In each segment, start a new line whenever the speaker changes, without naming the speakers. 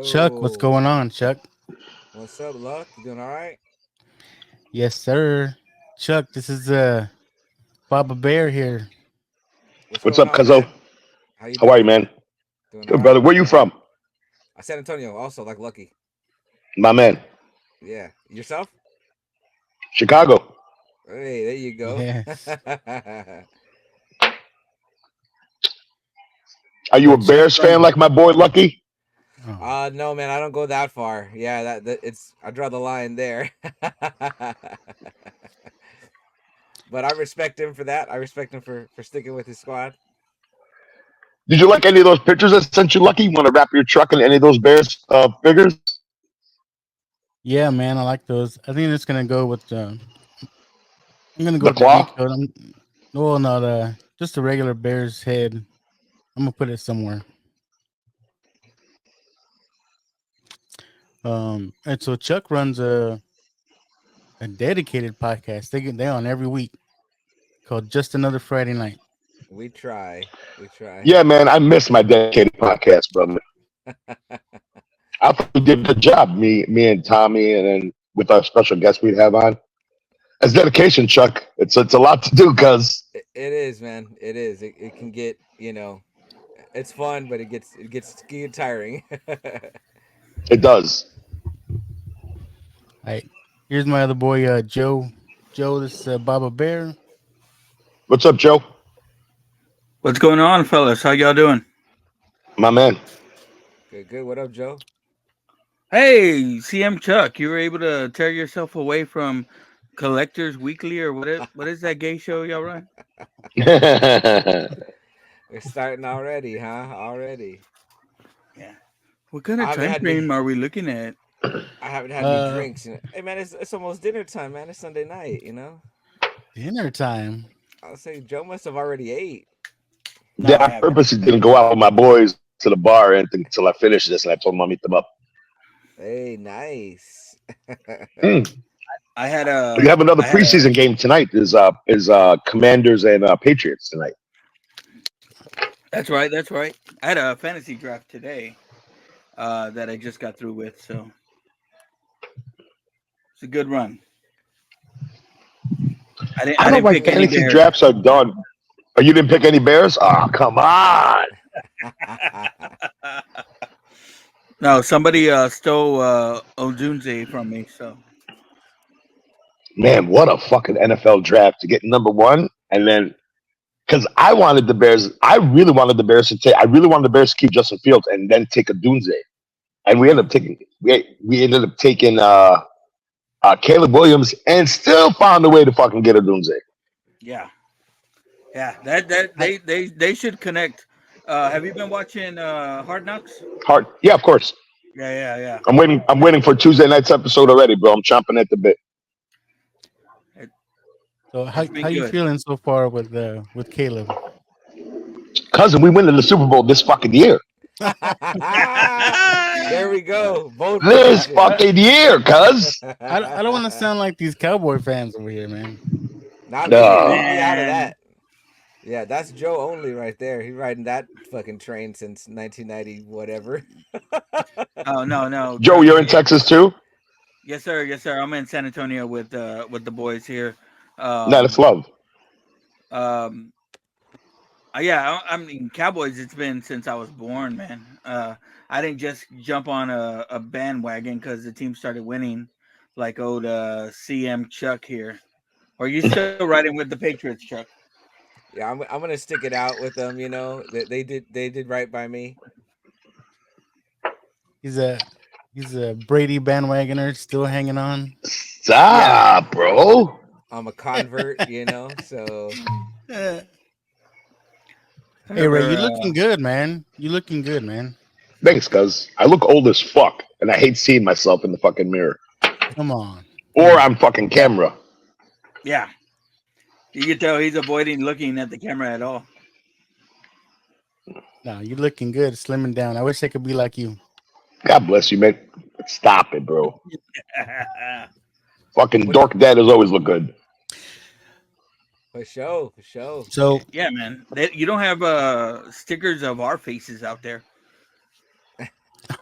Chuck, what's
Yo,
going on, Chuck?
what's up, Luck? You doing all right?
Yes, sir. Chuck, this is Baba Bear here.
What's
What's
going
up,
on,
Cuzzo?
man? How you
How are you,
doing?
man?
Doing all
Good,
right,
brother.
my
Where you
friend.
from?
San Antonio, also like Lucky.
My man.
Yeah, yourself?
Chicago.
Hey, there you go.
Yes.
Are you
So
a
Chuck
Bears fan
runs.
like my boy Lucky?
Oh,
No, man, I don't go that far. Yeah, that it's I draw the line there. But I respect him for that. I respect him for sticking with his squad.
Did you like any of those pictures I sent you, Lucky? You want to wrap your truck in any of those Bears figures?
yeah, man, I like those. I think it's gonna go with. I'm gonna go
The
with the
claw?
detailed. No, not just a regular bear's head. I'm gonna put it somewhere. And so Chuck runs a dedicated podcast. They on every week called Just Another Friday Night.
We try. We try.
Yeah, man. I miss my dedicated podcast, brother. I thought we did a good job. Me and Tommy, and then with our special guest we'd have on. As dedication, Chuck. It's a lot to do, cuz
It is, man. It is. It can get, it's fun, but it gets tiring.
it does.
All right, here's my other boy, Joe. Joe, this is Baba Bear.
What's up, Joe?
What's going on, fellas? How y'all doing?
My man.
Good, good. What up, Joe?
Hey, CM Chuck, you were able to tear yourself away from Collectors Weekly or what is that gay show y'all run?
We're starting already, huh? Already.
Yeah. What kind
I
of
haven't
time
had any.
frame are we looking at?
I haven't had any
Uh,
drinks. Hey, man, it's almost dinner time, man. It's Sunday night.
Dinner time.
I'll say Joe must have already ate.
No,
Yeah,
I
I
haven't.
purposely didn't go out with my boys to the bar until I finished this, and I told them I'll meet them up.
Hey, nice.
Mm.
I had
We
a
have another
I had a
preseason game tonight. Is Commanders and Patriots tonight.
that's right. I had a fantasy draft today that I just got through with, so it's a good run.
I
I
don't know
didn't
why
pick any
fantasy
bears.
drafts are done. Oh, you didn't pick any Bears? Oh, come on,
No, somebody stole Ozunze from me, so
man! What a fucking NFL draft to get number one, and then because I wanted the Bears, I really wanted the Bears to take. I really wanted the Bears to keep Justin Fields and then take a Dunze, and we ended up taking Caleb Williams and still found a way to fucking get a Dunze.
yeah. Yeah, that
I
they should connect. Have you been watching Hard Knocks?
Hard, yeah, of course.
Yeah.
I'm waiting for Tuesday night's episode already, bro. I'm chomping at the bit.
It,
so
it's
how
been
you
good.
feeling so far with Caleb?
Cousin, we win in the Super Bowl this fucking year.
There we go. Bold
This
prediction.
fucking year, cuz.
I don't want to sound like these Cowboy fans over here, man.
Not me.
Uh,
Leave me out of
Man,
that. Yeah, that's Joe only right there. He's riding that fucking train since 1990, whatever.
oh no,
Joe,
trust
you're in
me.
Texas too?
Yes, sir. I'm in San Antonio with the boys here.
Nah, that's
Um,
love.
um, yeah, I mean Cowboys. It's been since I was born, man. I didn't just jump on a bandwagon because the team started winning, like old CM Chuck here. Or are you still riding with the Patriots, Chuck?
Yeah, I'm gonna stick it out with them. They did right by me.
He's a he's a Brady bandwagoner still hanging on.
Yeah.
Stop, bro.
I'm a convert. So
Hey
I
Ray, you
remember.
looking good, man. You looking good, man.
Thanks, cuz. I look old as fuck, and I hate seeing myself in the fucking mirror.
Come on, come
Or
on.
I'm fucking
Yeah,
camera.
yeah. You can tell he's avoiding looking at the camera at all.
No, you looking good, slimming down. I wish I could be like you.
God bless you, man. Stop it, bro. Fucking
what?
dork dad has always looked good.
For sure, for sure.
So
Yeah, man. You don't have stickers of our faces out there.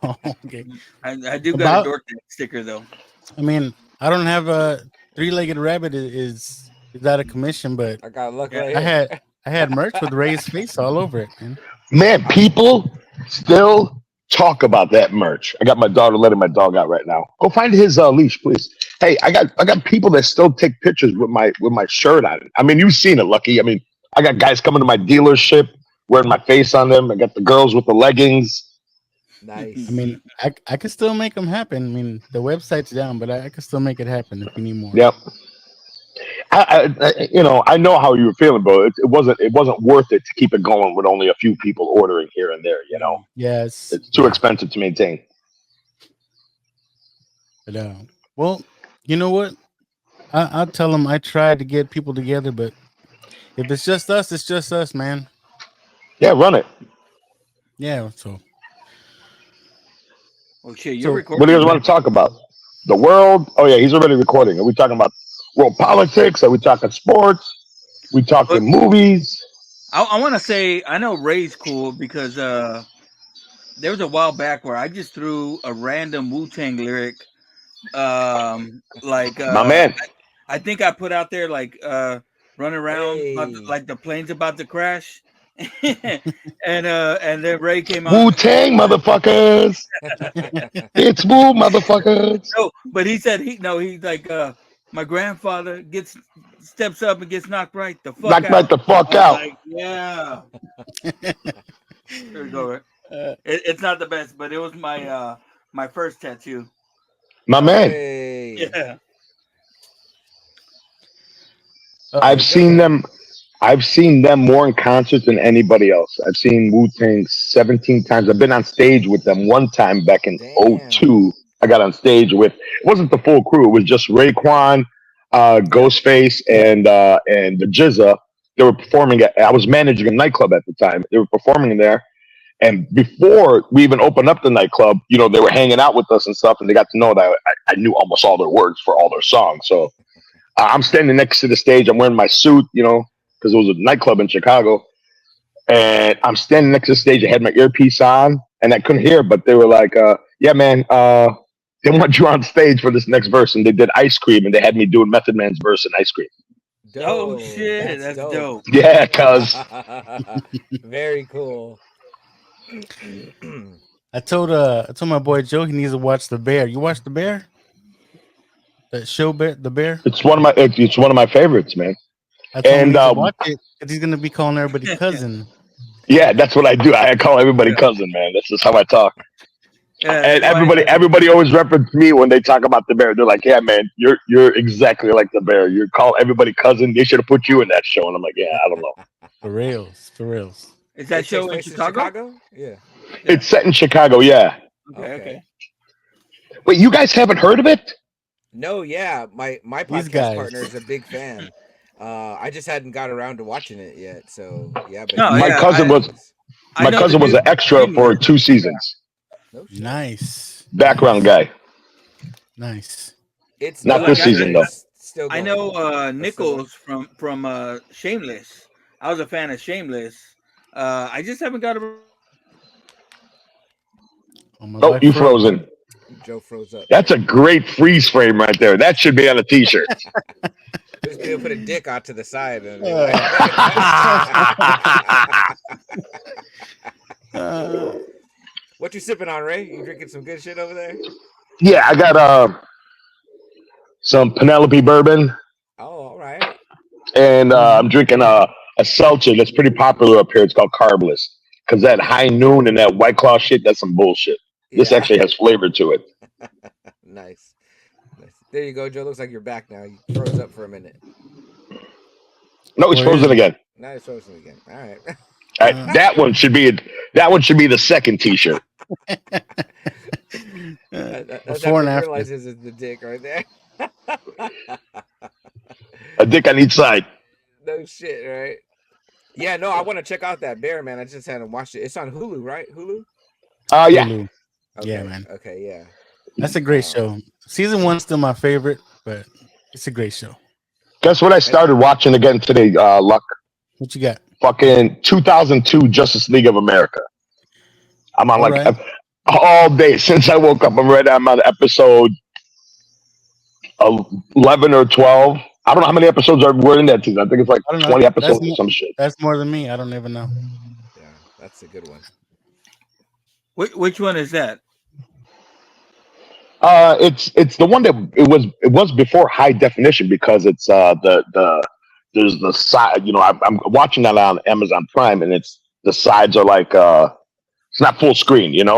Oh, okay.
I do got a
About,
Dork sticker though.
I mean, I don't have a three-legged rabbit is out of commission, but
I got luck
Yeah.
right
I
here.
had merch with Ray's face all over it, man.
Man, people still talk about that merch. I got my daughter letting my dog out right now. Go find his leash, please. Hey, I got people that still take pictures with my shirt on it. I mean, you've seen it, Lucky. I mean, I got guys coming to my dealership wearing my face on them. I got the girls with the leggings.
Nice.
I mean, I can still make them happen. I mean, the website's down, but I can still make it happen if you need more.
Yep. I know how you were feeling, bro. It wasn't worth it to keep it going with only a few people ordering here and there.
Yes.
It's too expensive to maintain.
But, well, you know what? I'll tell them I tried to get people together, but if it's just us, it's just us, man.
Yeah, run it.
Yeah. So
Oh shit,
So,
you're
What do you
recording.
guys want to talk about? The world? Oh yeah, he's already recording. Are we talking about world politics? Are we talking sports? We talking
But
movies?
I want to say I know Ray's cool because there was a while back where I just threw a random Wu-Tang lyric, like
My man.
I think I put out there like run around
Hey.
like the plane's about to crash, and then Ray came out.
Wu Tang motherfuckers. It's Wu motherfuckers.
No, but he said he's like my grandfather steps up and gets knocked right the fuck
Knock right
out.
the fuck
I was
out.
like, yeah. There you go. Ray. It's not the best, but it was my my first tattoo.
My
No
man.
way.
Yeah.
I've seen them. I've seen them more in concert than anybody else. I've seen Wu Tang 17 times. I've been on stage with them one time back in
Damn.
'02. I got on stage with, it wasn't the full crew. It was just Raekwon, Ghostface, and the Jizza. They were performing at. I was managing a nightclub at the time. They were performing there, and before we even opened up the nightclub, they were hanging out with us and stuff, and they got to know that I knew almost all their words for all their songs. So I'm standing next to the stage. I'm wearing my suit, because it was a nightclub in Chicago. And I'm standing next to the stage. I had my earpiece on, and I couldn't hear, but they were like, yeah, man, they want you on stage for this next verse. And they did Ice Cream, and they had me doing Method Man's verse in Ice Cream.
Dope.
Oh shit, that's dope.
Yeah, cuz.
Very cool.
I told my boy Joe he needs to watch The Bear. You watch The Bear? That show, The Bear.
It's one of my favorites, man.
I told him
And
he needs to watch it because he's gonna be calling everybody cousin.
yeah, that's what I do. I call everybody cousin, man. That's just how I talk.
Yeah,
And
that's why-
everybody always references me when they talk about the bear. They're like, "Yeah, man, you're exactly like the bear. You call everybody cousin. They should have put you in that show." And I'm like, "Yeah, I don't know."
For reals, for reals.
Is that
It
show
takes
in
place
Chicago?
Yeah.
It's set in Chicago. Yeah.
Okay.
Wait, you guys haven't heard of it?
No, yeah. My
These
podcast
guys.
partner is a big fan. I just hadn't got around to watching it yet. So yeah, but
No,
My
yeah,
cousin was
I
my
know
cousin
the
was
dude
an extra
streaming
for
it.
2 seasons.
no shit.
Nice.
Background guy.
Nice.
It's
Not this season, though.
Still
I
going.
know
That's
Nichols from Shameless. I was a fan of Shameless. I just haven't got around.
Oh, my
Oh,
wife
you
froze.
frozen.
Joe froze up.
That's a great freeze frame right there. That should be on a T-shirt.
Just gonna put a dick out to the side. And what you sipping on, Ray? You drinking some good shit over there?
Yeah, I got some Penelope bourbon,
Oh, all right.
and I'm drinking a seltzer that's pretty popular up here. It's called Carbless, because that High Noon and that White Claw shit, that's some bullshit. This
Yeah.
actually has flavor to it.
Nice. There you go, Joe. Looks like you're back now. You froze up for a minute.
No, it's
Where is
frozen
it?
again.
Now it's frozen again. All right.
That one should be the second T-shirt.
That's
Before and after.
realizes it's the dick right there.
A dick on each side.
No shit, right? Yeah, no, I want to check out that bear, man. I just hadn't watched it. It's on Hulu, right? Hulu?
Yeah.
Hulu.
Okay.
Yeah, man.
Okay, yeah.
That's a great show. Season 1's still my favorite, but it's a great show.
Guess what I started watching again today, Luck?
What you got?
Fucking 2002 Justice League of America. I'm on
All
like
right.
all day since I woke up. I'm on episode 11 or 12. I don't know how many episodes were in that season. I think it's like
I don't know.
20 episodes or some shit.
That's more than me. I don't even know.
Yeah, that's a good one.
Which one is that?
It's the one that it was before high definition because it's there's the side. I'm watching that on Amazon Prime, and it's the sides are like it's not full screen. It's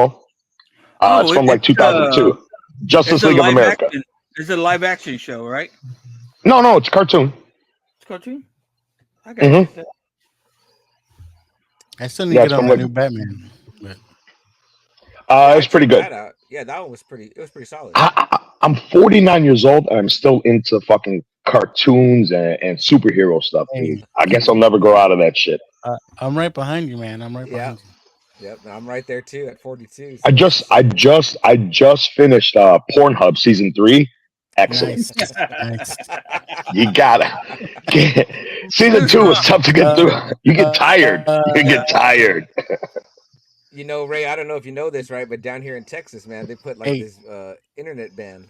Oh,
from like 2002,
it's
Justice
a
League of
live
America.
action. It's a live action show, right?
No, it's a cartoon.
It's cartoon. I got you.
I still need
Yeah,
to
it's
get on
from
my
like
new Batman. But
it's pretty good.
That out. Yeah, that one was pretty. It was pretty solid.
I'm 49 years old and I'm still into fucking cartoons and superhero stuff, dude.
hey,
I guess I'll never grow out of that shit.
I'm right behind you, man. I'm right
Yeah.
behind you.
Yep, I'm right there too at 42.
I just finished Pornhub season 3. Excellent.
Nice.
You gotta season 2 was tough to get through. You get tired. You get tired.
Ray, I don't know if you know this, right? But down here in Texas, man, they put like
Hey.
this internet ban.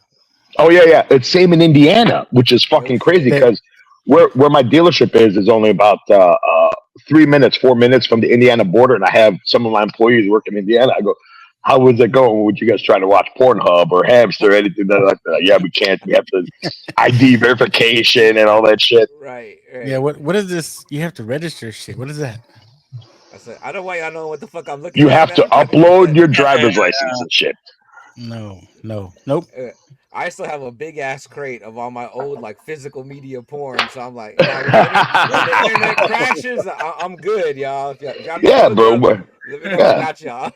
Oh yeah. It's same in Indiana, which is fucking crazy
shit.
because where my dealership is only about 4 minutes from the Indiana border, and I have some of my employees work in Indiana. I go, how was it going? Would you guys try to watch Pornhub or Hamster or anything like that? Yeah, we can't. We have to ID verification and all that shit.
Right.
Yeah, what is this? You have to register shit. What is that?
I said, I don't know why y'all know what the fuck I'm looking
You
at.
have
man.
to
I'm trying
upload
get
your driver's license and shit.
No, nope.
that. I still have a big ass crate of all my old like physical media porn, so I'm like, when the internet crashes, I'm good, y'all. If y'all need
Yeah,
to
bro.
look it up, let me know. I got y'all.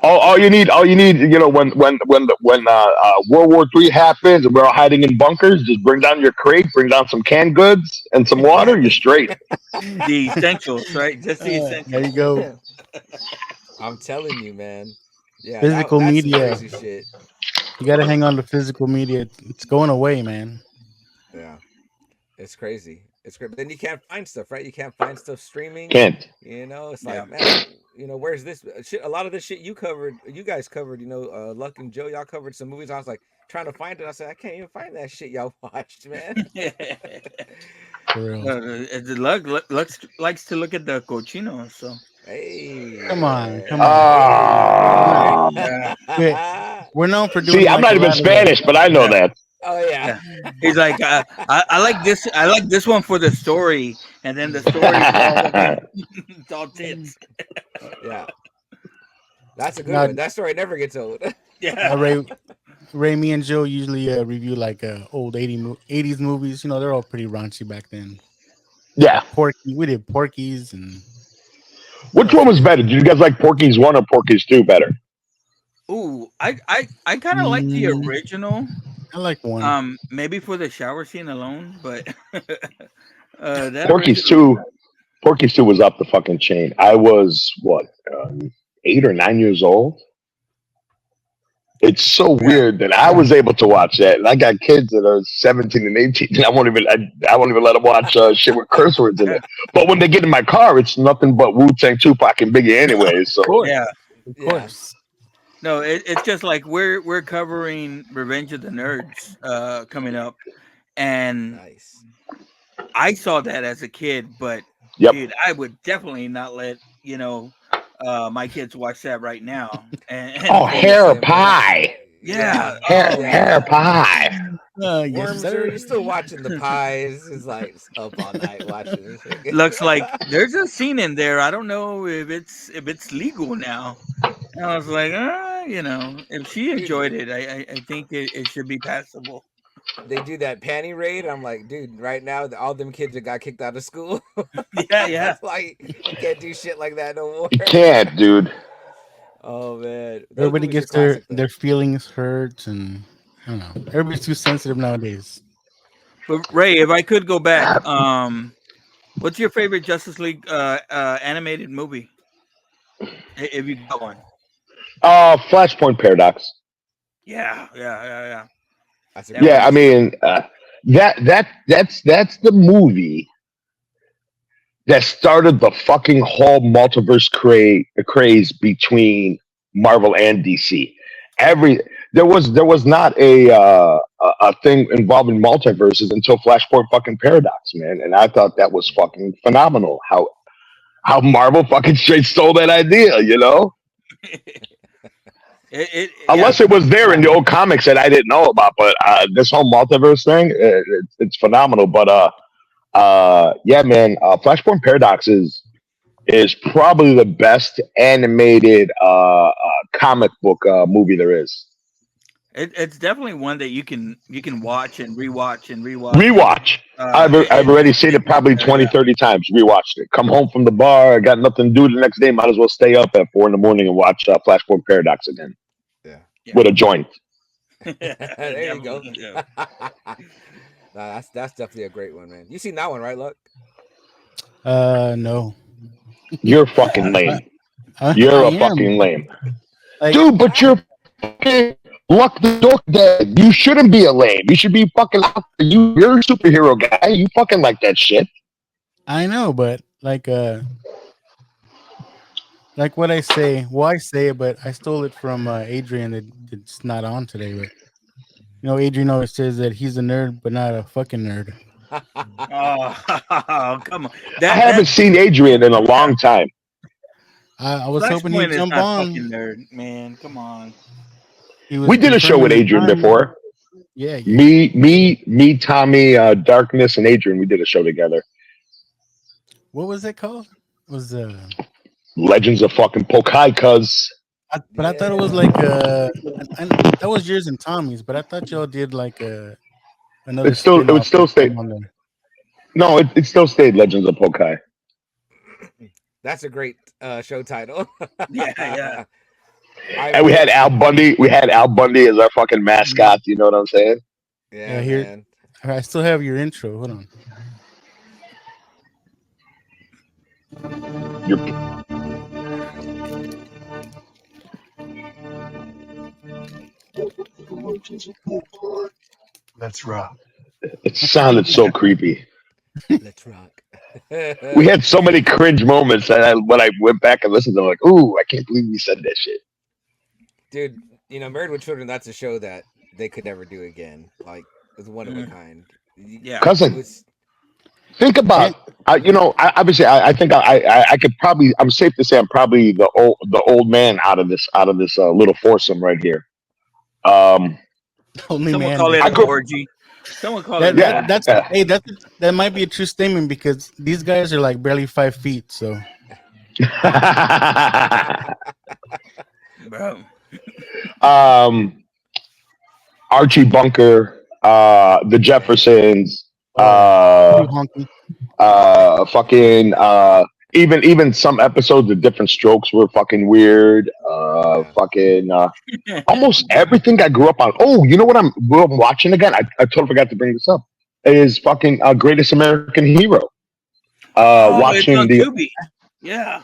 All you need, when World War III happens and we're all hiding in bunkers, just bring down your crate, bring down some canned goods and some water. You're straight.
The essentials, right? Just the essentials.
There you go.
I'm telling you, man. Yeah,
Physical
that's
media.
some crazy shit.
You got to hang on to physical media. It's going away, man.
Yeah, it's crazy. It's great, but then you can't find stuff, right? You can't find stuff streaming.
Can't.
It's
Yeah.
like, man, where's this shit? A lot of this shit you guys covered. Luck and Joe, y'all covered some movies. I was like trying to find it. I said, I can't even find that shit y'all watched, man.
For real.
The Lux likes to look at the cochino, so
Hey,
Come on. We're known for doing.
See, I'm
like
not
a
even
lot of
Spanish, but I know that.
Oh yeah.
he's like, I like this. I like this one for the story, and then the story it's all tits.
Yeah. That's a good
Now-
one. That story never gets old.
Yeah.
Ray, me and Joe usually review like old 80s movies. They're all pretty raunchy back then.
Yeah.
We did Porky's and.
Which one was better? Did you guys like Porky's 1 or Porky's 2 better?
Ooh, I kind of like the original.
I like one.
Maybe for the shower scene alone, but that
Porky's
original-
2. Porky's 2 was up the fucking chain. I was 8 or 9 years old. It's so weird that I was able to watch that, and I got kids that are 17 and 18, and I won't even let them watch shit with curse words in it. But when they get in my car, it's nothing but Wu-Tang, Tupac, and Biggie, anyways. So
Yeah.
Of course.
No, it's just like we're covering Revenge of the Nerds coming up, and
Nice.
I saw that as a kid, but
Yep.
dude, I would definitely not let my kids watch that right now. And
hair pie,
yeah,
hair pie.
Yes,
Worms,
sir.
you're still watching the pies. It's like up all night watching this shit.
looks like there's a scene in there. I don't know if it's legal now. And I was like, if she enjoyed it, I think it should be passable.
They do that panty raid. I'm like, dude, right now all them kids that got kicked out of school.
Yeah.
Like you can't do shit like that no more.
You can't, dude.
Oh man. Those
Everybody
movies are
gets their
classic, though.
their feelings hurt, and I don't know. Everybody's too sensitive nowadays.
But Ray, if I could go back, what's your favorite Justice League animated movie? If you got one.
Flashpoint Paradox.
Yeah.
That's a good
Yeah, I
one.
mean that's the movie that started the fucking whole multiverse craze between Marvel and DC. There was not a thing involving multiverses until Flashpoint fucking Paradox, man, and I thought that was fucking phenomenal. How Marvel fucking straight stole that idea, you know? Unless it was there in the old comics that I didn't know about, but this whole multiverse thing, it's phenomenal. But yeah, man, Flashpoint Paradox is probably the best animated comic book movie there is.
It's definitely one that you can watch and rewatch and rewatch.
Rewatch. I've already seen it probably 20, 30 times. Rewatched it. Come home from the bar, I got nothing to do the next day. Might as well stay up at 4 a.m. and watch Flashpoint Paradox again.
Yeah.
With a joint.
There you go.
Yeah.
Nah, that's definitely a great one, man. You seen that one, right, Luck?
No.
You're fucking lame. You're fucking lame.
Like,
dude, but you're fucking Luck the Dork dead. You shouldn't be a lame. You should be fucking out there. You're a superhero guy. You fucking like that shit.
I know, but like what I say. Well, I say it, but I stole it from Adrian. It's not on today, but Adrian always says that he's a nerd, but not a fucking nerd.
Oh, come on!
I haven't seen Adrian in a long time.
I was hoping he'd jump on.
Fucking nerd, man, come on.
We did a show with Adrian before.
Yeah.
Me, Tommy, Darkness, and Adrian. We did a show together.
What was it called? It was
Legends of fucking Polk High, cuz.
But I thought it was like and that was yours and Tommy's, but I thought y'all did like another.
It would still stay. No, it still stayed Legends of Polk High.
That's a great show title.
Yeah.
And we had Al Bundy. We had Al Bundy as our fucking mascot. You know what I'm saying?
Yeah,
man. I still have your intro. Hold on.
Let's rock.
It sounded so creepy.
Let's rock.
We had so many cringe moments, and when I went back and listened, I'm like, "Ooh, I can't believe we said that shit."
Dude, Married with Children, that's a show that they could never do again. Like, it's one of a kind.
Yeah.
Cousin, think about, obviously, I think I could probably, I'm safe to say I'm probably the old man out of this little foursome right here.
Only
Someone
man.
call it an orgy. Someone call it.
That might be a true statement because these guys are like barely 5 feet. So,
bro.
Archie Bunker, the Jeffersons, fucking even some episodes of Different Strokes were fucking weird. Almost everything I grew up on. Oh, you know what I'm watching again? I totally forgot to bring this up. Is fucking Greatest American Hero. Watching the
Tubi. Yeah.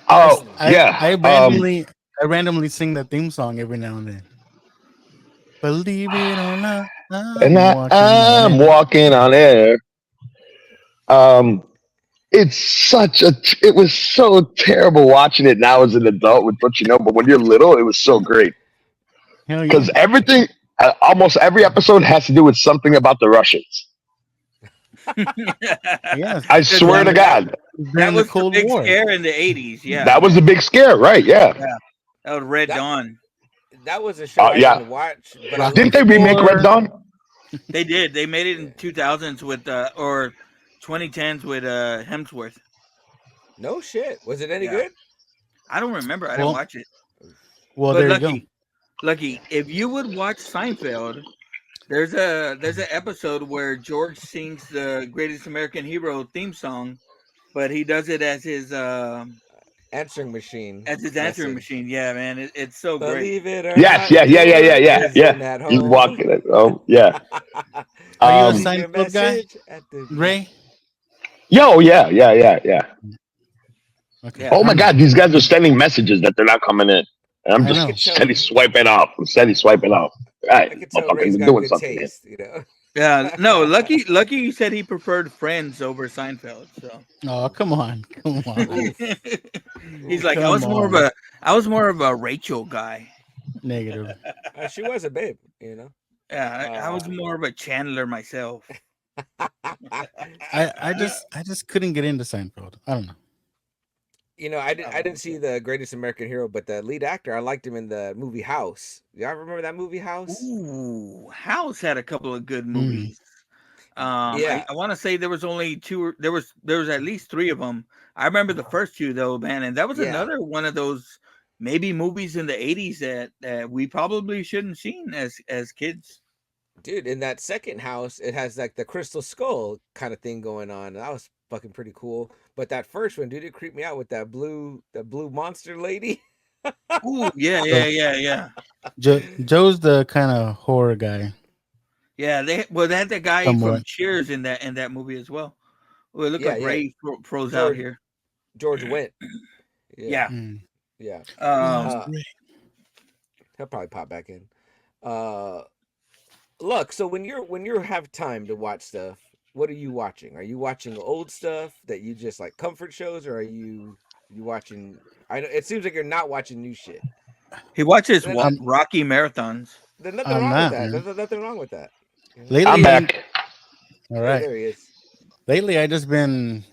Oh yeah.
I randomly sing that theme song every now and then. Believe it or not,
I'm walking on air. It was so terrible watching it now as an adult with what you know, but when you're little, it was so great. Because everything, almost every episode has to do with something about the Russians.
Yes,
I swear to God.
That was the big scare in the 80s. Yeah.
That was the big scare, right? Yeah.
That was Red Dawn.
That was a show I didn't watch. But
didn't they remake Red Dawn?
They did. They made it in 2000s with or 2010s with Hemsworth.
No shit. Was it any good?
I don't remember. I didn't watch it.
Well,
but
there you go.
Lucky, if you would watch Seinfeld, there's an episode where George sings the Greatest American Hero theme song, but he does it as his
answering machine.
As his answering machine. Yeah, man. It's so
Believe
great.
It or
yes,
not,
yeah. He's walking it. Oh, yeah.
Are you a Seinfeld guy, Ray?
Yo, yeah.
Okay.
Oh my God, these guys are sending messages that they're not coming in. And I'm just steady swiping off. All right,
I can tell Ray's got good taste,
Yeah, no, Lucky said he preferred Friends over Seinfeld. So
Oh, come on, come on,
Oof.
he's
Oof.
like,
come on.
I was more of a Rachel guy.
Negative.
She was a babe, you know.
Yeah, I was
Uh,
more of a Chandler myself.
I just couldn't get into Seinfeld. I don't know.
I didn't see the Greatest American Hero, but the lead actor, I liked him in the movie House. Y'all remember that movie House?
Ooh, House had a couple of good
Mm.
movies.
Yeah,
I want to say there was only two. There was at least three of them. I remember the first two though, man, and that was
yeah,
another one of those maybe movies in the '80s that we probably shouldn't seen as kids.
dude. In that second house, it has like the crystal skull kind of thing going on. And that was fucking pretty cool. But that first one, dude, it creeped me out with that blue monster lady.
Ooh, yeah,
So
yeah, yeah, yeah,
Joe's the kind of horror guy,
yeah. They had that guy from
somewhat.
Cheers in that movie as well. Oh, it looked
Yeah,
like
yeah,
Froze out
George
here.
George went. Yeah,
Yeah.
Mm.
yeah.
Where's
Uh,
Ray?
he'll probably pop back in. Uh, Look, so when you have time to watch stuff, what are you watching? Are you watching old stuff that you just like comfort shows, or are you watching? I know it seems like you're not watching new shit.
He watches
And
I'm
Rocky marathons.
there's nothing
I'm
wrong with
not,
that.
man.
There's nothing wrong with that. You know?
I'm
Lately,
back.
all
Hey,
right.
there he is.
Lately, I just been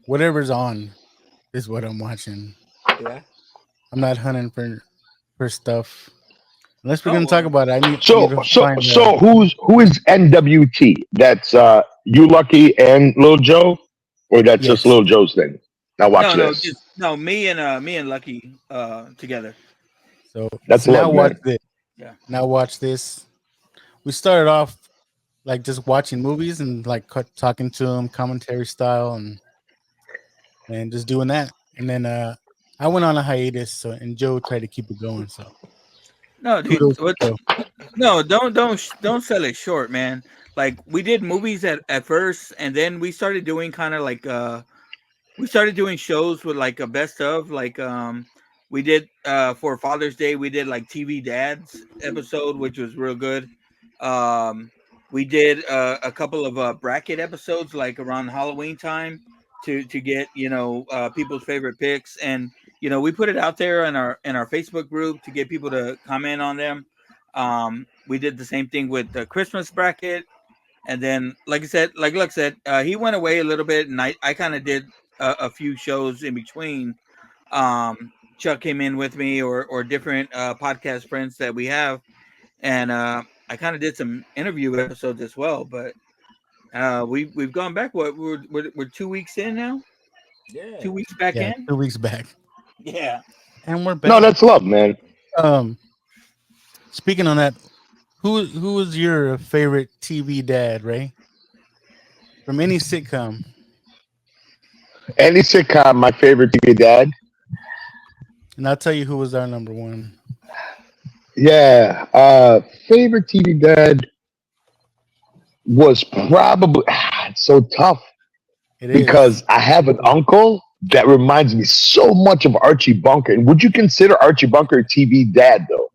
whatever's on is what I'm watching.
Yeah.
I'm not hunting for stuff. Unless we're
Oh
gonna talk
well.
about it, I need
So
to
so
find
so who is NWT? That's you Lucky and Lil Joe, or that's just
yes.
Lil Joe's thing. Now watch
No,
this.
just no. Me and Lucky together.
So
That's
so now
love,
watch
man.
this.
Yeah.
Now watch this. We started off like just watching movies and like talking to them commentary style and just doing that. And then I went on a hiatus, so and Joe tried to keep it going. So
No, dude.
kudos to Joe.
No, don't sell it short, man. Like we did movies at first, and then we started doing kind of like we started doing shows with like a best of we did for Father's Day we did like TV Dads episode, which was real good. um we did a couple of bracket episodes like around Halloween time to get people's favorite picks, and we put it out there in our Facebook group to get people to comment on them. We did the same thing with the Christmas bracket, and then, like I said, like Luck said, he went away a little bit, and I kind of did a few shows in between. Chuck came in with me, or different podcast friends that we have, and I kind of did some interview episodes as well. But we've gone back. What we're 2 weeks in now.
Yeah.
2 weeks back
Yeah,
in.
2 weeks back,
Yeah.
and we're
No,
back.
that's love, man.
Um, speaking on that, who was your favorite TV dad, Ray, from any sitcom?
Any sitcom, my favorite TV dad.
And I'll tell you who was our number one.
Yeah, favorite TV dad was probably it's so tough
It is.
because I have an uncle that reminds me so much of Archie Bunker. And would you consider Archie Bunker a TV dad though?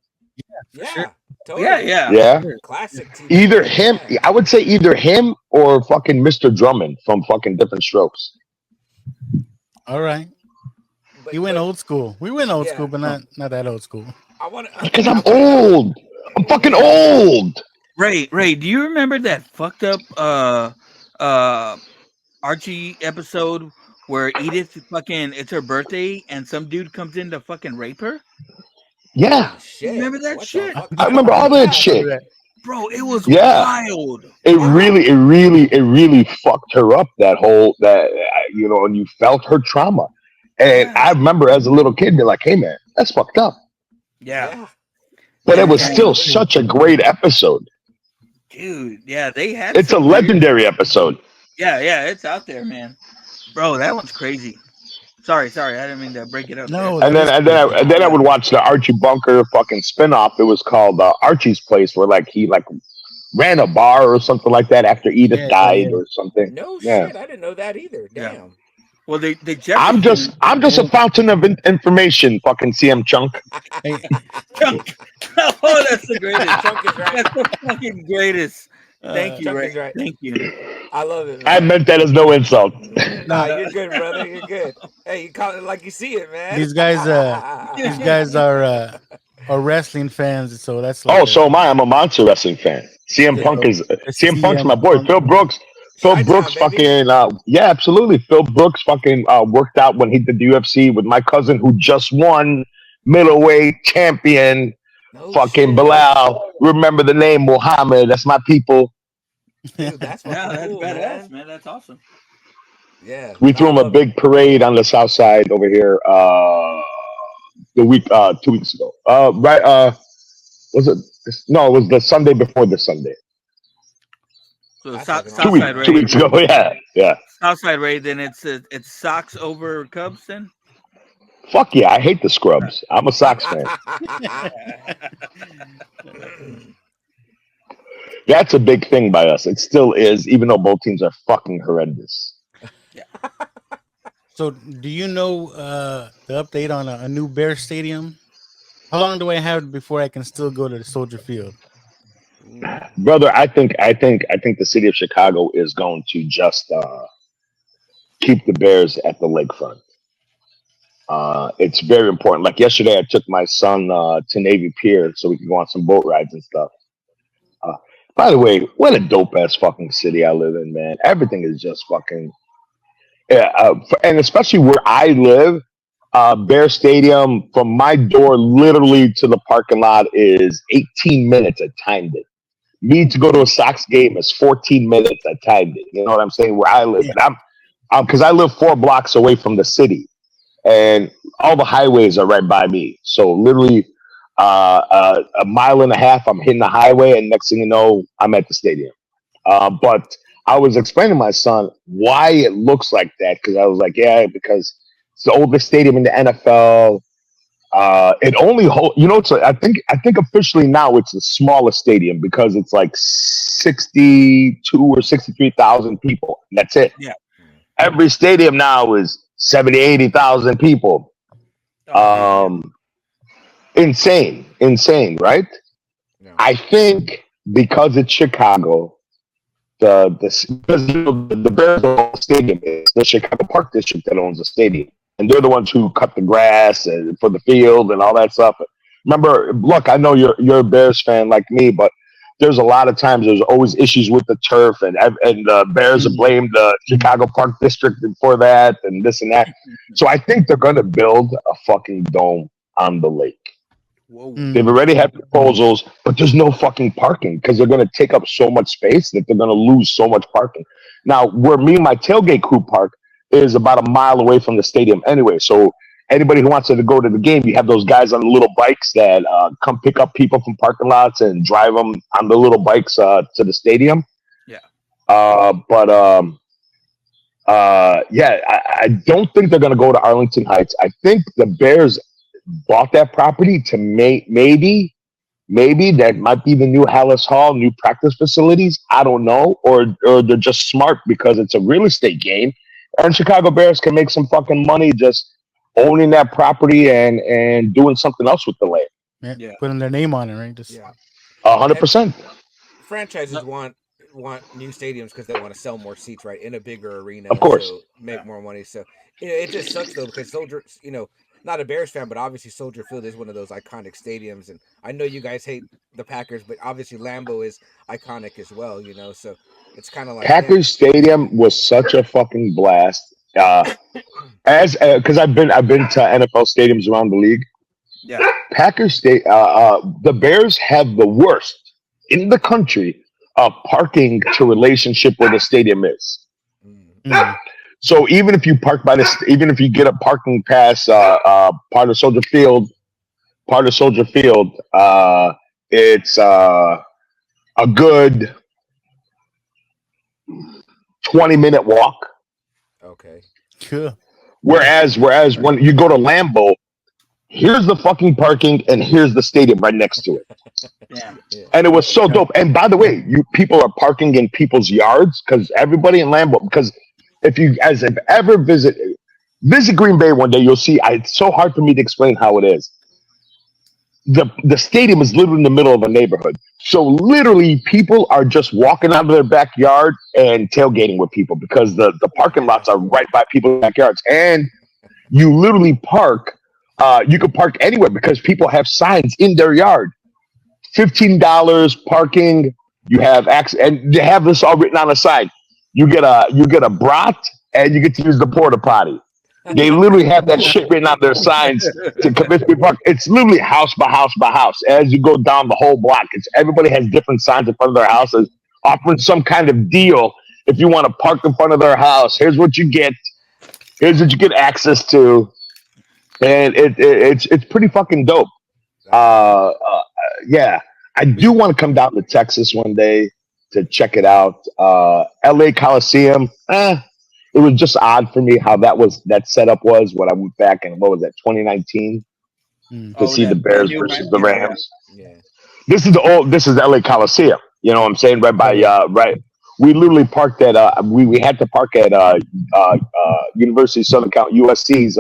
For sure.
Yeah.
Yeah.
Totally.
Yeah.
For
Yeah,
sure.
Classic TV
either
dad.
him.
Yeah.
I would say either him or fucking Mr. Drummond from fucking Different Strokes.
All right.
But
You went
but
old school. We went old school,
yeah,
but not that old school.
I want to.
Because
I
I'm
want to.
old. I'm fucking
Yeah.
old.
Ray, do you remember that fucked up uh Archie episode where Edith fucking it's her birthday and some dude comes in to fucking rape her?
Yeah,
Holy
You
shit!
remember that
What the
shit?
fuck?
I
I don't
remember all
remember
that
that.
Remember
shit.
that?
Bro, it was
Yeah.
wild.
It
Wow.
really, it really, it really fucked her up. That whole and you felt her trauma. And
Yeah.
I remember as a little kid, be like, "Hey, man, that's fucked up."
Yeah.
Yeah.
But it
Yeah,
was
Yeah,
still
me
man.
too.
such a great episode.
Dude, yeah, they had
It's a
some weird.
legendary episode.
Yeah, it's out there, man. Bro, that one's crazy. Sorry, I didn't mean to break it up there.
No,
And
that
then,
is
and then,
crazy.
I, and then I
Yeah.
would watch the Archie Bunker fucking spinoff. It was called Archie's Place, where like he like ran a bar or something like that after Edith died
Yeah.
or something.
No
Yeah,
shit. I didn't know that either.
Yeah.
Damn.
Well, the
I'm just,
Jefferson.
I'm just a fountain of information. Fucking CM Chunk.
Hey,
Chunk. Oh, that's the greatest.
Chunk is right.
That's the fucking greatest. Thank you,
Chuck
Ray.
is right.
Thank you.
I love it,
I
man.
meant that as no insult.
Nah,
No,
you're good, brother. You're good. Hey, you call it like you see it, man.
these guys, these guys are wrestling fans, so that's like
Oh, so am I. I'm a monster wrestling fan. CM
yeah.
Punk
so
is
it's
CM Punk's my
CM
boy.
Punk.
Phil Brooks. Phil Brooks
Chi-Town, baby.
fucking yeah, absolutely. Phil Brooks fucking worked out when he did the UFC with my cousin who just won middleweight champion
No
fucking
shit.
Bilal. Remember the name Muhammad. That's my people.
Dude, that's
Yeah,
fucking
that's
cool,
badass,
man.
man. That's awesome.
Yeah.
We
No,
threw
I
him a
love it.
big parade on the south side over here the week 2 weeks ago. Right was it no, it was the Sunday before the Sunday.
So
That's fucking
Two
awesome,
weeks
Southside
two
man.
Ray,
weeks ago, yeah. Yeah.
Southside Ray. Then it's Sox over Cubs. Then
Fuck yeah, I hate the scrubs. I'm a Sox fan. That's a big thing by us. It still is, even though both teams are fucking horrendous.
yeah.
So, do you know the update on a new Bear Stadium? How long do I have before I can still go to the Soldier Field?
Brother, I think the city of Chicago is going to just keep the Bears at the lakefront. It's very important. Like yesterday, I took my son to Navy Pier so we could go on some boat rides and stuff. Uh, by the way, what a dope ass fucking city I live in, man. Everything is just fucking yeah. And especially where I live, Bear Stadium from my door literally to the parking lot is 18 minutes. I timed it. Me to go to a Sox game is 14 minutes. I timed it. You know what I'm saying? Where I live,
Yeah.
and I'm because I live 4 blocks away from the city, and all the highways are right by me. So literally, a mile and a half, I'm hitting the highway, and next thing you know, I'm at the stadium. But I was explaining to my son why it looks like that because I was like, yeah, because it's the oldest stadium in the NFL. It only hold, you know, it's I think officially now it's the smallest stadium because it's like 62 or 63,000 people. That's it.
Yeah.
Every stadium now is 70, 80,000 people.
Oh man. Yeah.
Um, insane, right?
No.
I think because it's Chicago, because the Bears don't own the stadium, it's the Chicago Park District that owns the stadium, and they're the ones who cut the grass and for the field and all that stuff. Remember, look, I know you're a Bears fan like me, but there's a lot of times there's always issues with the turf, and the Bears have blamed the Chicago Park District for that and this and that. So I think they're going to build a fucking dome on the lake.
Whoa.
They've already had proposals, but there's no fucking parking because they're going to take up so much space that they're going to lose so much parking. Now, where me and my tailgate crew park is about a mile away from the stadium anyway. So anybody who wants to go to the game, you have those guys on the little bikes that come pick up people from parking lots and drive them on the little bikes to the stadium.
Yeah.
Yeah, I don't think they're going to go to Arlington Heights. I think the Bears bought that property to maybe that might be the new Hallis Hall, new practice facilities. I don't know, or they're just smart because it's a real estate game, and Chicago Bears can make some fucking money just owning that property and doing something else with the land.
Yeah,
Yeah.
putting their name on it, right? Just
Yeah.
100%.
Franchises
No,
want new stadiums because they want to sell more seats, right, in a bigger arena,
Of course.
so make
yeah.
more money. So it just sucks though because Soldier, not a Bears fan, but obviously Soldier Field is one of those iconic stadiums, and I know you guys hate the Packers, but obviously Lambeau is iconic as well, So it's kind of like, damn.
Packers Stadium was such a fucking blast. As because I've been to NFL stadiums around the league.
Yeah.
Packers State, the Bears have the worst in the country parking to relationship where the stadium is.
Mm.
So even if you park even if you get a parking pass, part of Soldier Field, it's a good 20-minute walk.
Okay.
Cool.
Whereas when you go to Lambeau, here's the fucking parking and here's the stadium right next to it.
Yeah.
Yeah.
And it was so dope. And by the way, people are parking in people's yards because everybody in Lambeau, because if you guys have ever visit Green Bay one day, you'll see it's so hard for me to explain how it is. the stadium is literally in the middle of a neighborhood. So literally people are just walking out of their backyard and tailgating with people because the parking
Man,
lots
that's
are
cool.
right by people's backyards. And you literally park you can park anywhere because people have signs in their yard. $15 parking. You have access, and they have this all written on the side. You get a brat, and you get to use the porta potty. They literally have that shit written on their signs to convince people. Park. It's literally house by house by house. As you go down the whole block, it's everybody has different signs in front of their houses, offering some kind of deal. If you want to park in front of their house, here's what you get. Here's what you get access to, and it's pretty fucking dope.
That's awesome.
Yeah, I do want to come down to Texas one day to check it out. L.A. Coliseum, it was just odd for me how that setup was when I went back and what was that 2019
Mm.
to
Oh,
see the
that
Bears
new
versus the
yeah.
Rams.
Yeah.
This is the L.A. Coliseum. You know what I'm saying? Right by
Yeah.
right. We literally parked at we had to park at University of Southern Cal USC's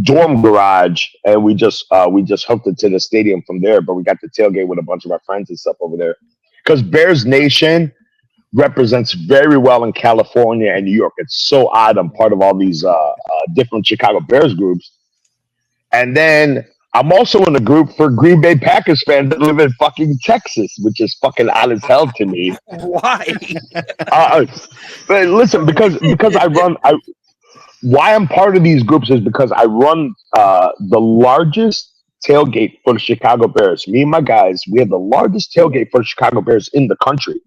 dorm garage, and we just hooked it to the stadium from there. But we got to tailgate with a bunch of our friends and stuff over there because Bears Nation represents very well in California and New York. It's so odd. I'm part of all these different Chicago Bears groups, and then I'm also in a group for Green Bay Packers fans that live in fucking Texas, which is fucking odd as hell to me.
Why?
Uh, but listen, because I why I'm part of these groups is because I run the largest tailgate for the Chicago Bears. Me and my guys, we have the largest tailgate for the Chicago Bears in the country.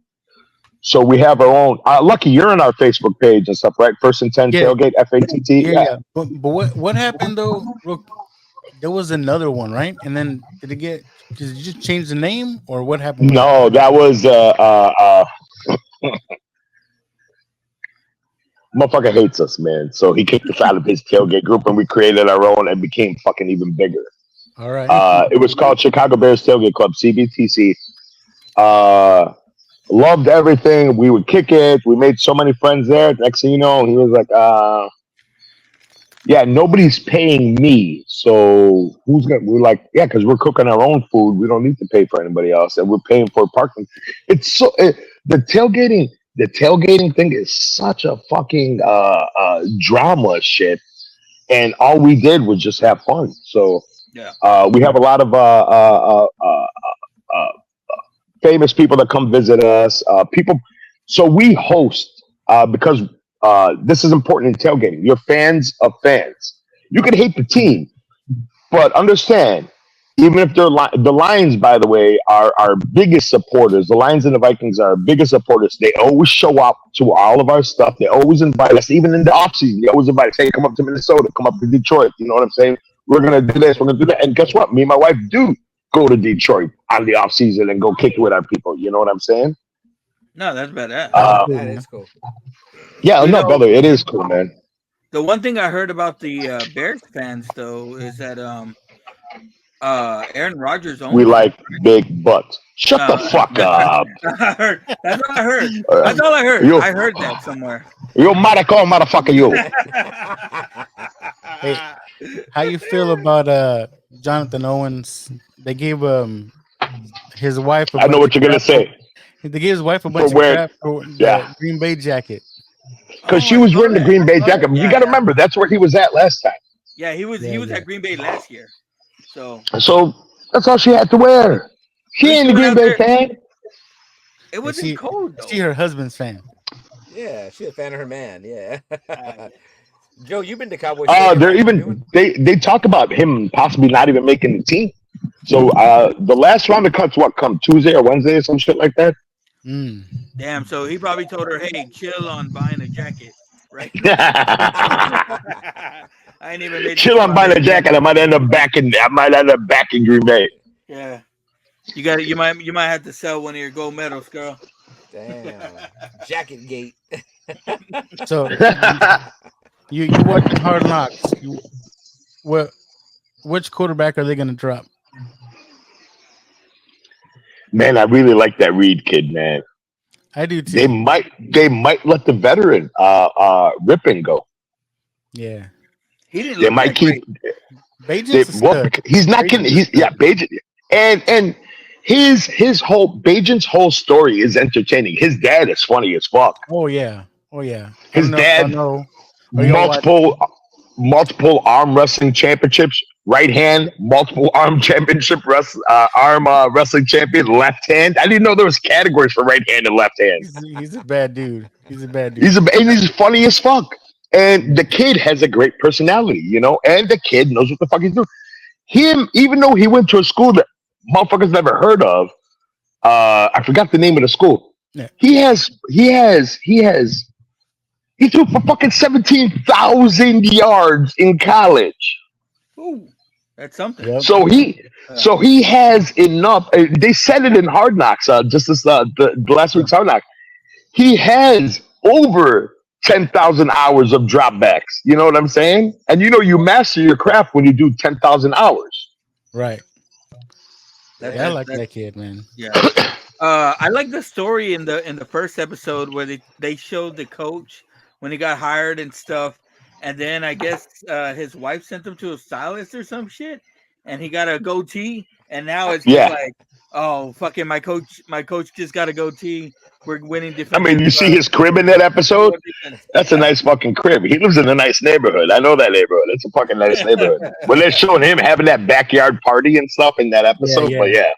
So we have our own. Lucky, you're on our Facebook page and stuff, right? First and 10
Yeah,
tailgate, FATT.
yeah,
Yeah.
yeah. But what happened though? Look, there was another one, right? And then did you just change the name or what happened with it?
No, that was motherfucker hates us, man. So he kicked us out of his tailgate group, and we created our own and became fucking even bigger.
All right.
It was called Chicago Bears Tailgate Club, CBTC. Uh, Loved everything. We would kick it. We made so many friends there. Next thing you know, he was like, yeah, nobody's paying me. So who's gonna we're like, yeah, because we're cooking our own food. We don't need to pay for anybody else. And we're paying for parking. It's so the tailgating thing is such a fucking drama shit. And all we did was just have fun. So
Yeah.
we have a lot of uh, famous people that come visit us. People, so we host because this is important in tailgating. You're fans of fans. You can hate the team, but understand, even if the Lions, by the way, are our biggest supporters. The Lions and the Vikings are our biggest supporters. They always show up to all of our stuff. They always invite us, even in the offseason. They always invite us, hey, come up to Minnesota, come up to Detroit. You know what I'm saying? We're gonna do this, we're gonna do that. And guess what? Me and my wife do go to Detroit on the off season and go kick it with our people. You know what I'm saying?
No, that's badass.
Uh,
Cool,
That
man.
is cool.
yeah,
You
no,
know,
brother, it is cool, man.
the one thing I heard about the Bears fans though is that Aaron Rodgers
We
owns them.
like big butts. Shut the
Uh,
fuck up.
I heard. That's what I heard.
Uh,
That's all I heard.
you,
I heard that somewhere.
you maricon, motherfucker, you.
Hey, how you feel about Jonathan Owens? They gave his wife a
I know
bunch
what
of
you're gonna
crap.
say.
They gave his wife a
For
bunch of
wearing,
crap for the
yeah,
Green Bay jacket.
because
Oh,
she
I
was
saw
wearing the
that.
Green
I
Bay
saw that.
jacket. You
Yeah,
got to
yeah,
remember that's where he was at last time.
yeah.
Yeah,
He was
yeah.
at Green Bay last year. So
So that's all she had to wear.
at
She
least
ain't
she
a
went
Green
out
Bay
there.
fan.
It
And
wasn't cold
she
though.
her husband's fan.
Yeah, she a fan of her man. Yeah.
Yeah.
Joe, you've been to Cowboy Stadium,
They're
right? For a new
even
one?
they talk about him possibly not even making the team. So the last round of cuts what come Tuesday or Wednesday or some shit like that.
Mm.
Damn. So he probably told her, "Hey, chill on buying a jacket." Right. I ain't even made the
Chill
team
on buying a
already.
jacket. I might end up back in Green Bay.
Yeah. You got it. You might have to sell one of your gold medals, girl.
Damn. Jacket gate.
So you watching Hard Knocks? What which quarterback are they going to drop?
Man, I really like that Reed kid, man.
I do
They
too.
might let the veteran Rippin go.
Yeah.
He didn't
They
look
might
that great.
keep.
Bajent's a
Well,
stud.
he's not kidding.
Bajent's a
He's yeah,
stud.
Bajan, and his whole Bajan's whole story is entertaining. His dad is funny as fuck.
Oh yeah. Oh yeah. I
His
don't know if y'all
dad
know or y'all watch.
multiple arm wrestling championships. Right hand, multiple arm championship wrestling champion. Left hand. I didn't know there was categories for right hand and left hand.
He's a bad dude. He's a bad
He's
dude.
and he's funny as fuck. And the kid has a great personality, and the kid knows what the fuck he's doing. Him, even though he went to a school that motherfuckers never heard of, I forgot the name of the school.
Yeah.
He threw for fucking 17,000 yards in college.
Ooh, that's something.
Yep.
So he has enough. They said it in Hard Knocks, just the last week's Hard Knocks. He has over 10,000 hours of dropbacks. You know what I'm saying? And you master your craft when you do 10,000 hours.
Right.
That,
Yeah, I
that,
like
that,
that kid, man.
yeah. I like the story in the first episode where they showed the coach when he got hired and stuff, and then I guess his wife sent him to a stylist or some shit, and he got a goatee, and now it's just
Yeah.
like, oh fucking my coach just got a goatee. We're winning
I mean,
defensive.
you see his crib in that episode? That's a nice fucking crib. He lives in a nice neighborhood. I know that neighborhood. It's a fucking nice neighborhood. When they're showing him having that backyard party and stuff in that episode,
Yeah.
but yeah.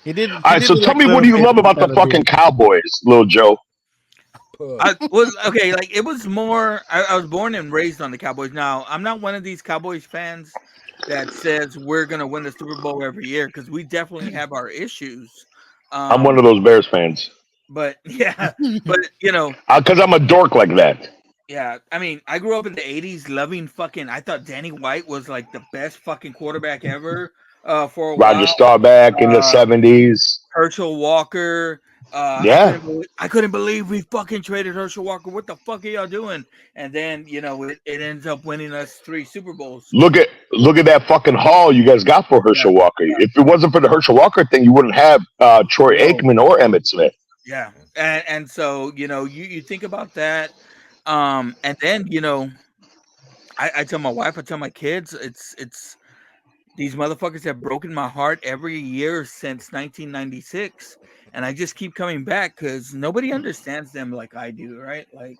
He did.
All right, so tell me, what do you love about the fucking Cowboys, little Joe?
I was okay. Like it was more. I was born and raised on the Cowboys. Now I'm not one of these Cowboys fans that says we're gonna win the Super Bowl every year because we definitely have our issues.
I'm one of those Bears fans.
But yeah, but
because I'm a dork like that.
yeah. I mean, I grew up in the '80s, loving fucking. I thought Danny White was like the best fucking quarterback ever. For a
Roger
while,
Staubach in the '70s.
Herschel Walker.
Yeah.
I couldn't believe we fucking traded Herschel Walker. What the fuck are y'all doing? And then it ends up winning us 3 Super Bowls.
Look at that fucking haul you guys got for Herschel Walker.
Yeah.
If it wasn't for the Herschel Walker thing, you wouldn't have Troy Aikman or Emmitt Smith.
Yeah, and so you think about that, and then I tell my wife, I tell my kids, it's these motherfuckers have broken my heart every year since 1996. And I just keep coming back because nobody understands them like I do, right? Like,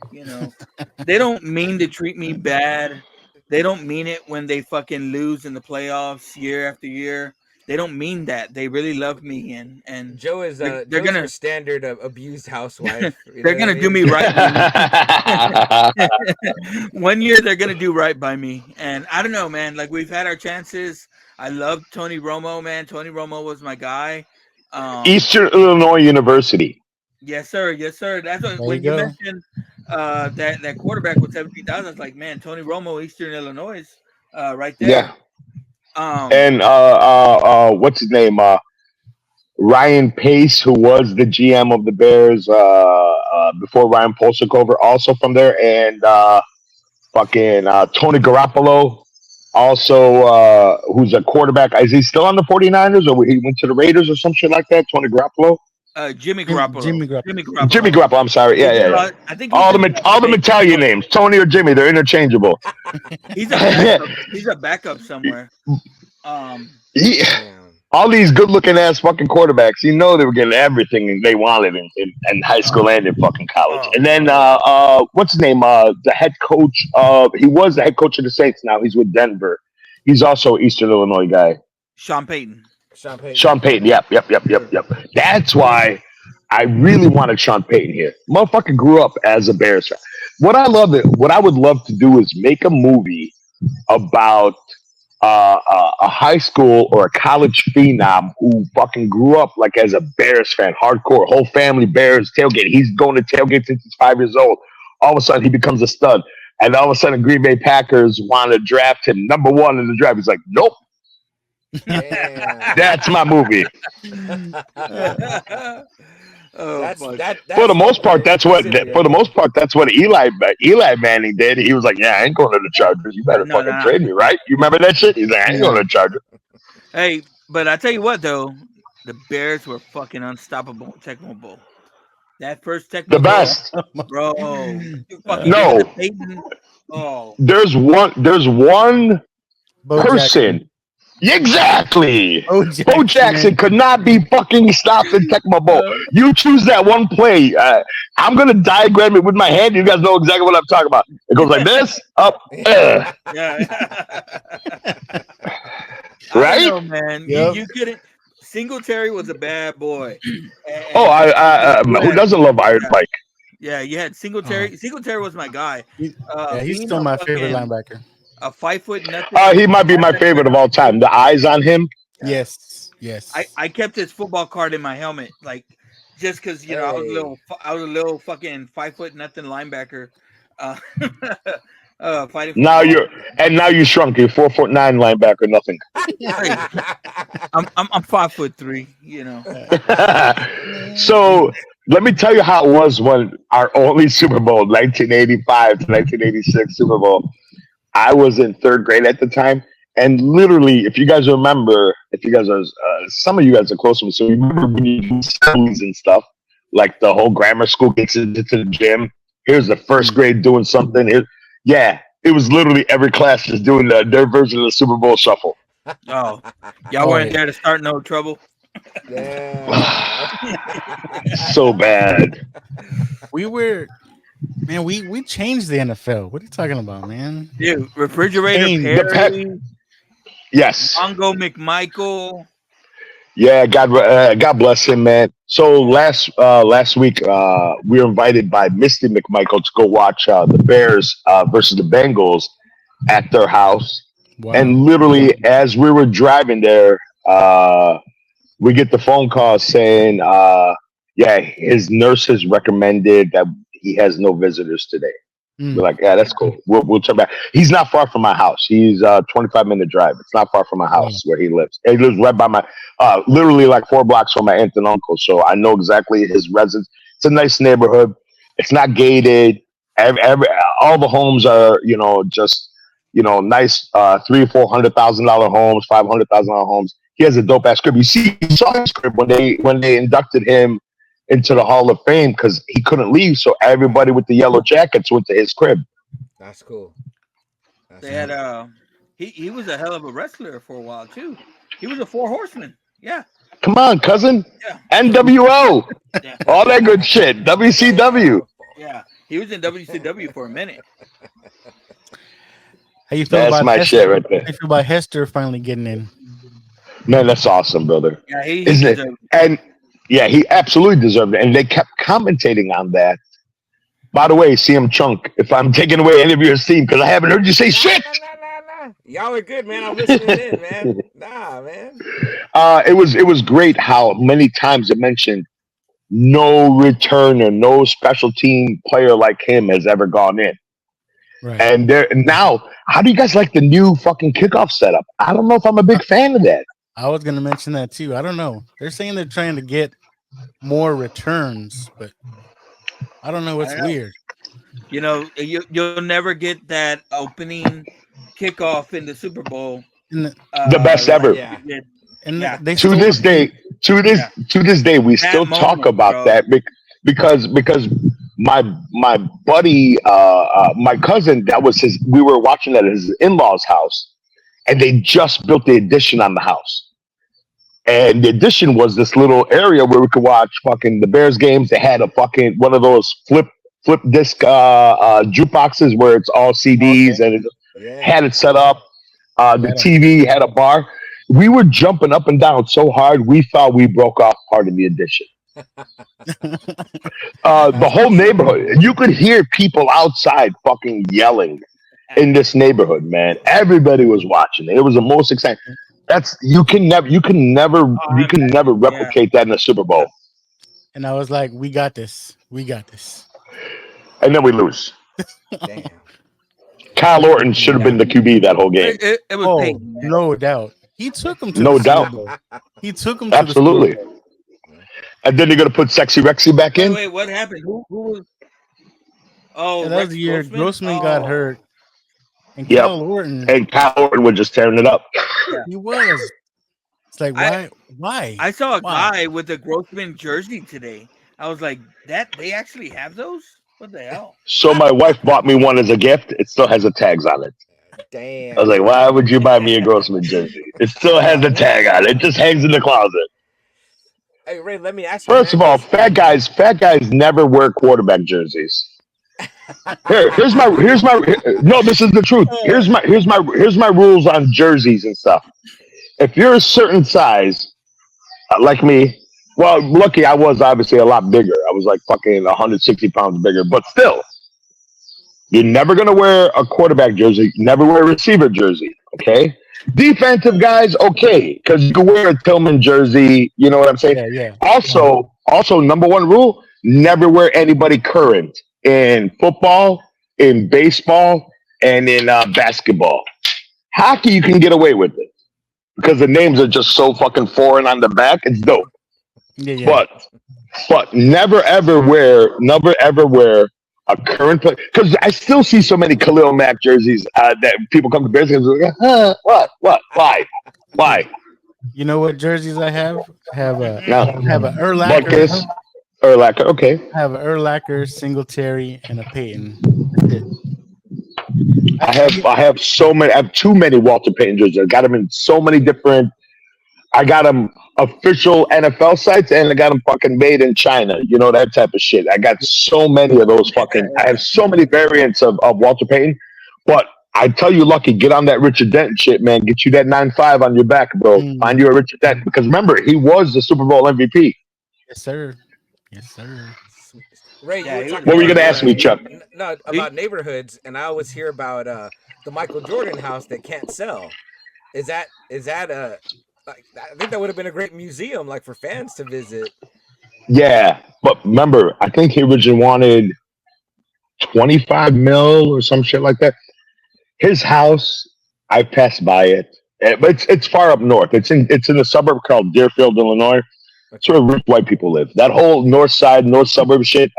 they don't mean to treat me bad. They don't mean it when they fucking lose in the playoffs year after year. They don't mean that. They really love me, and
Joe is
they're
Joe's
gonna
your standard abused housewife.
they're gonna do me right. 1 year they're gonna do right by me, and I don't know, man. Like we've had our chances. I love Tony Romo, man. Tony Romo was my guy.
Eastern Illinois University.
Yes, sir. Yes, sir. That's what,
There
when
you
you
go.
mentioned that quarterback with 17,000. I was like, man, Tony Romo, Eastern Illinois, right there.
Yeah. And what's his name? Ryan Pace, who was the GM of the Bears before Ryan Poles took over, also from there, and Tony Garoppolo, also who's a quarterback. Is he still on the 49ers, or he went to the Raiders or some shit like that? Tony Garoppolo.
Jimmy Garoppolo.
Jimmy Garoppolo.
Jimmy Garoppolo. I'm sorry. Yeah.
I think
All them Italian names, Tony or Jimmy, they're interchangeable.
He's a backup. He's a backup somewhere.
All these good-looking ass fucking quarterbacks, they were getting everything they wanted in high school and in fucking college. And then what's his name? The head coach he was the head coach of the Saints. Now he's with Denver. He's also an Eastern Illinois guy.
Sean Payton.
Sean Payton. Yep. That's why I really wanted Sean Payton here. Motherfucker grew up as a Bears fan. What I would love to do is make a movie about a high school or a college phenom who fucking grew up like as a Bears fan, hardcore, whole family Bears tailgate. He's going to tailgate since he's 5 years old. All of a sudden he becomes a stud. And all of a sudden Green Bay Packers want to draft him number 1 in the draft. He's like, nope. That's my movie. For the most part, that's what Eli Manning did. He was like, "Yeah, I ain't going to the Chargers. You better fucking trade me, right?" You remember that shit? He's like, "I ain't going to the Chargers."
Hey, but I tell you what, though, the Bears were fucking unstoppable in Tecmo Bowl. That first
The
Tecmo Bowl,
best.
bro. Fucking giving
Uh,
the
No,
Peyton. Oh,
there's one
Bo Jackson.
person. Exactly.
Bo
Bo
Jackson,
Jackson
man.
could not be fucking stopped in Tecmo Bowl.
uh,
You choose that one play. I'm gonna diagram it with my hand. You guys know exactly what I'm talking about. It goes like this, up,
yeah. I don't
right?
know, man. You
Yep.
you couldn't. Singletary was a bad boy,
Oh,
and you
who
had
doesn't love Iron
yeah,
Mike?
yeah. You had
Oh,
Singletary. Singletary was my guy.
yeah, he's
Being
still
a
my favorite
fucking
linebacker.
a 5 foot nothing
He might be my
linebacker
favorite of
out
all
of
time.
Duke.
The eyes on him.
Yeah,
Yes,
I
yes.
I kept his football card in my helmet, like just because I was a
Hey.
little fucking 5 foot nothing linebacker, uh, fighting for
Now
balls.
you shrunk. You're 4'9" linebacker. Nothing.
Hey, I'm 5'3", you know.
So let me tell you how it was when our only Super Bowl, 1985 to 1986 Super Bowl. I was in third grade at the time, and literally, if you guys remember, if you guys are, some of you guys are close to me, so you remember when you do assemblies and stuff, like the whole grammar school gets into the gym. Here's the first
Mm.
grade doing something. Yeah, it was literally every class just doing their version of the Super Bowl shuffle.
Oh, y'all
Oh
weren't
yeah.
there to start no trouble.
Yeah.
So bad.
We were man, we changed the NFL. What are you talking about, man?
Dude, Refrigerator
Changed.
The pet,
Perry,
yes.
Mongo McMichael.
Yeah, God bless him, man. So last week we were invited by Misty McMichael to go watch the Bears versus the Bengals at their house, and
Wow.
literally as we were driving there, we get the phone call saying, yeah, his nurse has recommended that he has no visitors today. We're
Mm.
like, yeah, that's cool. We'll turn back. He's not far from my house. He's 25-minute drive. It's not far from my
Wow.
house where he lives. He lives right by my, literally like 4 blocks from my aunt and uncle. So I know exactly his residence. It's a nice neighborhood. It's not gated. Every all the homes are, just nice, $300,000 or $400,000 homes, $500,000 homes. He has a dope ass crib. You saw his crib when they inducted him into the Hall of Fame because he couldn't leave. So everybody with the yellow jackets went to his crib.
That's cool. That's
They had
cool.
he was a hell of a wrestler for a while too. He was a four horseman. Yeah,
Come on, cousin.
yeah,
NWO,
yeah,
all that good shit. WCW.
yeah. He was in WCW for a minute.
How you feel
That's
about
my
Hester?
shit right
How
there.
you feel about Hester finally getting in?
Man, that's awesome, brother.
Yeah, he
Isn't it?
deserved it.
And yeah, he absolutely deserved it. And they kept commentating on that. By the way, CM Chunk, if I'm taking away any of your esteem, because I haven't heard you say
Nah,
shit.
nah, nah, nah, nah. Y'all are good, man. I'm listening in, man. Nah, man.
It was great how many times it mentioned no returner, no special team player like him has ever gone in.
Right.
And there now, how do you guys like the new fucking kickoff setup? I don't know if I'm a
I,
big fan of that.
I was gonna mention that too. I don't know. They're saying they're trying to get more returns, but I don't know.
I
It's
don't know.
weird.
You'll never get that opening kickoff in the Super Bowl.
And the,
The best
Like
ever.
Yeah.
you did.
and
Yeah,
they
To
stole it
this
from
day, to this
yeah.
to this day, we
That
still talk
moment,
about
bro.
that because my buddy, my cousin, that was his. We were watching that at his in-laws' house, and they just built the addition on the house. And the addition was this little area where we could watch fucking the Bears games. They had a fucking one of those flip disc jukeboxes where it's all
Okay.
CDs, and it
Yeah.
had it set up. The
Right on.
TV had a bar. We were jumping up and down so hard we thought we broke off part of the addition. The
That's
whole
awesome.
neighborhood, you could hear people outside fucking yelling in this neighborhood, man. Everybody was watching. It was the most exciting. That's you can
Man,
never
yeah.
replicate that in a Super Bowl,
And I was like, we got this. We got this.
and then we lose.
Damn.
Kyle Orton should have been the QB that whole game,
It was
Oh,
Peyton, man.
no doubt. He took him to the
no
Super
doubt,
Bowl. He took him to the Super
absolutely.
Bowl.
And then you're gonna put Sexy Rexy back in.
Wait, what happened? Who was? Oh,
And that was
Rex
the year
Grossman.
Grossman got
Oh,
hurt, and
Yep,
Kyle Orton,
and Kyle Orton was just tearing it up.
yeah.
he was. It's like,
I
why? Why?
I saw a
Why?
guy with a Grossman jersey today. I was like, that they actually have those? What the hell?
So my wife bought me one as a gift. It still has the tags on it. I was like,
Damn.
why would you buy me a Grossman jersey? It still has the tag on it. It just hangs in the closet.
Hey Ray, let me ask you,
First
man,
of all,
because
fat guys never wear quarterback jerseys. Here's my no, this is the truth. Here's my rules on jerseys and stuff. If you're a certain size, like me, well, lucky I was obviously a lot bigger. I was like fucking 160 pounds bigger, but still, you're never gonna wear a quarterback jersey. Never wear a receiver jersey. Okay. Defensive guys, okay, because you can wear a Tillman jersey. You know what I'm saying?
Yeah, yeah.
Also, number one rule: never wear anybody current in football, in baseball, and in basketball. Hockey, you can get away with it because the names are just so fucking foreign on the back. It's dope.
Yeah, yeah.
But never ever wear a current player because I still see so many Khalil Mack jerseys that people come to Bears games and like, what, why?
You know what jerseys I have? I have a
No,
have a Urlacher,
Buckus or like okay.
I have a Urlacher, Singletary, and a Peyton. That's it.
I have so many. I have too many Walter Payton jerseys. I got them in so many different. I got them official NFL sites, and I got them fucking made in China. You know that type of shit. I got so many of those fucking. I have so many variants of Walter Payton, but I tell you, Lucky, get on that Richard Denton shit, man. Get you that 9.5 on your back, bro. Find you a Richard Denton because remember he was the Super Bowl MVP.
Yes, sir. Yes, sir.
Ray,
Yeah,
you were
he was
talking
What were you
about
gonna ask me, Chuck?
no about neighborhoods, and I always hear about the Michael Jordan house that can't sell. Is that a like? I think that would have been a great museum, like for fans to visit.
Yeah, but remember, I think he originally wanted 25 mil or some shit like that. His house, I passed by it, but it's far up north. It's in a suburb called Deerfield, Illinois. It's where rich white people live. That whole north side, north suburb shit,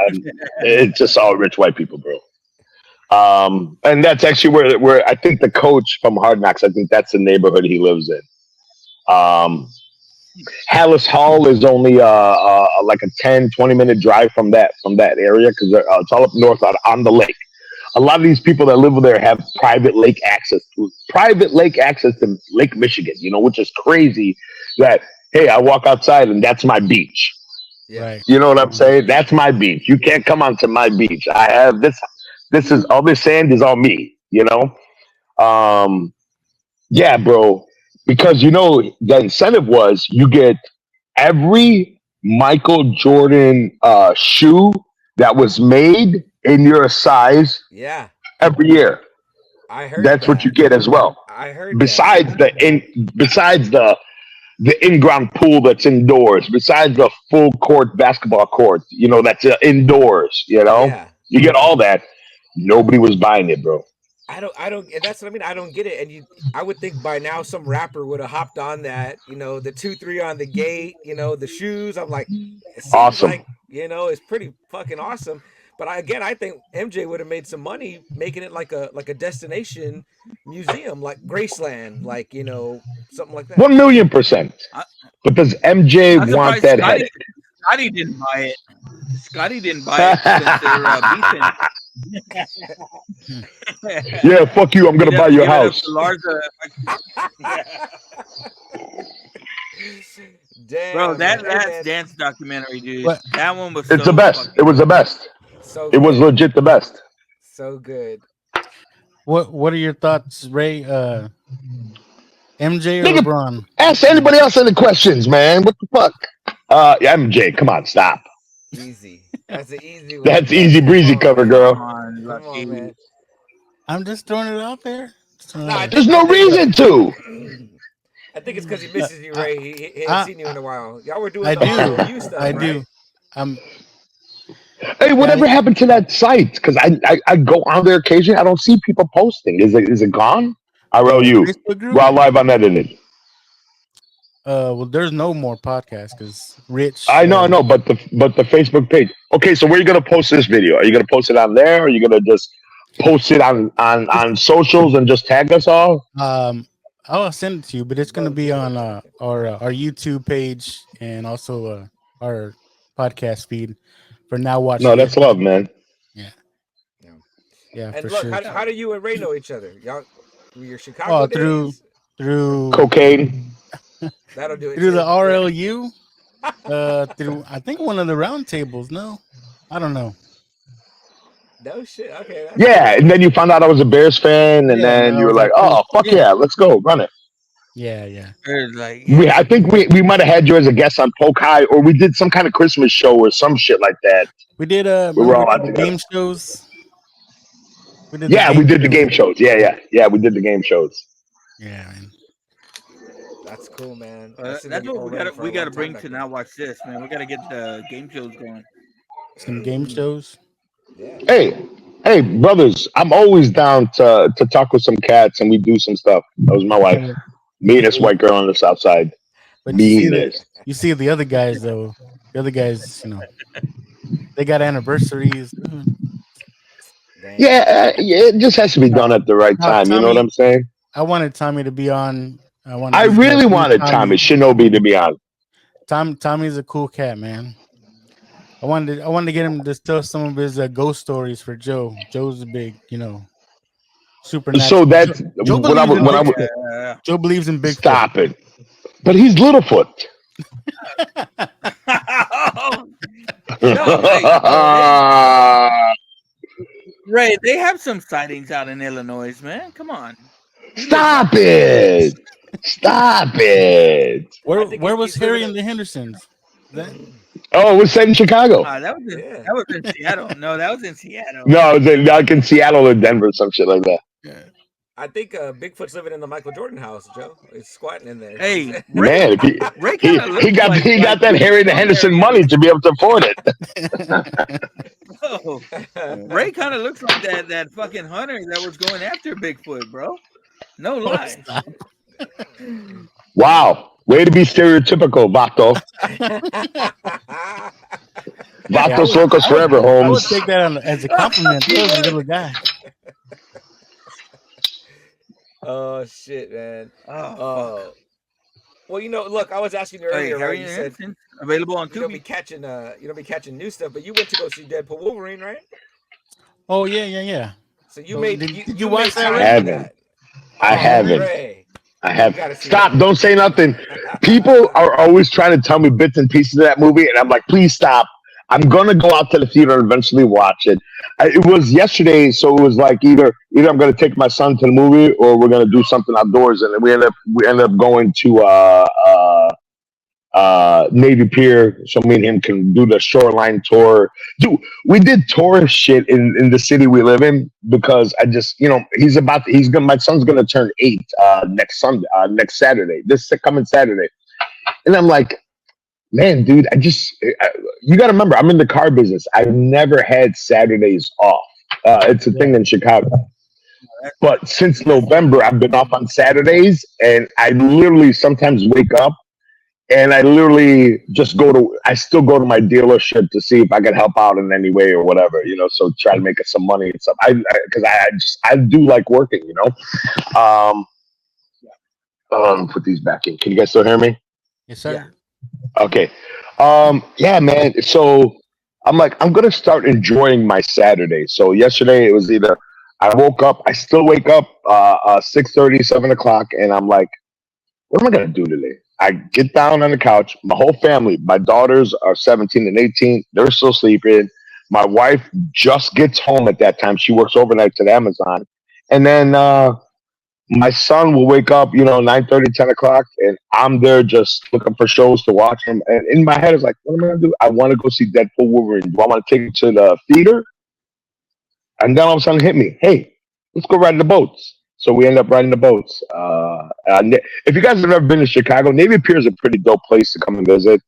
it's just all rich white people, bro. And that's actually where I think the coach from Hard Knocks, I think that's the neighborhood he lives in. Hallis Hall is only like a 10-20 minute drive from that area because it's all up north on the lake. A lot of these people that live there have private lake access to Lake Michigan, which is crazy that, hey, I walk outside and that's my beach.
Yeah.
Right.
You know what I'm saying? That's my beach. You can't come onto my beach. I have this is all this sand is on me, Yeah, bro. Because the incentive was you get every Michael Jordan shoe that was made in your size
Yeah,
every year.
I heard
That's what you
that.
get as well.
I heard that.
Besides the in-ground pool that's indoors, besides the full court basketball court, that's indoors,
Yeah.
you get all that. Nobody was buying it, bro.
I don't. That's what I mean. I don't get it. And I would think by now some rapper would have hopped on that. The 2-3 on the gate. The shoes. I'm like, it seems
Awesome.
like it's pretty fucking awesome. But I think MJ would have made some money making it like a destination museum, like Graceland, like something like that.
1,000,000%.
I,
But does MJ
I'm
want
surprised
that headache?
Scotty didn't buy it. Scotty didn't buy it since they're beefing.
Yeah, fuck you. I'm gonna
He'd
buy
have to
your
give it up
house.
to Larza.
Damn,
Bro, that
man. Hey,
Last
man.
Dance documentary, dude.
What?
That one was
It's
so
the best.
fucking
It was the best.
So
It was
good.
legit the best.
So good.
What are your thoughts, Ray? MJ or
Nigga,
LeBron?
ask anybody else any questions, man. What the fuck? MJ, come on, stop.
Easy. That's an easy one.
That's
man.
easy
Come
breezy
on,
cover,
man.
girl.
Come on,
Come
Lucky.
on, man.
I'm just throwing it out there. Just throwing it
No,
out
There's
there.
no reason to.
I think it's because he
No,
misses you, Ray. He ain't
I,
seen you in a while. Y'all were doing
I
the
do.
ROU stuff,
I
right?
do. I'm.
Hey, whatever
Yeah,
happened to that site? Because I go on there occasionally. I don't see people posting. Is it gone?
the
RLU.
Facebook group.
Raw live unedited.
Well, there's no more podcasts because Rich.
I know, but the Facebook page. Okay, so where are you gonna post this video? Are you gonna post it on there? Or are you gonna just post it on socials and just tag us all?
I'll send it to you, but it's gonna
Both,
be
yeah.
on our YouTube page and also our podcast feed for Now Watch
No,
This.
that's love, man.
Yeah,
Yeah.
yeah,
And
for
look,
sure.
how do you and Ray know each other? Y'all, through your Chicago
Oh, through
days?
through
Cocaine.
That'll do it
through the
too. Yeah.
RLU. Through I think one of the round tables. No, I don't know.
No shit. Okay, that's
Yeah,
cool.
and then you found out I was a Bears fan, and
Yeah, and then
then
I
you were
was
like,
like, oh
"Oh, fuck
shit.
yeah, let's go, run it."
Yeah, yeah.
It's like,
I
hey,
think we might have had you as a guest on Polk High, or we did some kind of Christmas show or some shit like that.
We did.
We
Remember
were
we
all out
did the
together.
game shows. We did the
Yeah, we
game
did the
shows.
game shows. Yeah, we did the game shows.
Yeah, man.
That's cool, man. I seen that
that's
you
what
all ran for
we
a long
gotta
time
bring
back
to
then.
Now Watch This, man. We gotta get the game shows going.
Some game shows.
Yeah.
Hey, brothers, I'm always down to talk with some cats and we do some stuff. That was my
Yeah,
wife,
but
meanest white girl on the south side,
but
meanest.
you see the other guys though. The other guys, they got anniversaries.
Damn.
Yeah, it just has to be done at the right
Now
time. You know what
Tommy,
I'm saying?
I wanted Tommy to be on. I wanted
I
these guys
really
to meet
wanted Tommy
Tommy.
Shinobi to be on.
Tommy's a cool cat, man. I wanted to get him to tell some of his ghost stories for Joe. Joe's a big,
So
supernatural. Joe,
that's
Joe
when I
believes
would
in
when I would
Bigfoot. Joe believes in Bigfoot.
stop it. But he's Littlefoot.
No, Ray, they have some sightings out in Illinois, man. Come on.
Stop it! Stop it!
Where
I think
where was
he's living
Harry and
in.
the Hendersons? That
Oh, it was set in Chicago.
Yeah.
That was in Seattle. No, that was in Seattle.
No, it was like in Seattle or Denver, some shit like that.
yeah.
I think Bigfoot's living in the Michael Jordan house, Joe. He's squatting in there.
Hey,
Man, if
Ray
he
kind of looks
got
like
he got that
he was
Harry the
from
Henderson
there.
money to be able to afford it.
Oh, Ray kind of looks like that fucking hunter that was going after Bigfoot, bro. No
Oh,
lie.
stop.
Wow, way to be stereotypical, Vato.
Yeah,
Vato circles forever,
I would
Holmes.
take that as a compliment. That was a little guy.
Oh shit, man.
Oh,
Well, look, I was asking you
fuck. Hey,
earlier, right?
Harry
You
and
said
Henderson available on
you don't be
Tubi.
catching you don't be catching new stuff, but you went to go see Deadpool Wolverine, right?
Oh yeah.
So you
Oh,
made
did
you
you watch
made
that,
time
Ray?
I
for
haven't.
that.
I
Oh,
haven't.
Ray.
I
You
have.
gotta see
Stop!
that.
Don't say nothing. People are always trying to tell me bits and pieces of that movie, and I'm like, please stop. I'm gonna go out to the theater and eventually watch it. It was yesterday, so it was like either I'm gonna take my son to the movie or we're gonna do something outdoors, and we ended up going to Navy Pier, so me and him can do the shoreline tour. Dude, we did tourist shit in the city we live in because I just my son's gonna turn 8 next Saturday, this coming Saturday, and I'm like, man, dude, you got to remember, I'm in the car business. I've never had Saturdays off. It's a thing in Chicago. But since November, I've been off on Saturdays, and I literally sometimes wake up and I literally I still go to my dealership to see if I can help out in any way or whatever, so try to make us some money and stuff. Because I do like working, put these back in. Can you guys still hear me?
Yes, sir.
Okay. Yeah, man. So I'm like, I'm gonna start enjoying my Saturday. So yesterday it was either I woke up, I still wake up 6:30, 7 o'clock, and I'm like, what am I gonna do today? I get down on the couch, my whole family, my daughters are 17 and 18, they're still sleeping. My wife just gets home at that time. She works overnight at Amazon. And then my son will wake up, 9:30, 10 o'clock, and I'm there just looking for shows to watch them. And in my head, it's like, what am I going to do? I want to go see Deadpool Wolverine. Do I want to take it to the theater? And then all of a sudden it hit me, hey, let's go ride the boats. So we end up riding the boats. If you guys have ever been to Chicago, Navy Pier is a pretty dope place to come and visit.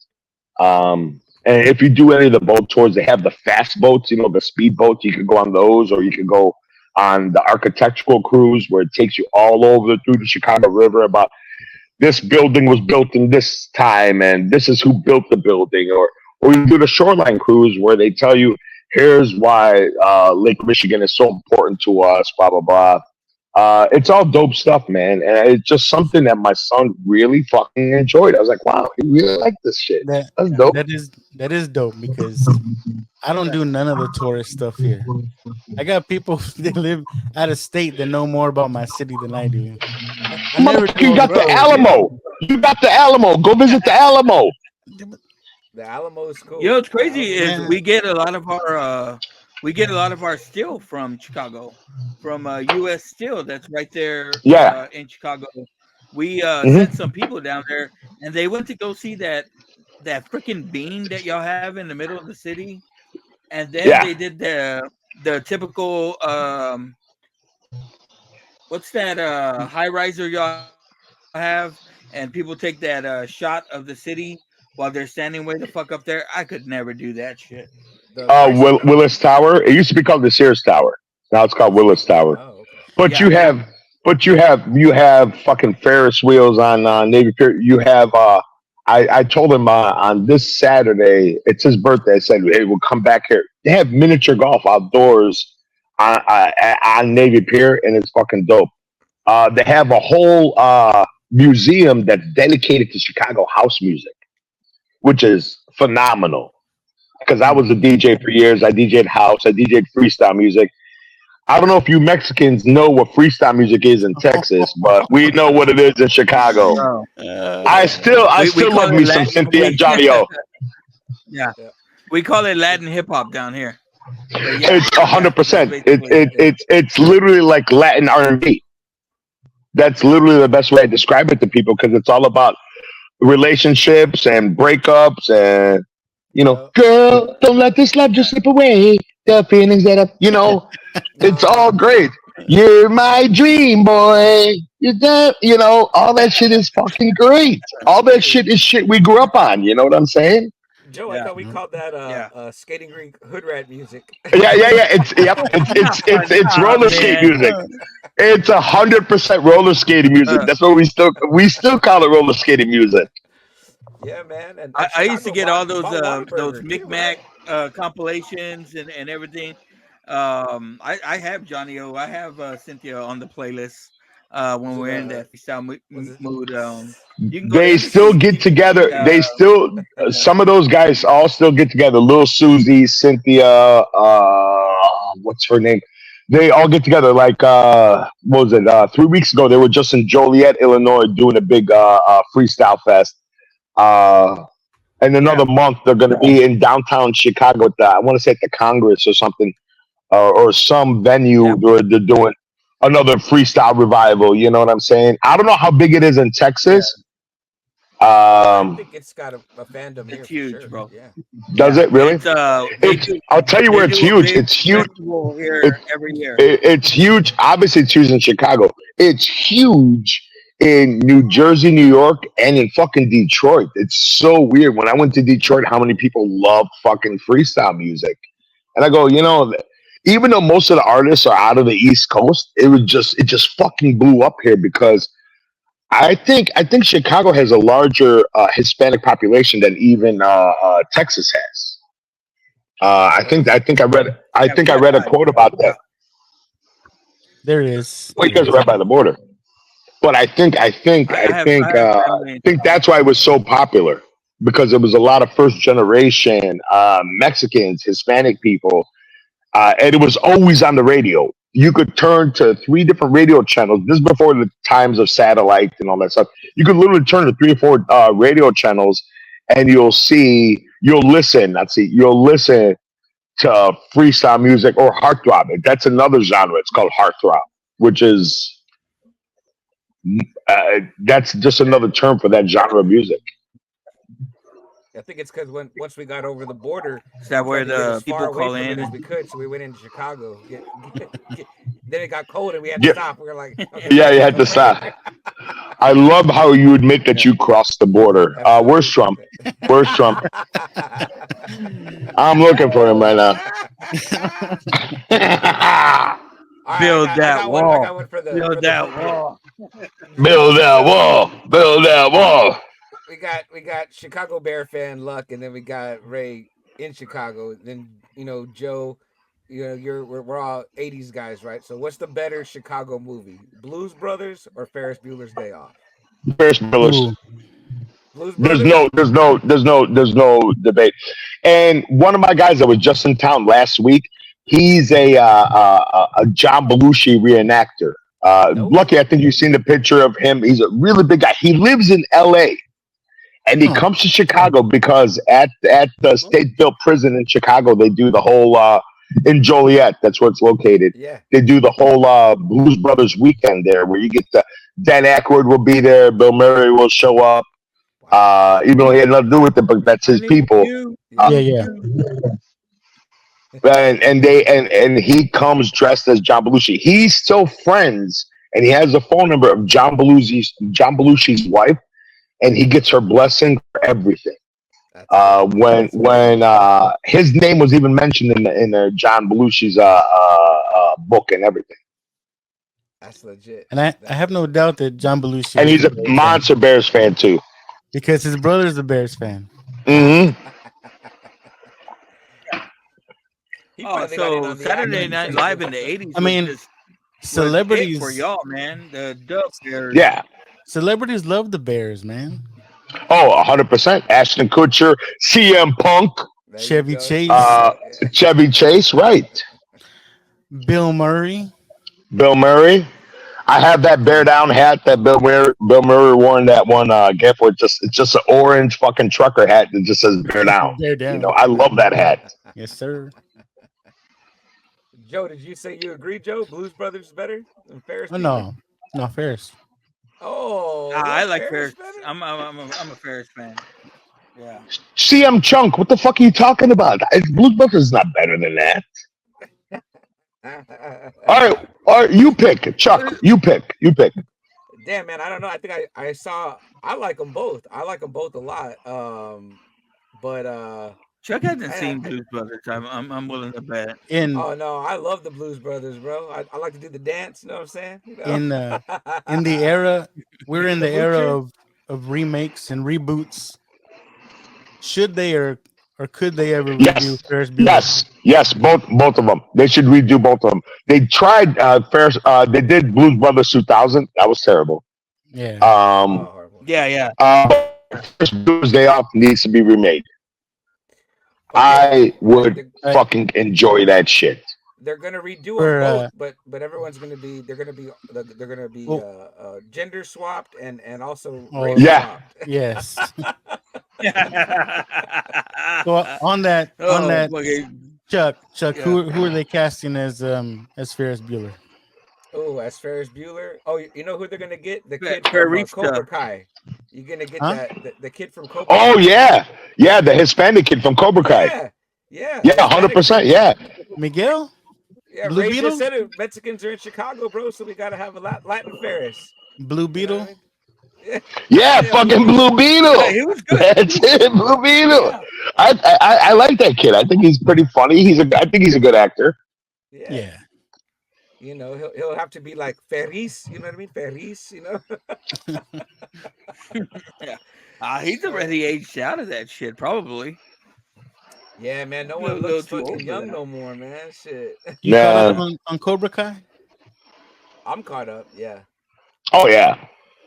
And if you do any of the boat tours, they have the fast boats, the speed boats. You can go on those, or you can go on the architectural cruise where it takes you all over through the Chicago River about this building was built in this time and this is who built the building, or you do the shoreline cruise where they tell you here's why Lake Michigan is so important to us, blah blah blah. It's all dope stuff, man, and it's just something that my son really fucking enjoyed. I was like, wow, he really liked this shit.
That
That's dope.
that is dope because I don't
Yeah.
do none of the tourist stuff here. I got people that live out of state that know more about my city than I do. I never
Motherfucker,
do
you
all the
got the
Bro,
tourist stuff.
Alamo. You got the Alamo. Go visit the Alamo.
the Alamo is
You
cool.
know what's
The
crazy
Alamo is
is
Man,
cool.
we get a lot of our steel from Chicago, from U.S. Steel that's right there
Yeah.
in Chicago. We sent
Hmm.
some people down there, and they went to go see that freaking beam that y'all have in the middle of the city, and then
Yeah.
they did the typical what's that high riser y'all have, and people take that shot of the city while they're standing way the fuck up there. I could never do that shit.
The rising.
Willis Tower. It used to be called the Sears Tower. Now it's called Willis Tower.
Oh, okay.
But
Yeah,
you have, you have fucking Ferris wheels on Navy Pier. You have. I told him on this Saturday. It's his birthday. I said, "Hey, we'll come back here." They have miniature golf outdoors on Navy Pier, and it's fucking dope. They have a whole museum that's dedicated to Chicago house music, which is phenomenal. Because I was a DJ for years. I DJ'd house. I DJ'd freestyle music. I don't know if you Mexicans know what freestyle music is in Texas, but we know what it is in Chicago.
bro.
I
We
still
call
love
it
me some Cynthia and Johnny O.
yeah,
Yeah.
we call it Latin hip hop down here. But yeah,
It's a
yeah,
hundred
that's
percent.
basically it.
It's literally like Latin R&B. That's literally the best way I describe it to people because it's all about relationships and breakups and
Yep.
girl, don't let this love just
Yeah,
slip away. The feelings that it's all
No.
great. You're my dream boy. All that shit is fucking great. All that
Hey,
shit is shit we grew up on. You know what I'm saying?
Joe, I
yeah,
thought we called that
yeah.
skating rink hood rat music.
Yeah, yeah, yeah. It's yep. It's
Nah,
roller skate
man.
music. It's 100% roller skating music.
Uh,
That's what we still call it roller skating music.
Yeah, man, and
I used to
Chicago
get all
bought
those
Whataburger too,
Micmac
right?
compilations and everything. I have Johnny O. I have Cynthia on the playlist when
Was it
we're in that freestyle
was it
mood. You can go to
They
any
still
city.
get together. They still
And,
some of those guys all still get together. Lil Susie, Cynthia, what's her name? They all get together. Like what was it? 3 weeks ago, they were just in Joliet, Illinois, doing a big freestyle fest. Uh, in
yeah,
another month, they're going to be in downtown Chicago. At I want to say at the Congress or something, or some venue
yeah,
where they're doing another freestyle revival. You know what I'm saying? I don't know how big it is in
yeah.
Texas.
I
Um,
think it's got a fandom here
It's
for
huge,
sure.
bro.
Yeah.
does
Yeah,
it really?
it's
It's. I'll tell you where
they
it's
do a
huge.
big
It's huge.
festival here
It,
every year.
it's huge. Obviously, it's huge in Chicago. It's huge in New Jersey, New York, and in fucking Detroit. It's so weird. When I went to Detroit, how many people love fucking freestyle music? And I go, even though most of the artists are out of the East Coast, it just fucking blew up here because I think Chicago has a larger Hispanic population than even Texas has. I think
Does?
I think I read I
Yeah,
think I
West
read a
Side.
quote about that.
there is,
Well,
there
you guys are
is.
right by the border, but
I have
I think
family in
that's why it was so popular because it was a lot of first generation Mexicans, Hispanic people, and it was always on the radio. You could turn to three different radio channels. This is before the times of satellite and all that stuff. You could literally turn to three or four radio channels, and you'll listen to freestyle music or heartthrob. That's another genre. It's called heartthrob, which is that's just another term for that genre of music.
I think it's because once we got over the border,
Is
we
that
tried
where
to get as
the
far
people
away
call
from it
in?
as we could, so we went into Chicago. Then it got cold and we had to
Yeah,
stop. We were like, okay, we
yeah,
gotta
you
get
had to
somewhere.
stop. I love how you admit that
Yeah.
you crossed the border. Where's
Absolutely.
Trump? Where's Trump? I'm looking for him right now.
All right,
Build
I
that
got one. I
wall.
got one for the
Build that wall.
Build that
so
wall. Build that wall.
we got Chicago Bear fan Luck, and then we got Ray in Chicago. Then Joe, we're all '80s guys, right? So what's the better Chicago movie, Blues Brothers or Ferris Bueller's Day Off?
Ferris Bueller's.
Ooh.
Blues
There's
Brothers.
no, there's no, there's no debate. And one of my guys that was just in town last week, he's a John Belushi reenactor.
Nope.
Lucky, I think you've seen the picture of him. He's a really big guy. He lives in L.A. and he
Huh.
comes to Chicago because at the state built prison in Chicago, they do the whole in Joliet. That's where it's located.
Yeah.
They do the whole Blues Brothers weekend there, where you get the Dan Aykroyd will be there, Bill Murray will show up. Even though he had nothing to do with it, but that's his people.
Yeah,
Yeah.
yeah.
And he comes dressed as John Belushi. He's still friends, and he has the phone number of John Belushi's wife, and he gets her blessing for everything.
That's awesome.
When his name was even mentioned in the John Belushi's book and everything.
That's legit.
And I have no doubt that John Belushi
And
is
he's a
Bears fan,
monster Bears fan too.
because his brother's a Bears fan.
hmm
He
Oh,
finally got in
so
on the
Saturday
action.
Night Live in the '80s.
I mean,
was it
Celebrities,
for y'all, man. The Dub Bears.
Yeah.
celebrities love the Bears, man.
Oh, 100%. Ashton Kutcher, CM Punk,
There you
Chevy
go.
Chase,
Chevy Chase, right?
Bill Murray.
Bill Murray. I have that bear down hat that Bill Murray wore in that one game for it's just an orange fucking trucker hat that just says bear down.
Bear down.
I love that hat.
Yes, sir.
Joe, did you say you agree, Joe? Blues Brothers is better than Ferris
Oh
Bueller?
no, Ferris.
Oh, you
I like Ferris.
better?
I'm a Ferris fan. Yeah.
CM Chunk, what the fuck are you talking about? Blues Brothers is not better than that. All right, you pick, Chuck. You pick.
Damn, man, I don't know. I think I like them both. I like them both a lot. But
Chuck hasn't
I-
seen
I-
Blues Brothers. I'm willing to bet.
In
oh no, I love the Blues Brothers, bro. I like to do the dance. You know what I'm saying?
in the era, we're in the
The
era
butcher?
of remakes and reboots. Should they or could they ever
Yes.
redo Ferris Bueller?
Yes, both of them. They should redo both of them. They tried Ferris. They did Blues Brothers 2000. That was terrible.
Yeah.
Oh, horrible.
Yeah.
But Ferris Bueller's Day Off needs to be remade.
Okay,
I would
Right.
fucking enjoy that shit.
they're gonna redo
For,
them both, but everyone's gonna be they're gonna be
Well-
gender swapped and also
Oh,
race
Yeah.
swapped.
Yes.
Yeah.
So on that,
okay.
Chuck,
Yeah.
who are they casting as Ferris Bueller?
Oh, as Ferris Bueller. Oh, you know who they're gonna get? The
Fe-
kid from
Ferrista.
Cobra Kai. You're gonna get
Huh?
the kid from Cobra.
Oh
Kai.
yeah, the Hispanic kid from Cobra Kai.
Yeah,
Yeah, 100%. Yeah,
Miguel?
Yeah,
Blue
Ray
Beetle?
just said it. Mexicans are in Chicago, bro, so we gotta have a Latin Ferris.
Blue
You know
Beetle?
what I mean?
yeah, fucking Blue Beetle.
Yeah, he was good.
That's it, Blue Beetle.
Yeah.
I like that kid. I think he's pretty funny. I think he's a good actor.
Yeah.
Yeah.
You know, he'll have to be like Ferris, you know what I mean? Ferris, you know?
He's already aged out of that shit, probably.
Yeah, man, no
A
one
little
looks
too old
fucking
for
young
that.
no more, man. Shit.
You caught up
Nah.
on Cobra Kai?
I'm caught up, yeah.
Oh yeah.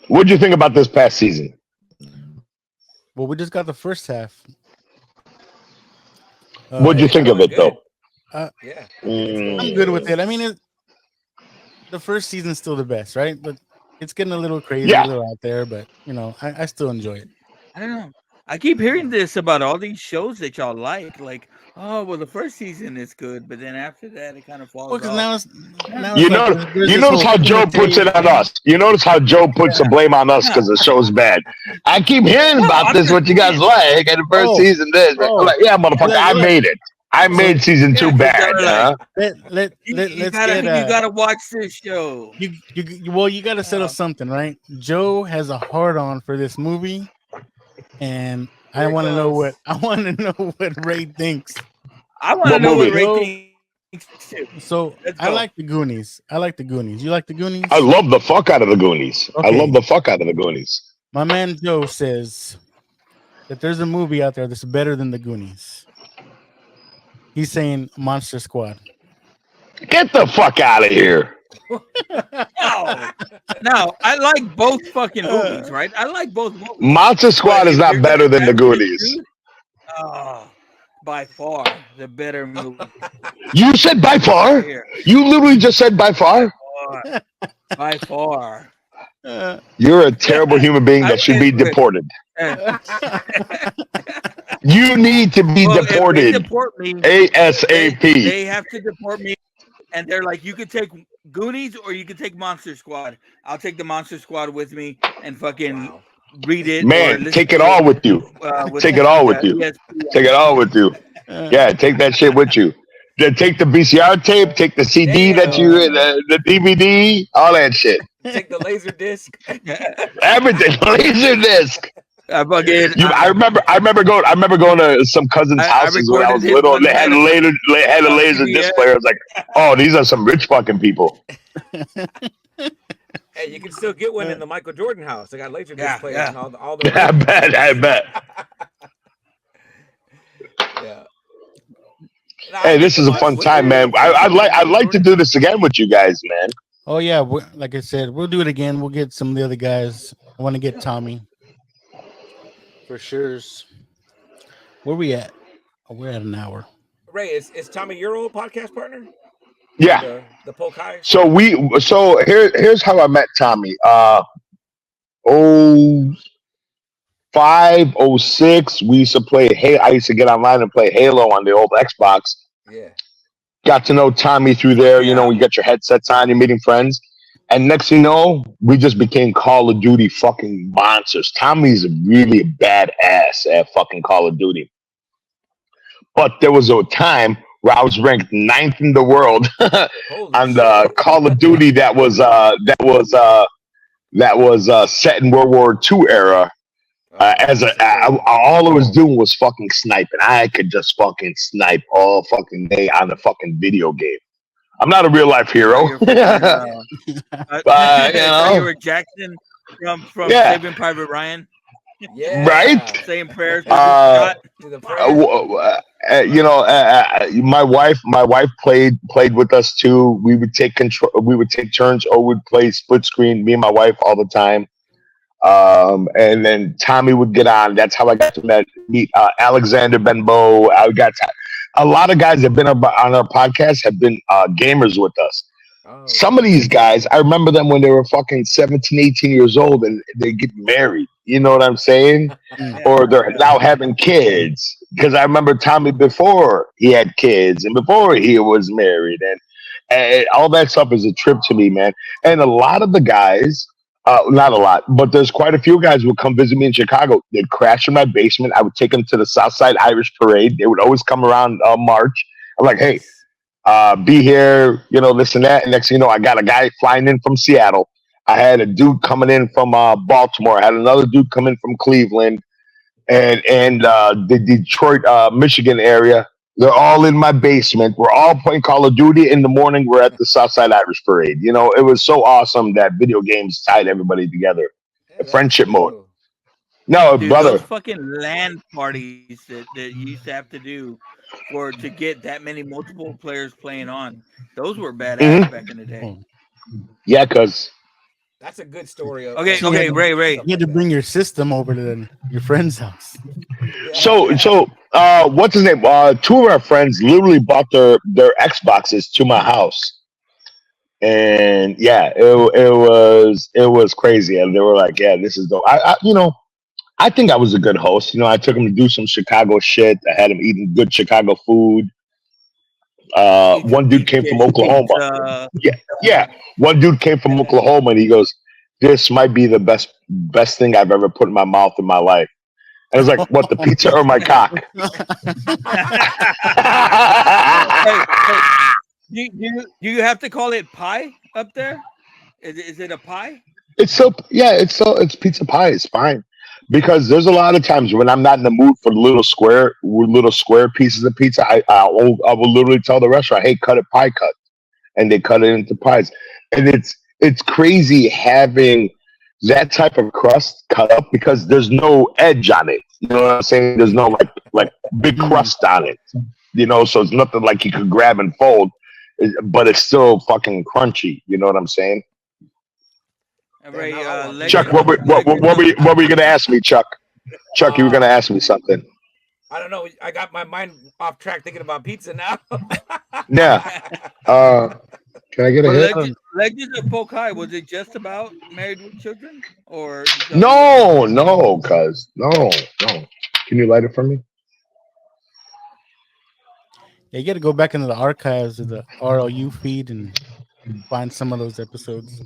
What'd you think about this past season?
Well, we just got the first half.
What'd you think of it though?
Yeah.
I'm good with it. I mean, the first season's still the best, right? But it's getting a little crazy,
Yeah.
a little out there. But I still enjoy it.
I don't know. I keep hearing this about all these shows that y'all like. Like, oh, well, the first season is good, but then after that, it kind of falls
Well, because
off.
now
You
it's
know,
like there's
you
this
notice
whole
how Joe puts it on us. You notice how Joe puts the blame on us because the show's bad. I keep hearing
No,
about
I'm
this,
just
what you guys
saying.
like, and the first
Oh,
season this.
oh.
I'm like, yeah, motherfucker,
Look,
I
look.
made it. I made season
Yeah,
2
'cause
bad.
they're like,
let's
You
get
gotta watch this show.
you got to settle something, right? Joe has a hard on for this movie, and I
Here it
want to know
goes.
what Ray thinks.
I want to
What
know what
movie?
Ray thinks too.
So
Let's
I
go.
like the Goonies. You like the Goonies?
I love the fuck out of the Goonies. I
Okay.
love the fuck out of the Goonies.
My man Joe says that there's a movie out there that's better than the Goonies. He's saying Monster Squad.
Get the fuck out of here.
No, no, I like both fucking movies, right? I like both movies.
Monster
But
Squad is
if you're
not better
gonna
than the
ask me to
Goonies.
choose, oh, by far the better movie
You said by
right
far?
here.
You literally just said by far?
Far, by far.
You're a terrible human being that should be deported.
uh,
You need to be
well, if they
deported
deport me,
ASAP.
they have to deport me, and they're like, you could take Goonies or you could take Monster Squad. I'll take the Monster Squad with me and fucking
Wow.
read it or
Man,
listen
take it
to
all
it
with you.
with
Take
the
it all with you.
ESP.
Take it all with you. Yeah, take that shit with you. Then take the VCR tape, take the CD that you,
Damn.
the DVD, all that shit.
Take the laser disc.
Everything, laser disc.
I fucking
I remember going to some cousins'
I
houses when I
recorded
was
his
little. And
one
they had
night
a
on
laser disc
CBS.
player. I was like, oh, these are some rich fucking people.
Hey, you can still get one in the Michael Jordan house. They got laser disc
Yeah,
players
yeah.
and all the
I bet.
Yeah. No, I
Hey,
think
this is a fun time, man. I'd like to do this again with you guys, man.
Oh yeah, like I said, we'll do it again. We'll get some of the other guys. I want to get Tommy for sure. Where we at? Oh, we're at an hour.
Ray, is Tommy your old podcast partner?
Yeah.
The Polk High.
So here's how I met Tommy. 05, 06, we used to play. Hey, I used to get online and play Halo on the old Xbox.
Yeah.
Got to know Tommy through there. You know, you got your headsets on, you're meeting friends. And next thing you know, we just became Call of Duty fucking monsters. Tommy's really a badass at fucking Call of Duty. But there was a time where I was ranked 9th in the world on the Call of Duty that was set in World War II era. All I was doing was fucking sniping. I could just fucking snipe all fucking day on a fucking video game. I'm not a real life hero.
You're fucking,
You know?
you were Jackson from Saving Private Ryan.
Yeah.
Right?
Saying prayers.
To the prayer.
My wife played with us too. We would take control. We would take turns, or we'd play split screen. Me and my wife all the time. And then Tommy would get on. That's how I got to meet Alexander Benbow. A lot of guys that have been on our podcast have been gamers with us.
Oh.
Some of these guys, I remember them when they were fucking 17, 18 years old and they get married. You know what I'm saying? Or they're now having kids. Because I remember Tommy before he had kids and before he was married. And all that stuff is a trip to me, man. And a lot of the guys, not a lot, but there's quite a few guys who would come visit me in Chicago. They'd crash in my basement. I would take them to the Southside Irish Parade. They would always come around March. I'm like, hey, be here, this and that. And next thing you know, I got a guy flying in from Seattle. I had a dude coming in from Baltimore. I had another dude coming from Cleveland and the Detroit, Michigan area. They're all in my basement. We're all playing Call of Duty. In the morning, we're at the Southside Irish Parade. It was so awesome that video games tied everybody together. Friendship mode. No,
dude,
brother.
Those fucking LAN parties that you used to have to do to get that many multiple players playing on. Those were badass back in the day.
Yeah, because
that's a good story.
Okay, Ray.
You had to bring your system over to your friend's house.
So what's his name? Two of our friends literally bought their Xboxes to my house. And yeah, it was crazy. And they were like, yeah, this is dope. I think I was a good host. I took him to do some Chicago shit. I had him eating good Chicago food. One dude came from Oklahoma. Yeah. One dude came from Oklahoma and he goes, this might be the best thing I've ever put in my mouth in my life. And I was like, what, the pizza or my cock?
Do you have to call it pie up there? Is it a pie?
It's pizza pie. It's fine. Because there's a lot of times when I'm not in the mood for little square pieces of pizza, I will literally tell the restaurant, hey, cut it pie cut. And they cut it into pies. And it's crazy having that type of crust cut up because there's no edge on it. You know what I'm saying? There's no like big crust on it. So it's nothing like you could grab and fold. but it's still fucking crunchy. You know what I'm saying?
Damn,
Ray,
now I want
Chuck,
pizza.
Legends
what were you gonna ask me, Chuck? Chuck, you were gonna
Uh,
ask me something.
I don't know. I got my mind off track thinking about pizza now.
Yeah. Uh, can I get a
But
hit?
Legends of Polk High, was it just about Married with Children, or did y'all do other stuff?
No, cuz no. Can you light it for me?
Yeah, you got to go back into the archives of the RLU feed and find some of those episodes.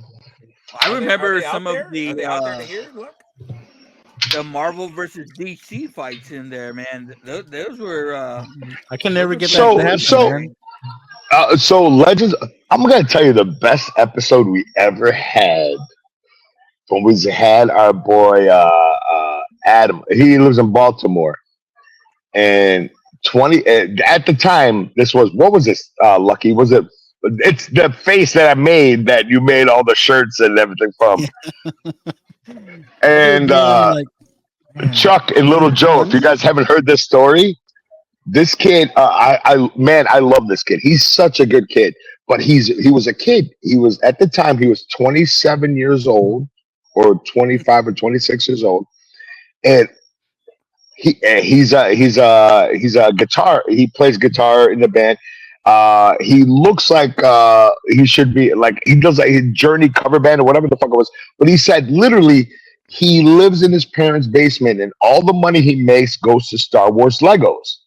I
Are
remember
they out
some of
there? Are they out there to hear? Look.
the Marvel versus DC fights in there, man. Those were
I can
those
never
were
get
pretty
that to
So
happen,
so
man.
entertaining.
so Legends. I'm gonna tell you the best episode we ever had when we had our boy Adam. He lives in Baltimore, and 20 at the time. This was what was this? Lucky was it? It's the face that I made that you made all the shirts and everything from.
That would have
And
been like, man,
Chuck and Little Joe. If you
2020.
guys haven't heard this story, this kid, man, I love this kid. He's such a good kid, but he was a kid. He was at the time he was 27 years old, or 25 or 26 years old, and he's a guitar. He plays guitar in the band. He looks like he should be like he does like a Journey cover band or whatever the fuck it was. But he said literally he lives in his parents' basement, and all the money he makes goes to Star Wars Legos.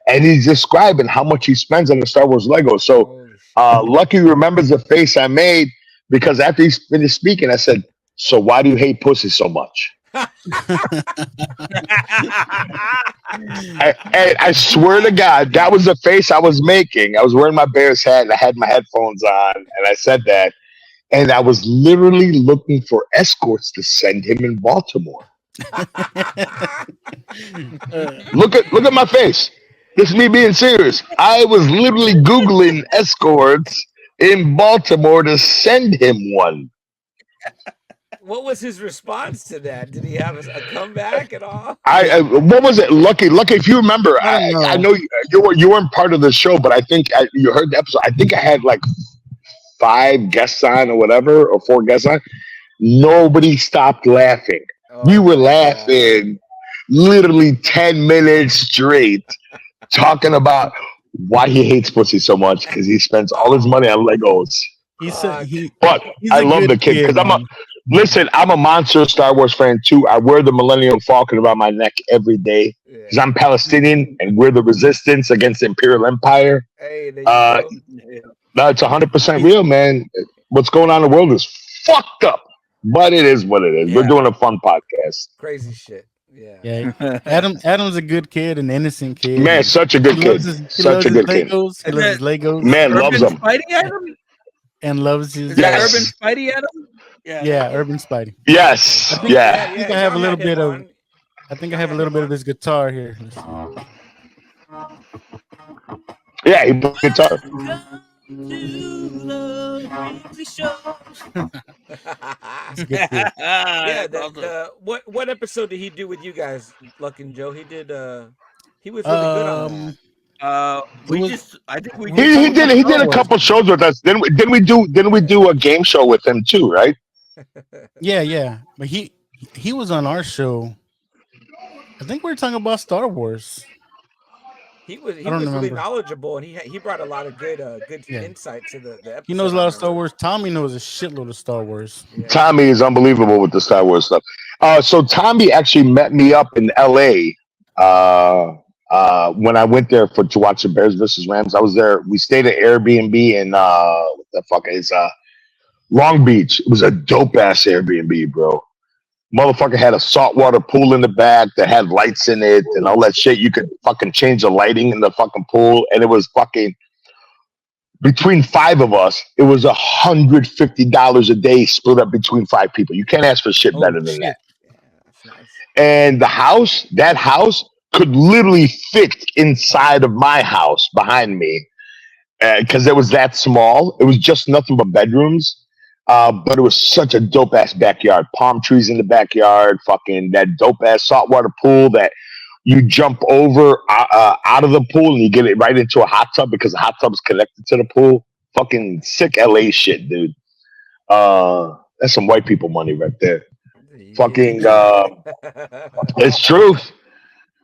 And he's describing how much he spends on the Star Wars Legos. So
Holy shit.
Lucky remembers the face I made because after he finished speaking, I said, "So why do you hate pussy so much?" I swear to God, that was the face I was making. I was wearing my Bears hat and I had my headphones on, and I said that. And I was literally looking for escorts to send him in Baltimore. Look at my face. This is me being serious. I was literally Googling escorts in Baltimore to send him one.
What was his response to that? Did he have a comeback at all?
What was it? Lucky, if you remember,
I don't
I
know.
know you weren't part of the show, but I think you heard the episode. I think I had like 5 guests on or whatever, or 4 guests on. Nobody stopped laughing. We
Oh
were
my god.
laughing literally 10 minutes straight, talking about why he hates pussy so much because he spends all his money on Legos.
He's a,
Fuck.
he
But
he's
I
a
love
good
the kid
kid,
because
man.
I'm a monster Star Wars fan too. I wear the Millennium Falcon around my neck every day because
Yeah.
I'm Palestinian and we're the resistance against the Imperial Empire.
Hey, there you
Uh,
go.
no, it's 100%
He's
real, man. What's going on in the world is fucked up, but it is what it is. We're
Yeah.
doing a fun podcast.
Crazy shit. Yeah.
yeah. Adam's a good kid, an innocent kid,
Man,
and
such a
he
good kid.
loves his he
Such
loves
a
his
good kid.
Legos. He
Is
loves his
it
Legos
Man loves
Urban
them.
Spidey Adam?
and loves
Is
his
that Urban
Yes.
Spidey Adam? Yeah.
yeah, Urban Spidey.
Okay.
I
Yes.
think
Yeah,
I
Yeah.
think
yeah.
I have
Y'all
a little
had him
bit of
on.
I
Y'all
have a
had
little
him
bit of
on.
his guitar here. Let's see.
Yeah, he plays guitar.
He's a good kid.
Yeah,
That's awesome.
the what episode did he do with you guys, Luck and Joe? He was really good on that.
Um, it was
I think we
we were
just
He
talking
did
about
did he
Star
did a
Wars.
couple shows with us. Didn't we
Yeah.
do a game show with him too, right?
Yeah, yeah, but he was on our show. I think we were talking about Star Wars.
He
I don't
was really
remember.
knowledgeable, and he brought a lot of good
Yeah,
insight to the
he knows
episode.
a
I
lot of Star
remember.
Wars. Tommy knows a shitload of Star Wars.
Yeah.
Tommy is unbelievable with the Star Wars stuff. So Tommy actually met me up in L.A. When I went there to watch the Bears versus Rams. I was there. We stayed at Airbnb in what the fuck is Long Beach. It was a dope ass Airbnb, bro. Motherfucker had a saltwater pool in the back that had lights in it and all that shit. You could fucking change the lighting in the fucking pool, and it was fucking between 5 of us. It was $150 a day split up between 5 people. You can't ask for shit
Holy
better than that.
shit!
Yeah, that's nice.
And that house could literally fit inside of my house behind me because it was that small. It was just nothing but bedrooms. But it was such a dope ass backyard. Palm trees in the backyard. Fucking that dope ass saltwater pool that you jump over out of the pool and you get it right into a hot tub because the hot tub's connected to the pool. Fucking sick LA shit, dude. That's some white people money right there.
You
Fucking,
know
it's truth.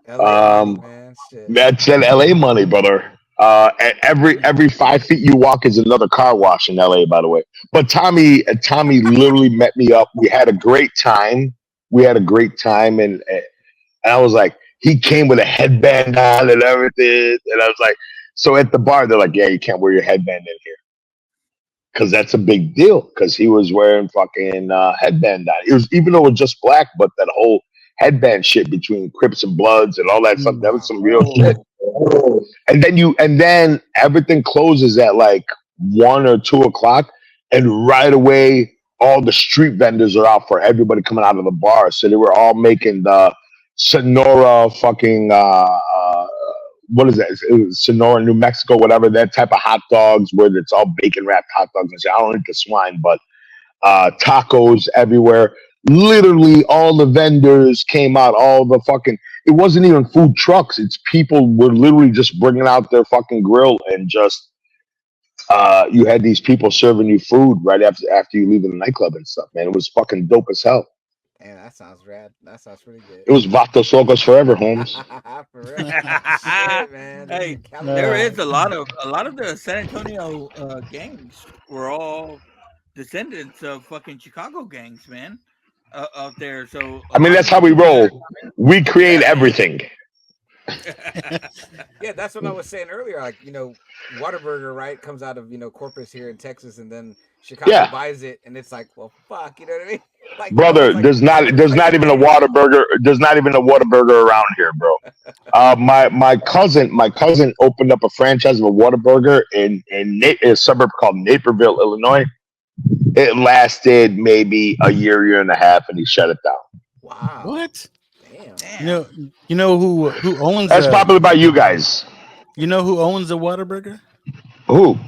LA money,
Um,
man. Shit.
that's that LA money, brother. Every 5 feet you walk is another car wash in LA, by the way. But Tommy literally met me up. We had a great time. We had a great time, and I was like, he came with a headband on and everything, and I was like, so at the bar they're like, yeah, you can't wear your headband in here because that's a big deal. Because he was wearing fucking headband on. It was even though it was just black, but that whole headband shit between Crips and Bloods and all that stuff. That
Mm.
was
Wow.
some real shit. And then everything closes at like 1 or 2 o'clock, and right away all the street vendors are out for everybody coming out of the bar. So they were all making the Sonora fucking what is that? It was Sonora, New Mexico, whatever, that type of hot dogs where it's all bacon wrapped hot dogs and shit. I don't eat the swine, but tacos everywhere. Literally, all the vendors came out. All the fucking. It wasn't even food trucks. It's people were literally just bringing out their fucking grill and just. You had these people serving you food right after you leave the nightclub and stuff. Man, it was fucking dope as hell.
Man, that sounds rad. That sounds pretty good.
It was Vatos Locos forever, Holmes.
For real. Shit, man. This is
Hey,
in
there
Uh,
is
California.
a lot of the San Antonio gangs were all descendants of fucking Chicago gangs, man, out there. So a
I mean,
lot
that's
of the
how we
people that,
roll. We create
yeah, man.
everything.
Yeah, that's what I was saying earlier. Like, Whataburger, right, comes out of, Corpus here in Texas, and then Chicago
Yeah.
buys it, and it's like, well, fuck, you know what I mean? Like,
Brother,
it's like
there's
like
not
the
even a
gangs.
Whataburger. There's not even a Whataburger around here, bro. My cousin opened up a franchise of a Whataburger in a suburb called Naperville, Illinois. It lasted maybe a year and a half, and he shut it down.
Wow.
what?
Damn.
You
Damn.
know, you know who owns
That's popular by you guys.
a Whataburger?
Who?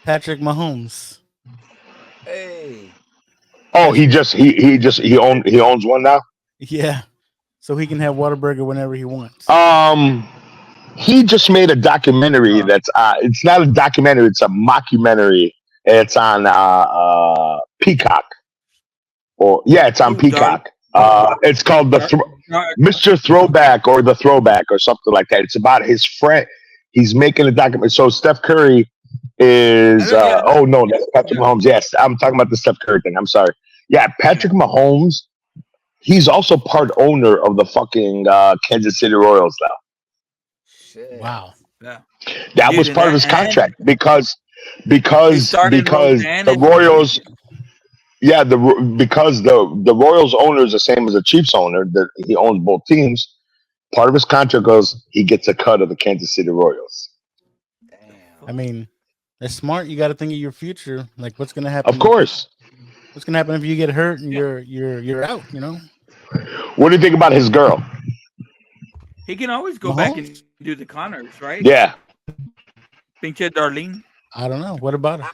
Patrick Mahomes.
Hey.
Oh,
That's
he owns one now.
yeah. So he can have Whataburger whenever he wants.
Um, he just made a documentary
Uh,
that's it's not a documentary, it's a mockumentary. It's on Peacock. Or yeah, it's on
who Dark
Peacock. It's called
Dark Dark?
Mr. Throwback or the Throwback or something like that. It's about his friend. He's making a document. So Steph Curry
I
is
know, yeah,
oh no, that's Patrick
yeah,
Mahomes. Yes, I'm talking about the Steph Curry thing. I'm sorry. Yeah,
yeah.
Patrick Mahomes. He's also part owner of the fucking Kansas City Royals now.
Shit.
Wow.
Yeah.
That
Dude,
was
and
part of
that
his
and
contract because
he
because
starred in
because
Roseanne
the
and everything.
Royals. Yeah, because the Royals owner is the same as the Chiefs owner. That he owns both teams. Part of his contract goes he gets a cut of the Kansas City Royals.
The
I
Damn.
fuck?
mean, that's smart. You got to think of your future. Like, what's gonna
Of
happen?
course.
What's gonna happen if you get hurt and
Yeah.
you're out? You know,
What do you think about his girl?
He can always go back and
Mahomes.
do the Connors, right?
Yeah.
Pinche Darlene.
I don't know. What about her?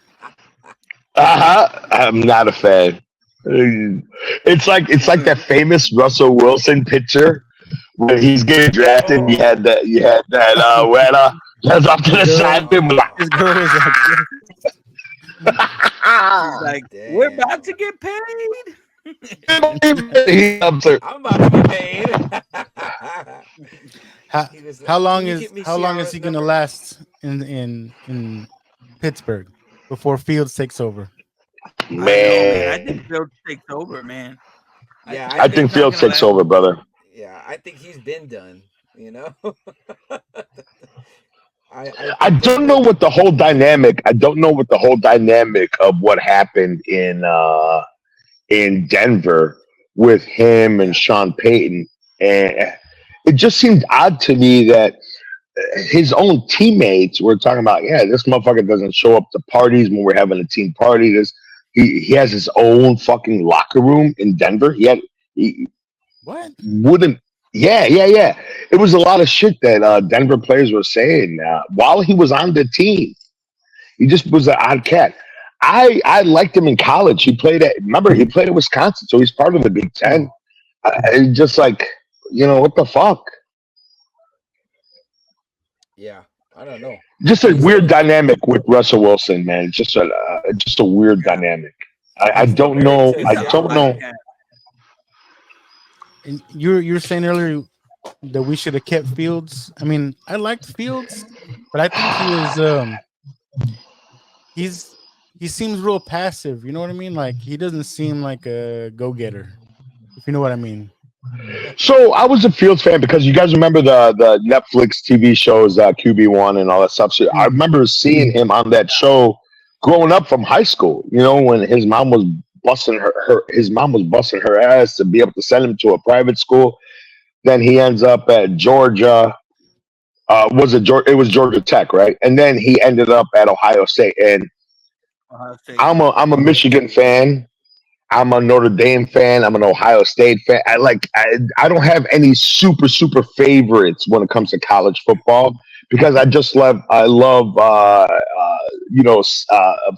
I'm not a fan. It's like that famous Russell Wilson picture when he's getting drafted. You
Oh.
had that Weta that's off to
His
the
girl.
side. Him like,
His girl was like,
She's like, we're about to
Damn.
get paid.
he up there.
I'm about to get paid.
how
He was like,
how
can
long
you get
is
me
how long is
Ciara's
he gonna
number?
last in Pittsburgh before Fields takes over?
I don't know, man. I
Man,
think Fields takes over, man. I
Yeah, I
I
think
think
he's
think
not
Fields
gonna
takes
last.
over, brother.
yeah, I think he's been done, you know? I
I
think
don't know what the whole dynamic. I don't know what the whole dynamic of what happened in Denver with him and
yeah.
Sean Payton, and it just seemed odd to me that his own teammates were talking about, yeah, this motherfucker doesn't show up to parties when we're having a team party. He has his own fucking locker room in Denver. He
What?
wouldn't. Yeah. It was a lot of shit that Denver players were saying while he was on the team. He just was an odd cat. I liked him in college. He played at Wisconsin, so he's part of the Big
Hmm.
Ten. Just like what the fuck?
Yeah. I don't know.
Just a
He's
weird
a
dynamic with Russell Wilson, man. Just a weird
Yeah,
dynamic. I
he's still
don't
married
know.
to
he's
I
a
don't
Seattle.
know.
yeah.
And you're saying earlier that we should have kept Fields. I mean, I liked Fields, but I think he was he's he seems real passive. You know what I mean? Like he doesn't seem like a go getter. If you know what I mean.
So I was a Fields fan because you guys remember the Netflix TV shows QB1 and all that stuff. So I
Mhm.
remember seeing him on that show growing up from high school. You know, when his mom was busting his mom was busting her ass to be able to send him to a private school. Then he ends up at Georgia. Was it Georgia? It was Georgia Tech, right? And then he ended up at Ohio State. And
Ohio State.
I'm a Michigan fan. I'm a Notre Dame fan. I'm an Ohio State fan. I don't have any super favorites when it comes to college football because I love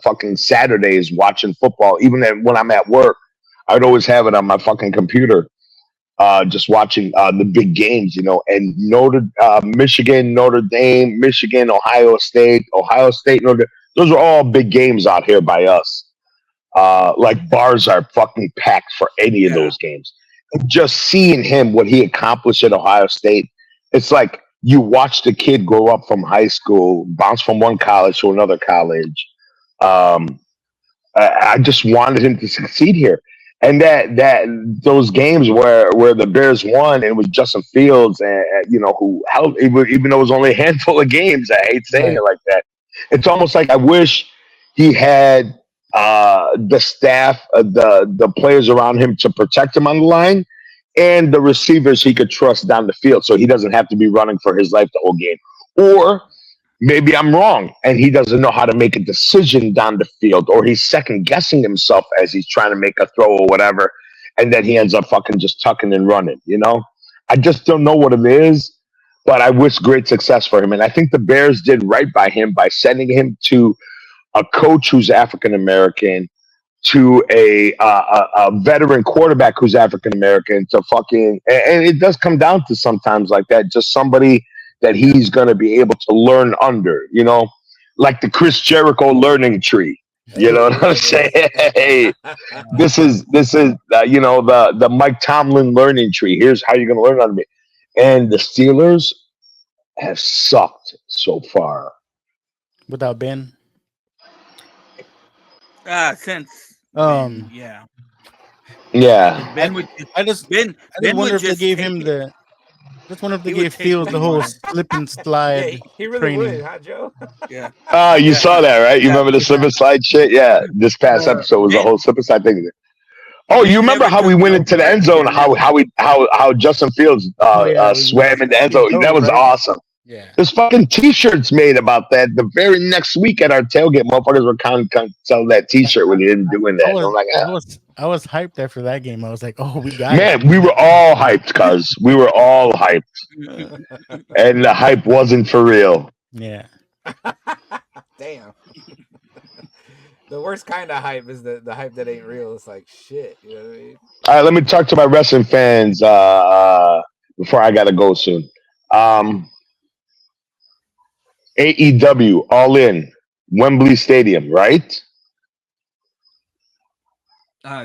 fucking Saturdays watching football. Even when I'm at work, I'd always have it on my fucking computer, just watching the big games. And Michigan, Notre Dame, Michigan, Ohio State, Notre. Those are all big games out here by us. Like bars are fucking packed for any of
Yeah,
those games. And just seeing him, what he accomplished at Ohio State, it's like you watch the kid grow up from high school, bounce from one college to another college. Um, I just wanted him to succeed here. And that those games where the Bears won, it was Justin Fields, and who helped, even though it was only a handful of games. I hate saying
Right.
it like that. It's almost like I wish he had the staff, the players around him to protect him on the line, and the receivers he could trust down the field, so he doesn't have to be running for his life the whole game. Or maybe I'm wrong and he doesn't know how to make a decision down the field, or he's second guessing himself as he's trying to make a throw or whatever, and then he ends up fucking just tucking and running. I just don't know what it is, but I wish great success for him. And I think the Bears did right by him by sending him to a coach who's African American, to a veteran quarterback who's African American, to fucking, and it does come down to sometimes like that, just somebody that he's going to be able to learn under, like the Chris Jericho learning tree. You know
Hey,
what I'm
there it
saying?
is.
Hey, this is the Mike Tomlin learning tree. Here's how you're going to learn under me. And the Steelers have sucked so far.
Without Ben.
Since Ben,
Um,
yeah,
Yeah.
because Ben would just
I just I just
Ben would
wonder if they
just
gave
take
him
it.
the. Just wonder if they
He would
gave
take
Fields
what
the
he
whole
wanted.
slip and
Yeah,
slide
he really would,
training.
huh, Joe?
Yeah,
You
yeah,
saw that, right? You
yeah,
remember the slip
yeah.
and slide shit? Yeah. This past episode was a
Ben
whole slip and slide thing. Oh, you
Ben
remember
never
how we
took
went
no
into the
for
end
an
zone?
answer.
How Justin Fields
Oh yeah,
swam in the end
he
zone? That
dove,
was
right?
awesome.
Yeah.
There's fucking T-shirts made about that. The very next week at our tailgate, motherfuckers were selling that T-shirt when he didn't doing
I
that. And
was
I'm like,
I was hyped after that game. I was like, oh, we got it.
man, we were all hyped, cuz we were all hyped, and the hype wasn't for real.
Yeah.
Damn. The worst kind of hype is the hype that ain't real. It's like shit. You know what I mean?
All right, let me talk to my wrestling fans before I gotta go soon. Um, AEW All In, Wembley Stadium, right?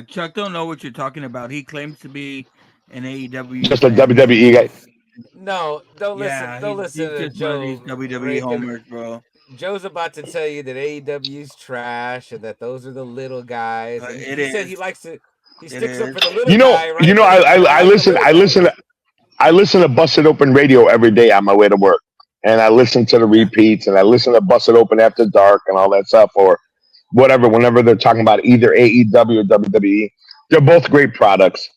Chuck don't know what you're talking about. He claims to be an AEW
Just a
fan, but
WWE
he's
guy.
just
No, don't listen.
yeah,
Don't listen
he's
to
just one of these
Joe,
WWE
Ray, because
homers, bro.
Joe's about to tell you that AEW's trash and that those are the little guys. And
It
he said he
is.
likes to. He
It
sticks up
is.
for the little
You know,
guy,
you
right?
know.
But
I
he
I,
doesn't
I
like the
listen.
little
I listen.
guys.
I listen to Busted Open Radio every day on my way to work, and I listen to the
Yeah.
repeats, and I listen to Busted Open After Dark and all that stuff, or whatever. Whenever they're talking about either AEW or WWE, they're both great products.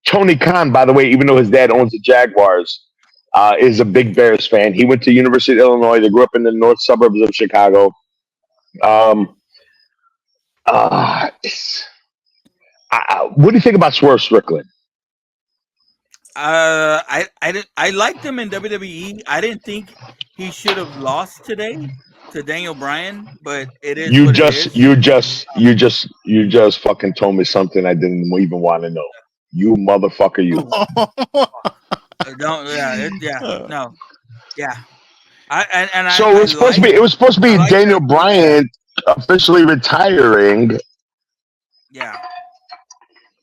Tony Khan, by the way, even though his dad owns the Jaguars, is a big Bears fan. He went to University of Illinois. They grew up in the north suburbs of Chicago. Um, it's- what do you think about Swerve Strickland?
I liked him in WWE. I didn't think he should have lost today to Daniel Bryan, but it is
You
what it
just,
is.
you just, you just, you just fucking told me something I didn't even want to know. You motherfucker, you.
Don't yeah, no, yeah.
So it was supposed to be. It was supposed to
I
be
like
Daniel
that.
Bryan officially retiring.
Yeah.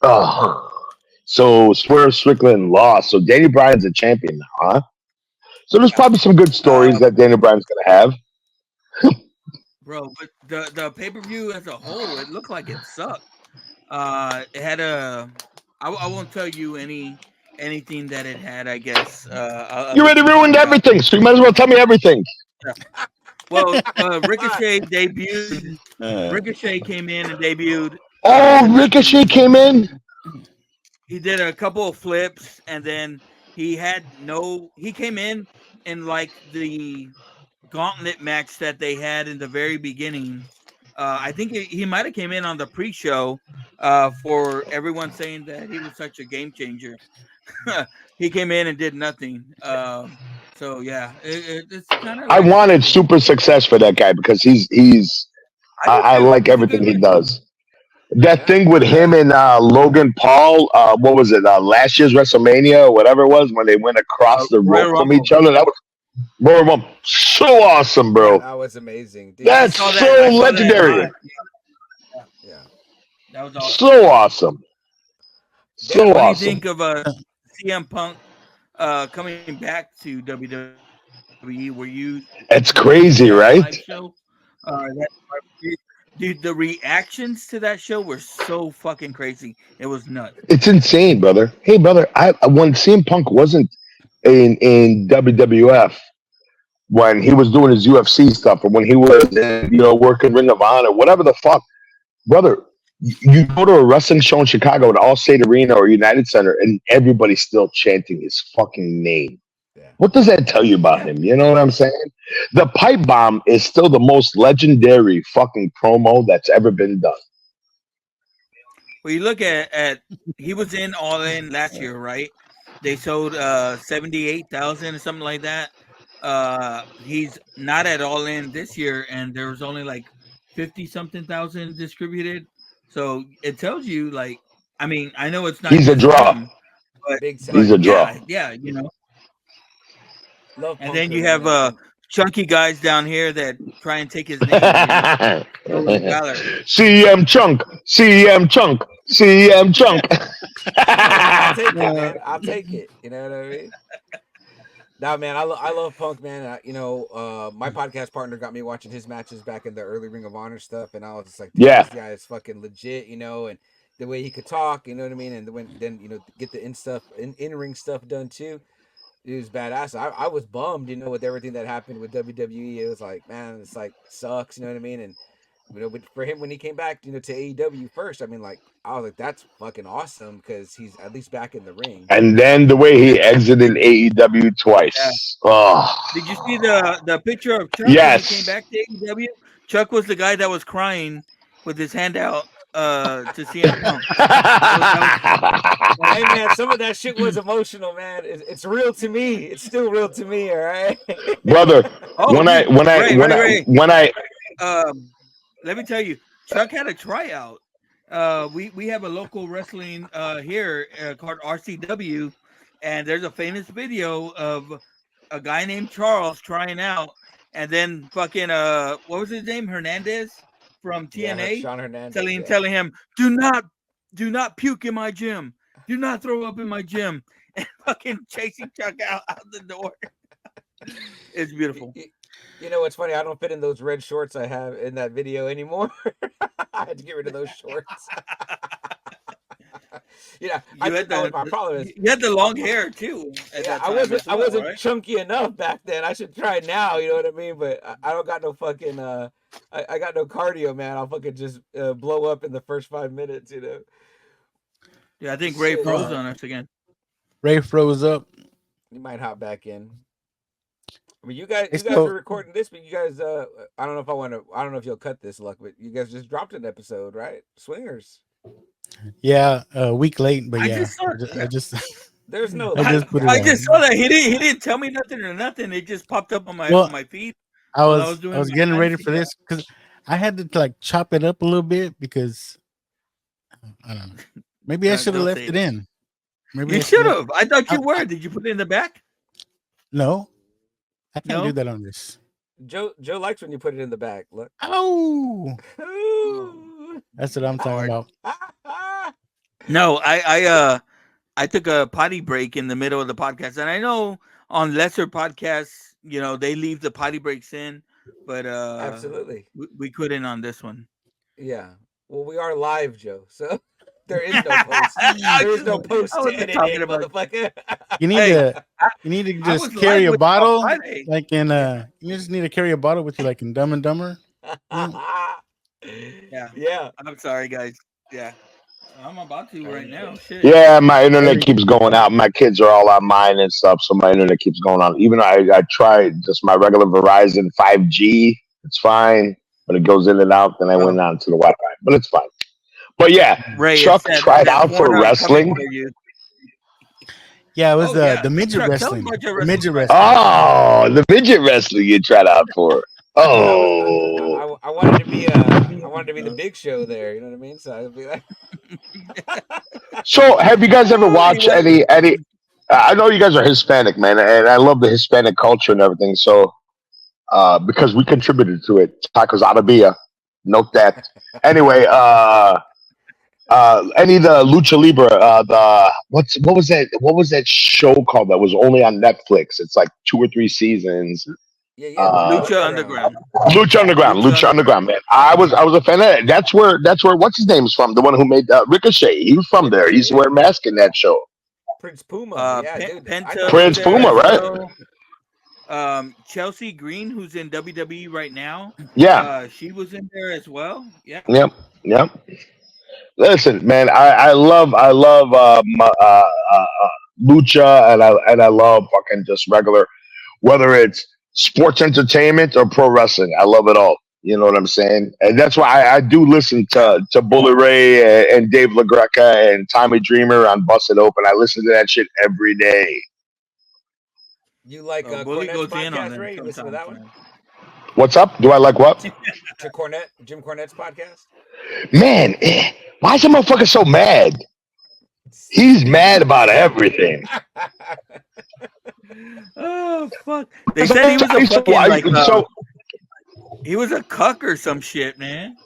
Oh, so Swerve Strickland lost. So Daniel Bryan's a champion now, huh? So there's
Yeah.
probably some good stories that Daniel Bryan's gonna have.
Bro, but the pay per view as a whole, it looked like it sucked. It had I won't tell you anything that it had. I guess
You
I'll let
already
you find
ruined
out.
everything, so you might as well tell me everything.
Yeah. Well, Ricochet debuted. Ricochet came in and debuted. Did a
Oh,
nice
Ricochet
thing.
came in.
He did a couple of flips, and then he had no. He came in like the gauntlet match that they had in the very beginning. I think he might have came in on the pre-show for everyone saying that he was such a game changer. He came in and did nothing. So yeah, it's kind of
I
like
wanted
crazy.
super success for that guy because he's.
I do
I
too.
like
He's a
everything
good
he
wrestler.
does. That
Yeah.
thing with him and Logan Paul, what was it? Last year's WrestleMania or whatever it was when they went across the rope
Royal
from
Rumble.
each other. That was bro, so awesome,
Yeah,
bro.
That was amazing, dude.
I
That's
saw that.
so
I saw that
legendary.
live. Yeah,
Yeah.
that was awesome.
So awesome. So
What do you
Definitely.
awesome.
think of CM Punk coming back to WWE? Were you did you
It's
see that
crazy,
live
right?
show? Dude, the reactions to that show were so fucking crazy. It was nuts.
It's insane, brother. Hey, brother, I when CM Punk wasn't in WWF, when he was doing his UFC stuff, or when he was working Ring of Honor, whatever the fuck, brother. You go to a wrestling show in Chicago at Allstate Arena or United Center, and everybody's still chanting his fucking name.
Yeah.
What does that tell you about
Yeah.
him? You know what I'm saying? The pipe bomb is still the most legendary fucking promo that's ever been done.
Well, you look
Yeah.
at he was in All In last year, right? They sold 78,000 or something like that. He's not at All In this year, and there was only like 50 something thousand distributed. So it tells you, like, I mean, I know it's not
He's a
just
draw.
him, but
Big
He's
time.
a draw.
yeah,
Love
And
Punk
then
though,
you
man.
have
And
chunky guys down here that try and take his name, Roland Valor.
CM Chunk, CM Chunk, CM Chunk.
hey, I'll take it,
Uh,
man. I'll take it. You know what I mean? Nah, man, I love Punk, man. My podcast partner got me watching his matches back in the early Ring of Honor stuff, and I was just like, dude,
Yeah,
this guy is fucking legit, and the way he could talk, you know what I mean, and then get the in ring stuff done too. It was badass. I was bummed, with everything that happened with WWE. It was like, man, it's like sucks, you know what I mean, and for him when he came back, to AEW first, I mean, like I was like, that's fucking awesome because he's at least back in the ring.
and then the way
yeah.
he exited AEW
Yeah.
twice. Oh,
Did you see the picture of Chuck when he came
yes.
back to AEW? Chuck was the guy that was crying with his hand out to CM Punk. That was
Hey man, some of that shit was emotional, man. It's real to me. It's still real to me. All right.
Brother,
oh
when I
dude,
when I when I
Ray.
when I
Let me tell you, Chuck had a tryout. We have a local wrestling here called RCW, and there's a famous video of a guy named Charles trying out, and then fucking what was his name, Hernandez from
Yeah,
TNA,
Sean Hernandez.
telling
Yeah.
telling him, do not puke in my gym, do not throw up in my gym, and fucking chasing Chuck out the door. It's beautiful.
You know what's funny? I don't fit in those red shorts I have in that video anymore. I had to get rid of those shorts. I
You had
think my problem is
you had the long hair too at
yeah,
that time as
I
well,
wasn't
right?
chunky enough back then. I should try now, you know what I mean? But I don't got no fucking I got no cardio, man. I'll fucking just blow up in the first 5 minutes.
Yeah, I think Ray
Shit,
froze
Oh,
man.
on us again.
Ray froze up.
You might hop back in. I mean,
They
you guys are
still,
recording this, but you guys, I don't know if I don't know if you'll cut this, Luck, but you guys just dropped an episode, right? Swingers.
yeah, a week late, but
I
yeah,
just saw
Yeah,
I just
there's no
I
like,
just put it
I just saw
on.
that he didn't tell me nothing or nothing. It just popped up on
Well,
my feed
I
while I was
was I
doing
was
my
getting ready
fantasy
for
draft.
this because I had to like chop it up a little bit because I don't know. Maybe I should have
Don't
left
say
it
it.
in. Maybe
You
I should
should
left.
have. I thought
I,
you were. Did you put it in the back?
no, I can't do
No.
that on this.
Joe likes when you put it in the back. Look.
Oh,
Oh,
Ooh.
that's what I'm talking
Lord.
about.
No, I took a potty break in the middle of the podcast, and I know on lesser podcasts, they leave the potty breaks in, but
Absolutely.
we couldn't on this one.
Yeah. Well, we are live, Joe. So there is no post.
I
There is no
I
post to
wasn't
edit
talking
in,
about.
motherfucker.
You need
Hey,
to
I,
you need to
I
just
was live
carry a
with y'all
bottle,
Friday.
like in
Yeah,
you just need to carry a bottle with you, like in Dumb and Dumber. Mm.
yeah.
Yeah.
I'm sorry, guys. Yeah, I'm about to right now. Shit.
Yeah, my internet
Carry.
keeps going out. My kids are all on mine and stuff, so my internet keeps going on. Even though I tried just my regular Verizon 5G, it's fine, but it goes in and out. Then I
Oh,
went on to the Wi-Fi, but it's fine. But yeah,
Ray, it's
Chuck tried
that
out for
Pornhub coming
wrestling.
for you.
Yeah, it was
Oh yeah,
the midget
Chuck, tell them
wrestling.
about your
The
wrestling
midget
fight.
wrestling.
Oh, the midget wrestling you tried out for.
Yeah,
Oh,
I wanted to be I wanted to be the big show there, you know what I mean? So I'd be like
so have you guys ever
Oh, you
watched
went.
any? I know you guys are Hispanic, man, and I love the Hispanic culture and everything. So because we contributed to it, tacos Arabia, note that. Anyway, any of the lucha libre, the what was that show called that was only on Netflix? It's like 2 or 3 seasons.
yeah, Lucha
Uh,
Lucha
Underground.
Underground. Lucha
Lucha
Underground.
Underground, man. I was a fan of that. That's where what's his name is from, the one who made Ricochet. He was from there. He
Ricochet,
used to wear a
yeah.
mask in that show.
Prince Puma, yeah, dude. I
Penta
thought he
was
Prince
was
there
Puma,
as
right?
fantastic.
well. Chelsea Green, who's in WWE right now,
Yeah,
she was in there as well. Yeah.
yep, yep. Listen, man, I love lucha, and I love fucking just regular, whether it's sports entertainment or pro wrestling. I love it all. You know what I'm saying? And that's why I do listen
Yeah.
to Bully Ray and Dave LaGreca and Tommy Dreamer on Busted Open. I listen to that shit every day.
You like
Bully
Cornette's
goes in on
podcast,
them
Ray? You listen to
sometimes,
that one?
man.
What's up? Do I like what?
To Jim Cornette's podcast?
Man, why is that motherfucker so mad? He's mad about everything.
Oh fuck! They said he was
I
a
used to,
fucking like
so
he was a cuck or some shit, man.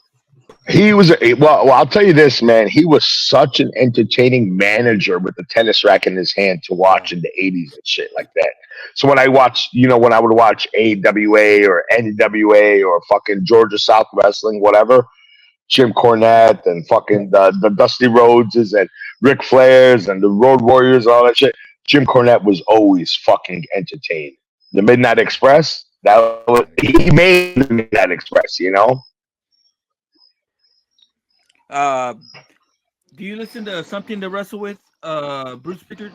he was well. I'll tell you this, man. He was such an entertaining manager with the tennis racket in his hand to
Yeah.
watch in the '80s and shit like that. So when I watched, when I would watch AWA or NWA or fucking Georgia South Wrestling, whatever, Jim Cornette and fucking the Dusty Rhodeses and Ric Flairs and the Road Warriors, all that shit. Jim Cornette was always fucking entertained. The Midnight Express, he made the Midnight Express.
Uh, do you listen to Something to Wrestle with? Bruce Pritchard,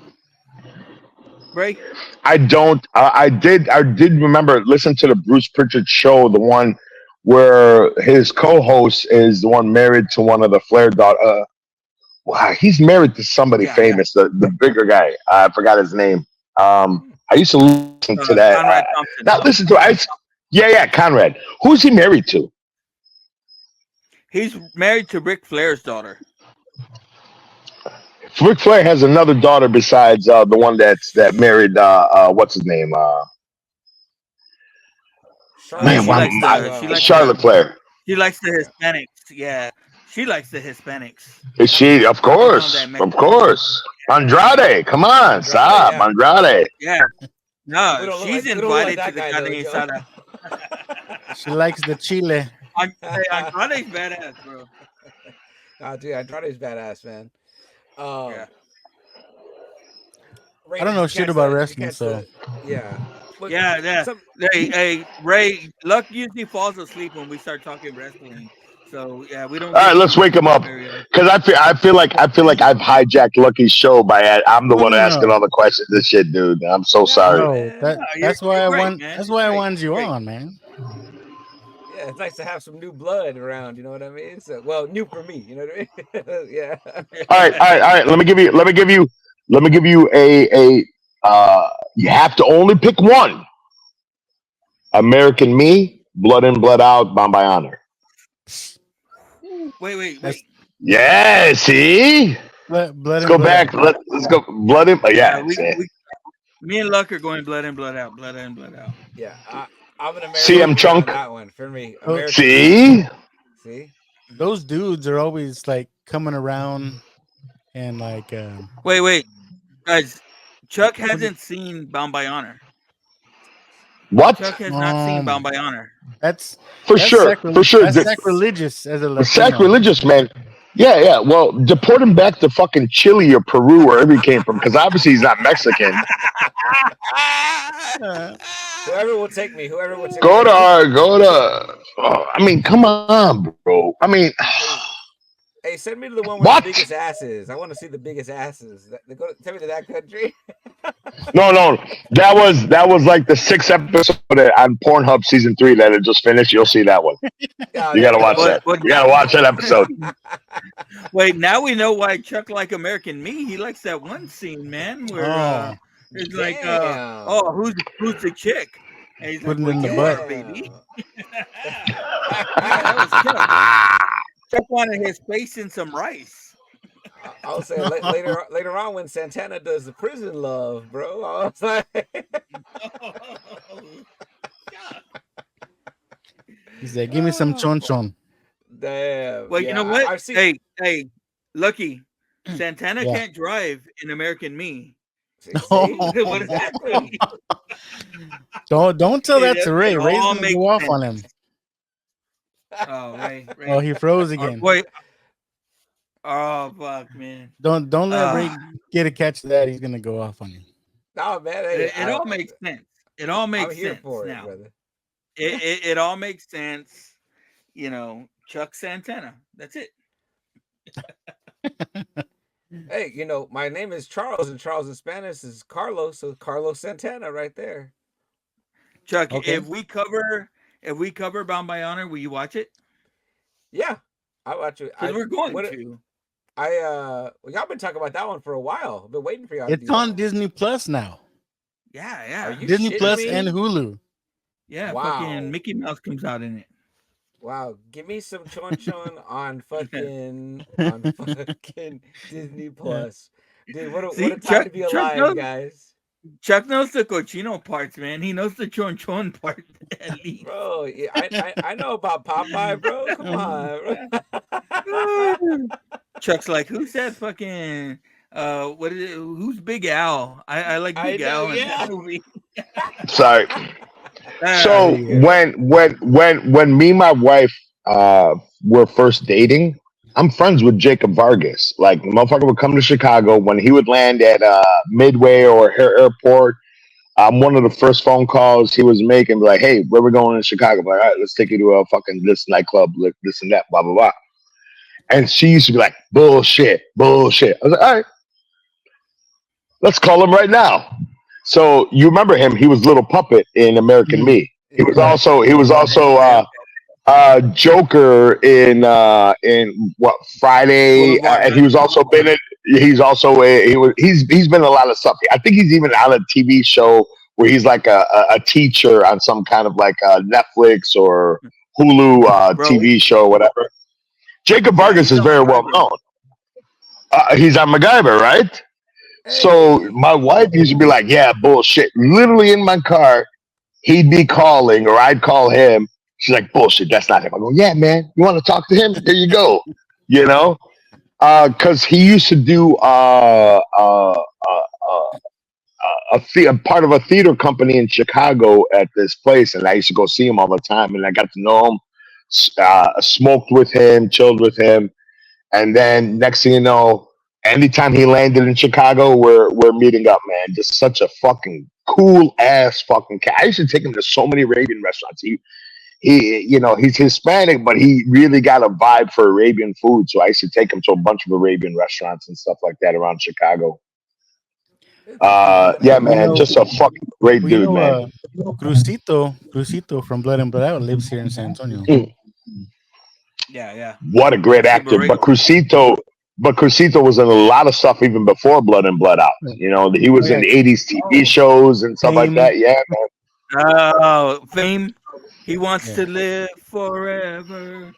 Bray.
I don't. I did remember listen to the Bruce Pritchard show, the one where his co-host is the one married to one of the Flair daughter. Wow, he's married to somebody
Yeah, yeah.
famous, the bigger guy. I forgot his name. I used to listen to that.
Conrad Thompson.
Not listen to. Yeah, Conrad. Who's he married to?
He's married to Ric Flair's daughter.
Ric Flair has another daughter besides the one that married. What's his name?
Charlotte
Man,
She
why,
Flair.
likes
my,
the she likes the
Charlotte Flair.
she likes the Hispanics. Yeah, she likes the Hispanics.
Is she? Of
She's on that
course, of
Mexican.
course. Andrade, come on,
Andrade,
stop,
yeah.
Andrade.
Yeah, no, she's
We don't look like
invited to
that
the
guy though,
carne
Joe.
asada.
She likes the chile.
Andrade's badass, bro.
Dude, Andrade's badass, man.
Yeah.
Ray,
I don't
did
know
you
shit
catch
about
the? Did you
wrestling,
catch
so
the? Yeah. What?
Yeah.
Some.
Hey, Ray, Luck usually falls asleep when we start talking wrestling. So yeah, we don't
All
get
right, let's
to
wake him up
very often.
because I feel like I've hijacked Lucky's show by I'm the
no,
one
no,
asking
no,
all the questions and shit, dude. I'm so
No,
sorry.
no.
man.
That
No,
that's why
you're
I
great,
want.
man.
That's
You're
why I
great.
wanted
You're
you
great.
on, man.
Yeah, it's nice to have some new blood around. You know what I mean? So, well, new for me. You know what I mean? Yeah.
All right. Let me give you a. You have to only pick one. American Me, Blood In, Blood Out, Bound by Honor.
That's
Wait.
Yeah, see.
blood
Let's
and
go
blood
back.
out.
Let's go. Blood In.
Yeah,
Yeah,
we
see.
Me and Luck are going blood in, blood out, blood in, blood out.
Yeah, I'm an
CM
American man on
Chunk.
that one. For me,
Oh,
American man.
See,
See,
those dudes are always like coming around and like
Wait, guys. Chuck
what do
hasn't seen Bound by Honor.
what?
Chuck has not seen Bound by Honor.
that's
For sure, for sure.
that's sacrilegious as a Latino.
Sacrilegious, man. Yeah, yeah. Well, deport him back to fucking Chile or Peru, wherever he came from, because obviously he's not Mexican.
Uh,
whoever will take me, whoever will take
Go
me.
to our, go to. Oh, I mean, come on, bro. I mean,
Hey, send me to the one where the
what?
biggest ass is. I want to see the biggest asses. Tell me to that country.
No, no. That was like the sixth episode on Pornhub season 3 that had just finished. You'll see that one.
Oh,
You
there
gotta
you
watch
go.
that.
What
You gotta watch that episode.
Wait, now we know why Chuck like American Me. He likes that one scene, man, where
oh,
it's like,
Damn.
oh, who's the chick? And he's like,
putting
well,
in the
you
butt.
are, baby. Yeah, that was Chuck. Chuck wanted his face in some rice.
I'll say later on when Santana does the prison love, bro. I was like,
He said, "Give me some chon chon."
damn.
Well,
yeah,
you know what?
I've seen.
Hey, Lucky. Santana
Yeah.
can't drive in American Me.
See?
What exactly?
Don't tell that to Ray.
It
Ray's
all
gonna
makes
go off
sense.
on him.
Oh, Ray.
Oh, he froze again.
Wait. Oh, fuck, man.
Don't let Ray
Uh,
get a catch of that. He's gonna go off on you.
No, man. Hey,
it all makes sense. It all
I'm
makes
here
sense
for it,
now.
brother.
It all makes sense. You know, Chuck Santana. That's it.
Hey, my name is Charles, and Charles in Spanish is Carlos, so Carlos Santana right there.
Chuck,
Okay.
if we cover Bound by Honor, will you watch it?
Yeah, I watch it.
Because we're going to.
Y'all been talking about that one for a while. I've been waiting for y'all. to
It's
do
on
that.
Disney Plus now.
Yeah.
Are you
Disney
shitting
Plus
me?
and Hulu.
Yeah,
Wow.
fucking Mickey Mouse comes out in it.
Wow, give me some chon chon on fucking Disney Plus, dude. What a
See,
time to be
Chuck
alive,
knows,
guys.
Chuck knows the cochino parts, man. He knows the chon chon part at least.
Bro, yeah, I know about Popeye, bro. Come on, bro.
Chuck's like, who's that fucking what is it? Who's Big Al? I like
I
Big
know,
Al in
yeah.
that movie.
Sorry. So
yeah.
when me and my wife were first dating, I'm friends with Jacob Vargas. Like the motherfucker would come to Chicago when he would land at Midway or Airport. One of the first phone calls he was making, be like, "Hey, where we going in Chicago?" I'm like, all right, let's take you to a fucking this nightclub, this and that, blah blah blah. And she used to be like, "Bullshit, bullshit." I was like, "All right, let's call him right now." So you remember him? He was Little Puppet in American Me. He was also Joker in what Friday,
Boulevard
and he was also been in. He's been in a lot of stuff. I think he's even on a TV show where he's like a teacher on some kind of like Netflix or Hulu
Bro.
TV show or whatever. Jacob Vargas
he's
is
on
very well
MacGyver.
known. He's on MacGyver, right? So my wife used to be like, "Yeah, bullshit." Literally in my car, he'd be calling, or I'd call him. She's like, "Bullshit, that's not him." I go, "Yeah, man, you want to talk to him? Here you go." You know, because he used to do a part of a theater company in Chicago at this place, and I used to go see him all the time, and I got to know him, smoked with him, chilled with him, and then next thing you know, anytime he landed in Chicago, we're meeting up, man. Just such a fucking cool ass fucking cat. I used to take him to so many Arabian restaurants. He's Hispanic, but he really got a vibe for Arabian food. So I used to take him to a bunch of Arabian restaurants and stuff like that around Chicago. Yeah, man, just a fucking great
Well,
dude, man.
Crucito from Blood and Blood Out lives here in San Antonio.
Yeah.
What a great actor. But Crucito was in a lot of stuff even before Blood and Blood Out. You know, he was in the 80s TV shows and stuff like that. Yeah, man.
Oh, Fame. He wants to live forever.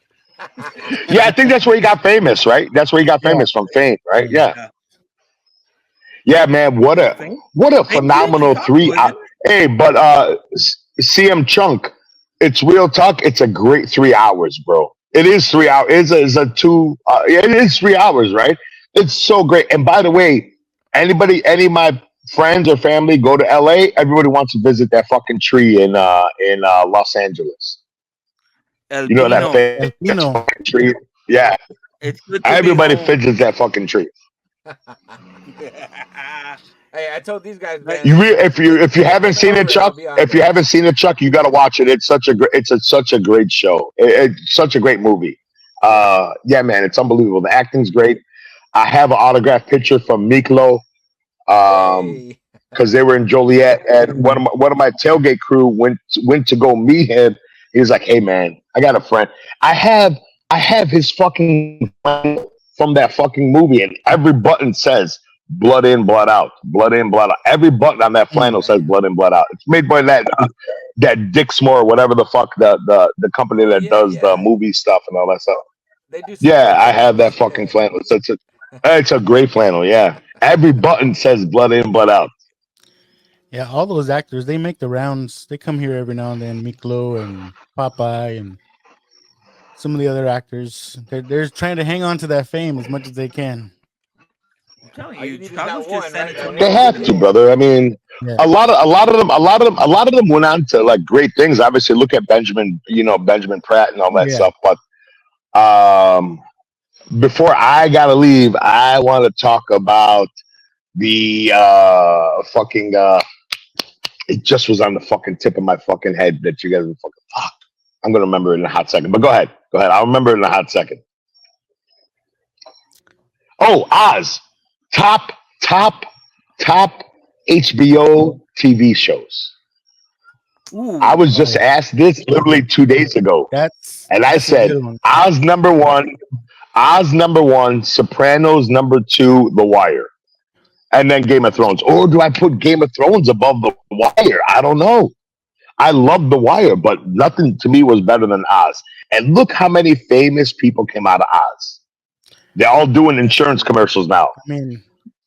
Yeah, I think that's where he got famous, right? That's where he got famous from, Fame, right? Yeah. Yeah, man.
Fame?
What a
Fame's in
phenomenal
Chicago,
three.
isn't it?
Hey, but CM Chunk, it's real talk. It's a great 3 hours, bro. It is 3 hours. It's a two. Yeah, it is 3 hours, right? It's so great. And by the way, any of my friends or family go to LA, everybody wants to visit that fucking tree in Los Angeles.
El
You know that
Pino.
famous
El
fucking
Pino.
tree? Yeah,
It's good to be
everybody
home.
visits that fucking tree.
Hey, I told these guys,
Like,
man.
If you
Send me
haven't
the
seen it,
number and I'll
Chuck,
be on
if you
there.
haven't seen it, Chuck, you got to watch it. It's such a great show. It's such a great movie. Yeah, man, it's unbelievable. The acting's great. I have an autographed picture from Miklo,
Hey.
because they were in Joliet, and one of my tailgate crew went to go meet him. He was like, "Hey, man, I got a friend. I have his fucking flannel from that fucking movie, and every button says blood in, blood out, blood in, blood out. Every button on that
Mm.
flannel says
Damn.
blood in, blood out. It's made by that Dixmoor, whatever the fuck the company
Oh
that
yeah,
does the
yeah.
movie stuff and all that stuff.
They do some
Yeah,
great
I have that
flannels.
fucking
Yeah.
flannel. It's a great flannel. Yeah, every button says blood in, blood out.
Yeah, all those actors, they make the rounds. They come here every now and then. Miklo and Popeye and some of the other actors. They're trying to hang on to that fame as much as they can.
I'm telling
All you
you,
need is that
Chicago's just
one,
San
right? That
They
Antonio
one.
have
over
to,
there.
Yeah.
brother. I mean,
Yeah.
a lot of them went on to like great things. Obviously, look at Benjamin Pratt and all that
Yeah.
stuff. But before I gotta leave, I want to talk about the fucking. It just was on the fucking tip of my fucking head that you guys were fucking. Fuck. I'm gonna remember it in a hot second. But go ahead. Go ahead. I'll remember it in a hot second. Oh, Oz. Top, top, top HBO TV shows. I
Ooh,
was just
Oh,
asked this literally 2 days ago, and I
that's a
said
good one.
Oz number one, Sopranos number two, The Wire, and then Game of Thrones. Or do I put Game of Thrones above The Wire? I don't know. I love The Wire, but nothing to me was better than Oz. And look how many famous people came out of Oz. They're all doing
Yeah.
insurance commercials now.
I mean,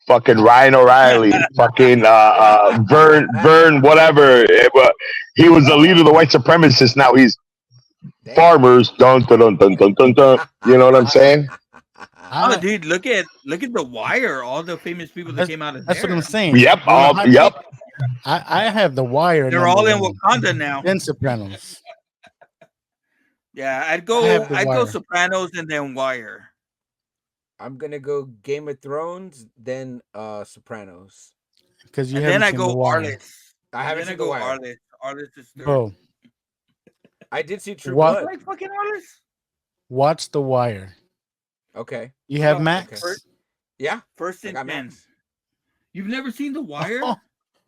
Fucking Ryan O'Reilly, fucking Vern, whatever. He was the leader of the white supremacists. Now he's
Damn.
farmers. Dun, dun, dun, dun, dun, dun, dun. You know what I'm saying?
oh,
I
dude, look at The Wire. All the famous people that
that's
came out of
that's what I'm
there.
saying.
Yep.
On a
All.
hot take,
Yep.
I have The Wire
They're
number
all in
one,
Wakanda now.
then Sopranos.
Yeah,
I have The
I'd go
Wire
Sopranos and then Wire.
I'm gonna go Game of Thrones, then Sopranos.
because you
And then
haven't
I
seen The
go
Wire,
Arliss.
I
And
haven't
then I
seen The
go
Wire.
Arliss. Arliss is third.
bro.
I did see True
What?
You
Blood.
like fucking Arliss?
Watch The Wire.
Okay.
You
What
have
about
Max.
first,
Yeah,
first
I
and
got
10?
Max.
You've never seen The Wire?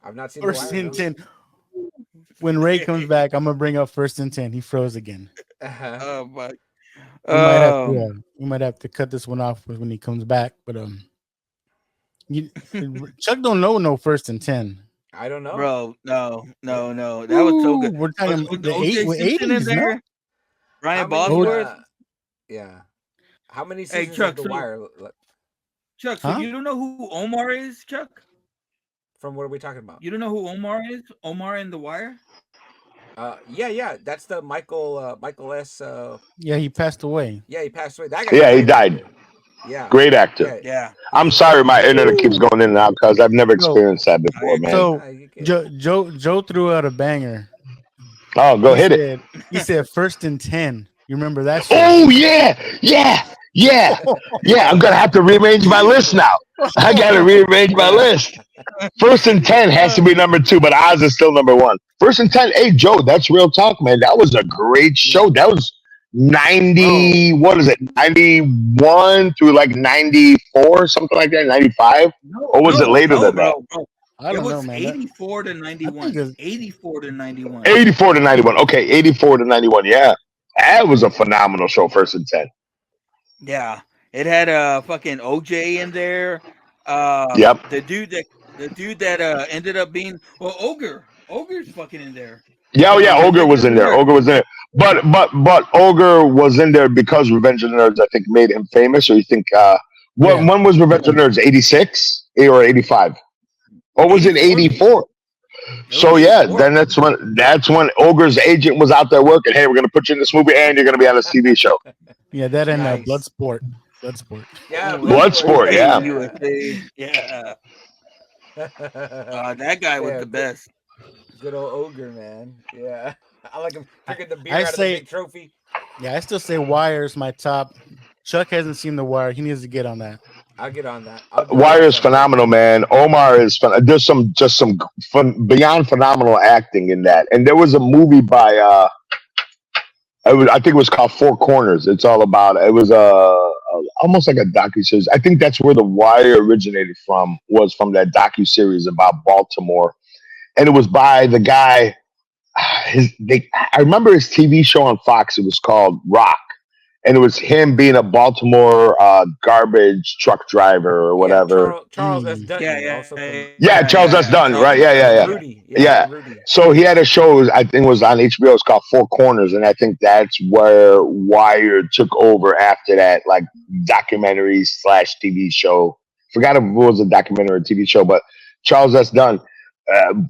I've not seen The
First
Wire.
and
No.
10. When Ray comes back, I'm gonna bring up first and 10. He froze again.
Uh-huh.
Oh my.
We might have to.
Um,
We might have to cut this one off when he comes back. But you, Chuck don't know no first and 10.
I don't know.
bro, no. That was so
Ooh,
good.
we're talking
With
the
OJ Simpson in
80s, no?
there,
How
Ryan
many?
Bosworth.
Yeah. How many
Hey,
seasons of
Chuck.
The
So
Wire?
So
Huh?
you don't know who Omar is, Chuck?
From what are we talking about?
You don't know who Omar is? Omar in The Wire?
Yeah. That's the Michael S.
Yeah, he passed away.
Yeah, he passed away. That guy's a
Yeah, he
great
died.
actor. Yeah.
Great actor.
Yeah.
Yeah.
I'm
He's
sorry, my internet
yeah.
keeps going in and out because I've never
So,
experienced that before,
I
man.
so
You can-
Joe threw out a banger.
Oh, go
He
hit it.
said first and 10. You remember that show?
Oh yeah. I'm gonna have to rearrange my list now. I gotta rearrange my list. First and 10 has to be number two, but Oz is still number one. First and 10. Hey Joe, that's real talk, man. That was a great show. That was 90.
Bro.
What is it? 91 through like 94, something like that. 95, or was it later than that?
bro.
I
It
don't know,
was
man.
84 to
I think
91.
it's
84 to 91.
84 to 91. Okay, 84 to 91. Yeah, that was a phenomenal show. First and 10.
Yeah. It had fucking OJ in there.
Yep.
The dude that ended up being Ogre's fucking in there.
Yeah, oh yeah, Ogre
Revenge
was
of
in
the
there.
Nerds.
Ogre was in it. But Ogre was in there because Revenge of the Nerds, I think, made him famous. Or you think
yeah.
when was Revenge of the Nerds? 86? or 85. Or was it
84, maybe.
84?
It was
So yeah,
84.
then that's when Ogre's agent was out there working. Hey, we're gonna put you in this movie and you're gonna be on this TV show.
Yeah, that and
Nice.
Bloodsport. Bloodsport.
Yeah, Bloodsport.
Bloodsport,
USA,
yeah.
Yeah.
USA. Yeah. That guy was
Yeah,
the best.
good old ogre, man. Yeah. I like him drinking the beer
I
out of the
say,
big trophy.
yeah, I still say Wire's my top. Chuck hasn't seen The Wire. He needs to get on that.
I'll get on that. I'll do
Wire
that
is
someday.
phenomenal, man. Omar is there's some beyond phenomenal acting in that. And there was a movie by I think it was called Four Corners. It's all about it was almost like a docu series. I think that's where The Wire originated from. Was from that docu series about Baltimore, and it was by the guy. I remember his TV show on Fox. It was called Rock, and it was him being a Baltimore garbage truck driver or
Yeah,
whatever.
Charles S.
Mm.
Yeah,
Dutton,
yeah,
also
yeah,
from
Yeah, Charles S. Dunn,
Charles
right? Yeah, yeah,
and
yeah,
Rudy. Yeah,
yeah.
and Rudy.
So he had a show. I think it was on HBO. It's called Four Corners, and I think that's where Wire took over after that, like documentary slash TV show. Forgot if it was a documentary or TV show, but Charles S. Dunn,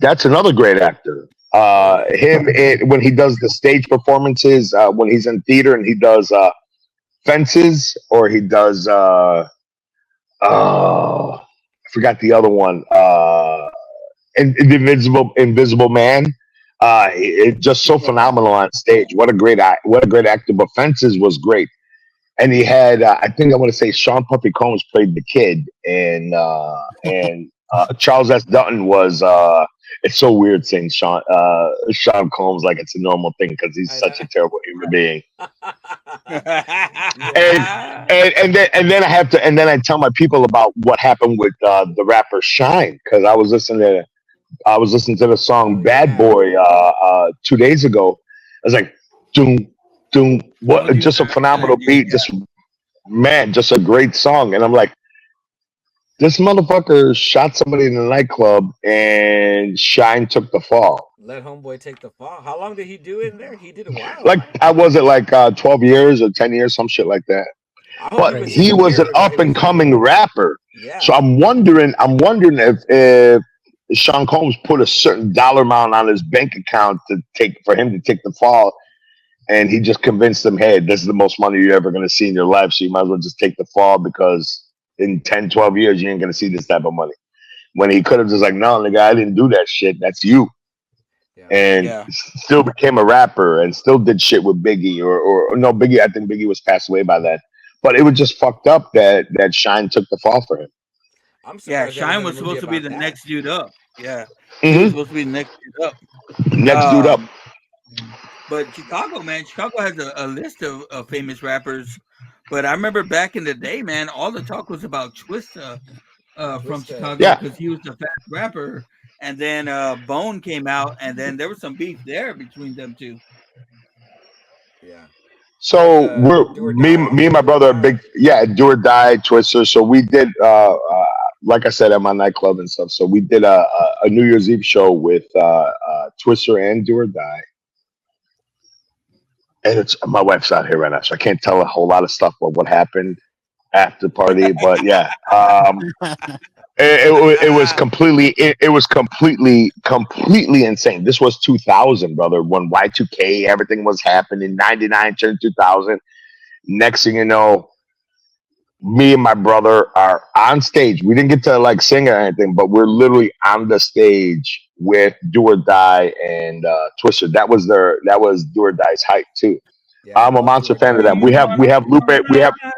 that's another great actor.
Oh yeah.
When he does the stage performances, when he's in theater and he does Fences, or he does oh, I forgot the other one. Invisible Man. It's just so
Invisible Man.
phenomenal on stage. What a great actor. But Fences was great, and he had I think I want to say Sean Puffy Combs played the kid, and Charles S. Dutton was. It's so weird saying Sean Combs like it's a normal thing because he's
I
such
know.
a terrible human being.
Yeah.
And then I tell my people about what happened with the rapper Shine, because I was listening to the song
Oh
Bad
yeah.
Boy 2 days ago. I was like, doom, doom,
Oh,
what
dude,
just a phenomenal
dude,
beat, just man, just a great song. And I'm like, this motherfucker shot somebody in the nightclub and Shine took the fall.
Let homeboy take the fall. How long did he do in there? He did a while.
Like I was it like 12 years or 10 years, some shit like that.
I hope he
But
was
Crazy.
he was an
sincere about
up
it
and
was a
coming rapper. So
yeah.
I'm wondering if Sean Combs put a certain dollar amount on his bank account for him to take the fall, and he just convinced them, hey, this is the most money you're ever gonna see in your life, so you might as well just take the fall because in 10, 12 years you ain't gonna see this type of money. When he could have just like, no, nigga, I didn't do that shit. That's you.
Yeah.
And
yeah.
still became a rapper and still did shit with Biggie or no Biggie. I think Biggie was passed away by then. But it was just fucked up that Shine took the fall for him.
I'm
Yeah,
surprised they haven't
Shine
made a
was
movie
supposed to be
about
the
that.
next dude up. Yeah, he was
Hmm.
supposed to be the next dude up.
Next dude up.
Um, but Chicago, man, Chicago has a list of famous rappers. But I remember back in the day, man, all the talk was about Twista from
Twista.
Chicago
Yeah.
because he was the fast rapper. And then Bone came out, and then there was some beef there between them two.
Yeah. Like
So we're
Do or
me
Die.
me and my
Do or
brother are big,
Die.
yeah, do or die Twister. So we did like I said at my nightclub and stuff. So we did a New Year's Eve show with Twister and do or die. And it's my wife's out here right now, so I can't tell a whole lot of stuff about what happened after the party. But yeah, it was completely insane. This was 2000, brother, when Y2K everything was happening. 99 turned 2000. Next thing you know, me and my brother are on stage. We didn't get to like sing or anything, but we're literally on the stage with Do or Die and Twister. That was Do or Die's hype too.
Yeah, I
I'm a
love Do
monster
or
fan of
Do
Die.
them.
you wanna
We have Lupe. We have
ride?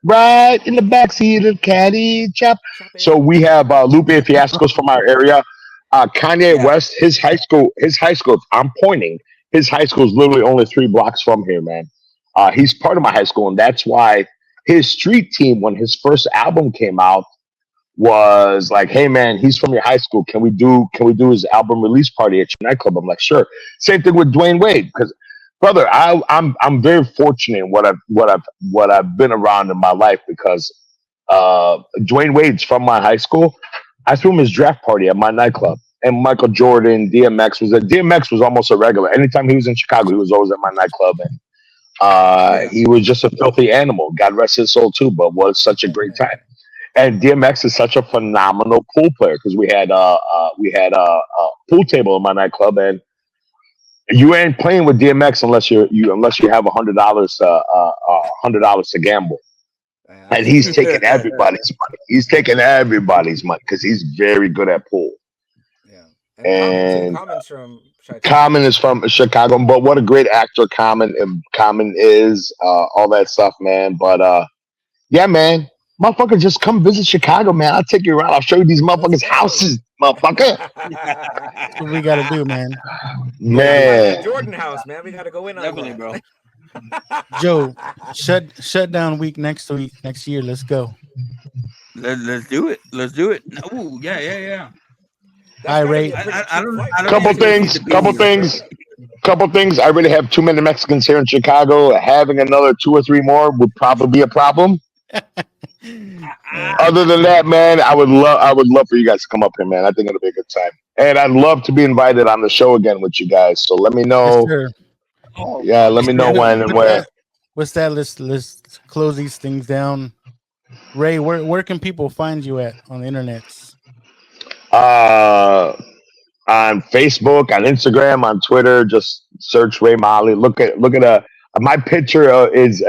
right in the backseat of Caddy Chop.
Chop
So
it.
we have Lupe Fiascos from our area. Kanye
Yeah,
West, his high school. I'm pointing. His high school is literally only 3 blocks from here, man. He's part of my high school, and that's why his street team, when his first album came out, was like, "Hey, man, he's from your high school. Can we do his album release party at your nightclub?" I'm like, "Sure." Same thing with Dwayne Wade, because brother, I'm very fortunate in what I've been around in my life because Dwayne Wade's from my high school. I threw him his draft party at my nightclub. And Michael Jordan, DMX was almost a regular. Anytime he was in Chicago, he was always at my nightclub, and
yeah,
he was just a filthy animal. God rest his soul too, but was such a great time. And DMX is such a phenomenal pool player because we had a pool table in my nightclub, and you ain't playing with DMX unless you have $100 to gamble. And he's taking everybody's money. He's taking everybody's money because he's very good at pool.
Yeah, and Common too.
And
Common's from Chi-Town.
Common is from Chicago, but what a great actor Common is, all that stuff, man. But yeah, man, motherfucker, just come visit Chicago, man. I'll take you around. I'll show you these
Let's
motherfuckers'
go.
houses, motherfucker.
That's what we got to do, man.
We gotta find
Man,
that Jordan house, man. We gotta go in on
Definitely,
that.
bro.
Joe, shut down week next year. Let's go.
Let's do it. Let's do it. Ooh, yeah.
That's
Hi,
gotta
Ray.
be a pretty
I
cheap
don't.
flight
I
for
don't
us
couple
even
too.
need
things,
to be here, bro.
couple things. I really have too many Mexicans here in Chicago. Having another two or three more would probably be a problem. Other than that, man, I would love for you guys to come up here, man. I think it'll be a good time. And I'd love to be invited on the show again with you guys. So let me
Yes,
know.
sir.
Oh,
Yeah, let me know
With,
when and
with
where.
that, let's close these things down. Ray, where can people find you at on the internet?
Uh on Facebook, on Instagram, on Twitter, just search Ray Molly. Look at my picture is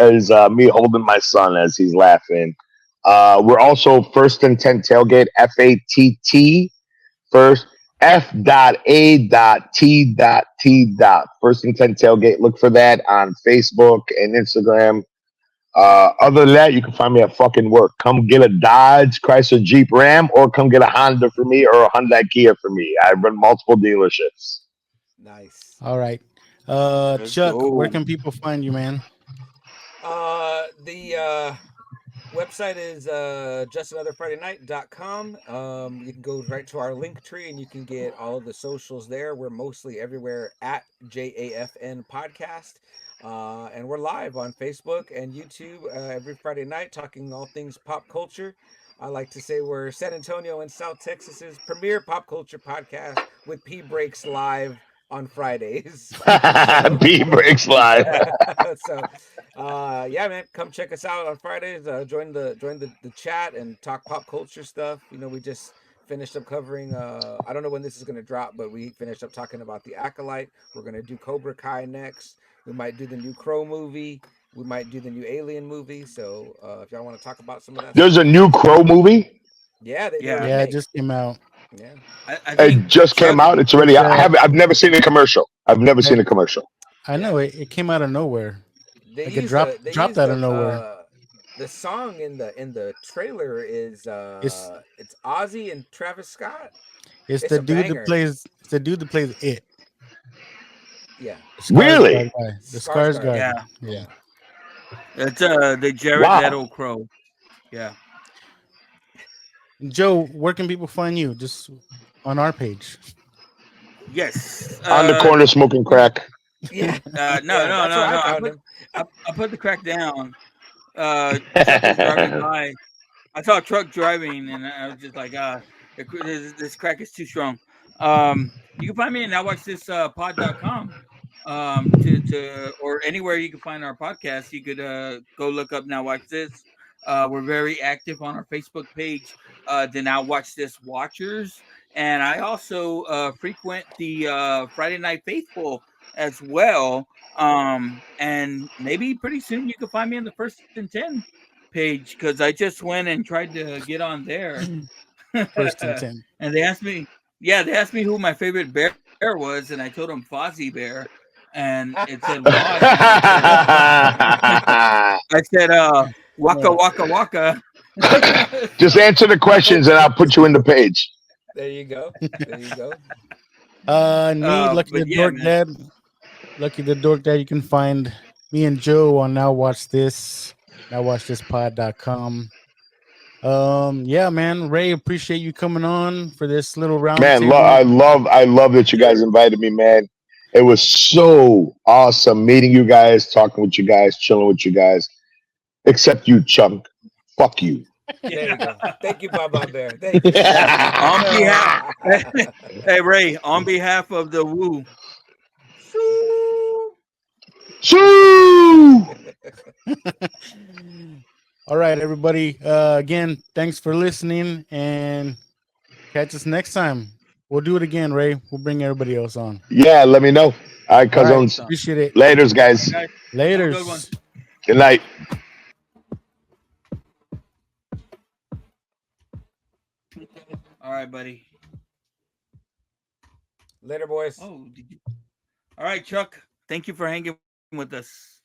me holding my son as he's laughing. We're also First and 10 Tailgate, FATT, first F.A.T.T. First and 10 Tailgate. Look for that on Facebook and Instagram. Other than that, you can find me at fucking work. Come get a Dodge, Chrysler, Jeep, Ram, or come get a Honda for me or a Hyundai Kia for me. I run multiple dealerships.
Nice.
All right.
let's
Chuck, where
go.
can people find you, man?
The website is justanotherfridaynight.com. You can go right to our link tree and you can get all of the socials there. We're mostly everywhere at JAFN Podcast. And we're live on Facebook and YouTube every Friday night talking all things pop culture. I like to say we're San Antonio and South Texas's premier pop culture podcast with P Breaks live on Fridays. So
B Breaks Live.
so yeah, man, come check us out on Fridays. Join the chat and talk pop culture stuff. You know, we just finished up covering I don't know when this is gonna drop, but we finished up talking about the Acolyte. We're gonna do Cobra Kai next. We might do the new Crow movie. We might do the new Alien movie. So if y'all want to talk about some of that
There's
stuff,
a new Crow movie.
yeah, they did a
Yeah,
Yeah, it
remake.
just came out.
Yeah,
I think
It just came
Chuck.
out. It's
It's
already out. I've never seen a commercial. I've never
that
seen a commercial.
I
yeah.
know it came out of nowhere.
They
Like it
used the they
dropped
used
out of nowhere.
the song in the trailer is
It's
it's Ozzy and Travis Scott.
it's
It's
the
a
dude that
banger.
plays it's the dude that plays it.
Yeah,
The Skarsgård
Really?
guy. The
Skarsgård.
Skarsgård.
Yeah,
Yeah.
Yeah.
it's the Jared
Wow.
Leto Crow. Yeah.
And Joe, where can people find you? Just on our page.
Yes.
On the corner smoking crack.
Yeah.
No,
Yeah,
no,
that's where
no,
I
no.
found him.
I put the crack down. Chuck was driving by. I saw a truck driving, and I was just like, this crack is too strong. You can find me at nowwatchthispod.com. To or anywhere you can find our podcast, you could go look up Now Watch This. We're very active on our Facebook page, the Now Watch This Watchers, and I also frequent the Friday Night Faithful as well. And maybe pretty soon you can find me on the First and 10 page because I just went and tried to get on there.
First and 10.
And they asked me who my favorite bear was, and I told them Fozzie Bear, and it said Woz, and I said Waka
Yeah.
Waka Waka.
Just
So,
answer the
I hope.
questions and I'll put you in the page.
There you go. There you go.
Me, Lucky
But
the
yeah,
Dork
man.
Dad. Lucky the Dork Dad. You can find me and Joe on Now Watch This. NowWatchThisPod.com. Yeah, man. Ray, appreciate you coming on for this little round
Man,
table.
I love that you guys invited me, man. It was so awesome meeting you guys, talking with you guys, chilling with you guys. Except you, Chunk. Fuck you.
There you go. Thank you, Baba Bear. Thank you.
Yeah. On behalf, hey Ray, on behalf of the Woo,
Shoo!
All right, everybody. Again, thanks for listening, and catch us next time. We'll do it again, Ray. We'll bring everybody else on.
Yeah, let me know. All right,
All right.
cousins.
Appreciate it.
Laters,
All right,
guys.
guys. Have a good one.
Laters.
Good night.
All right, buddy.
Later, boys.
Oh, did you? All right, Chuck. Thank you for hanging with us.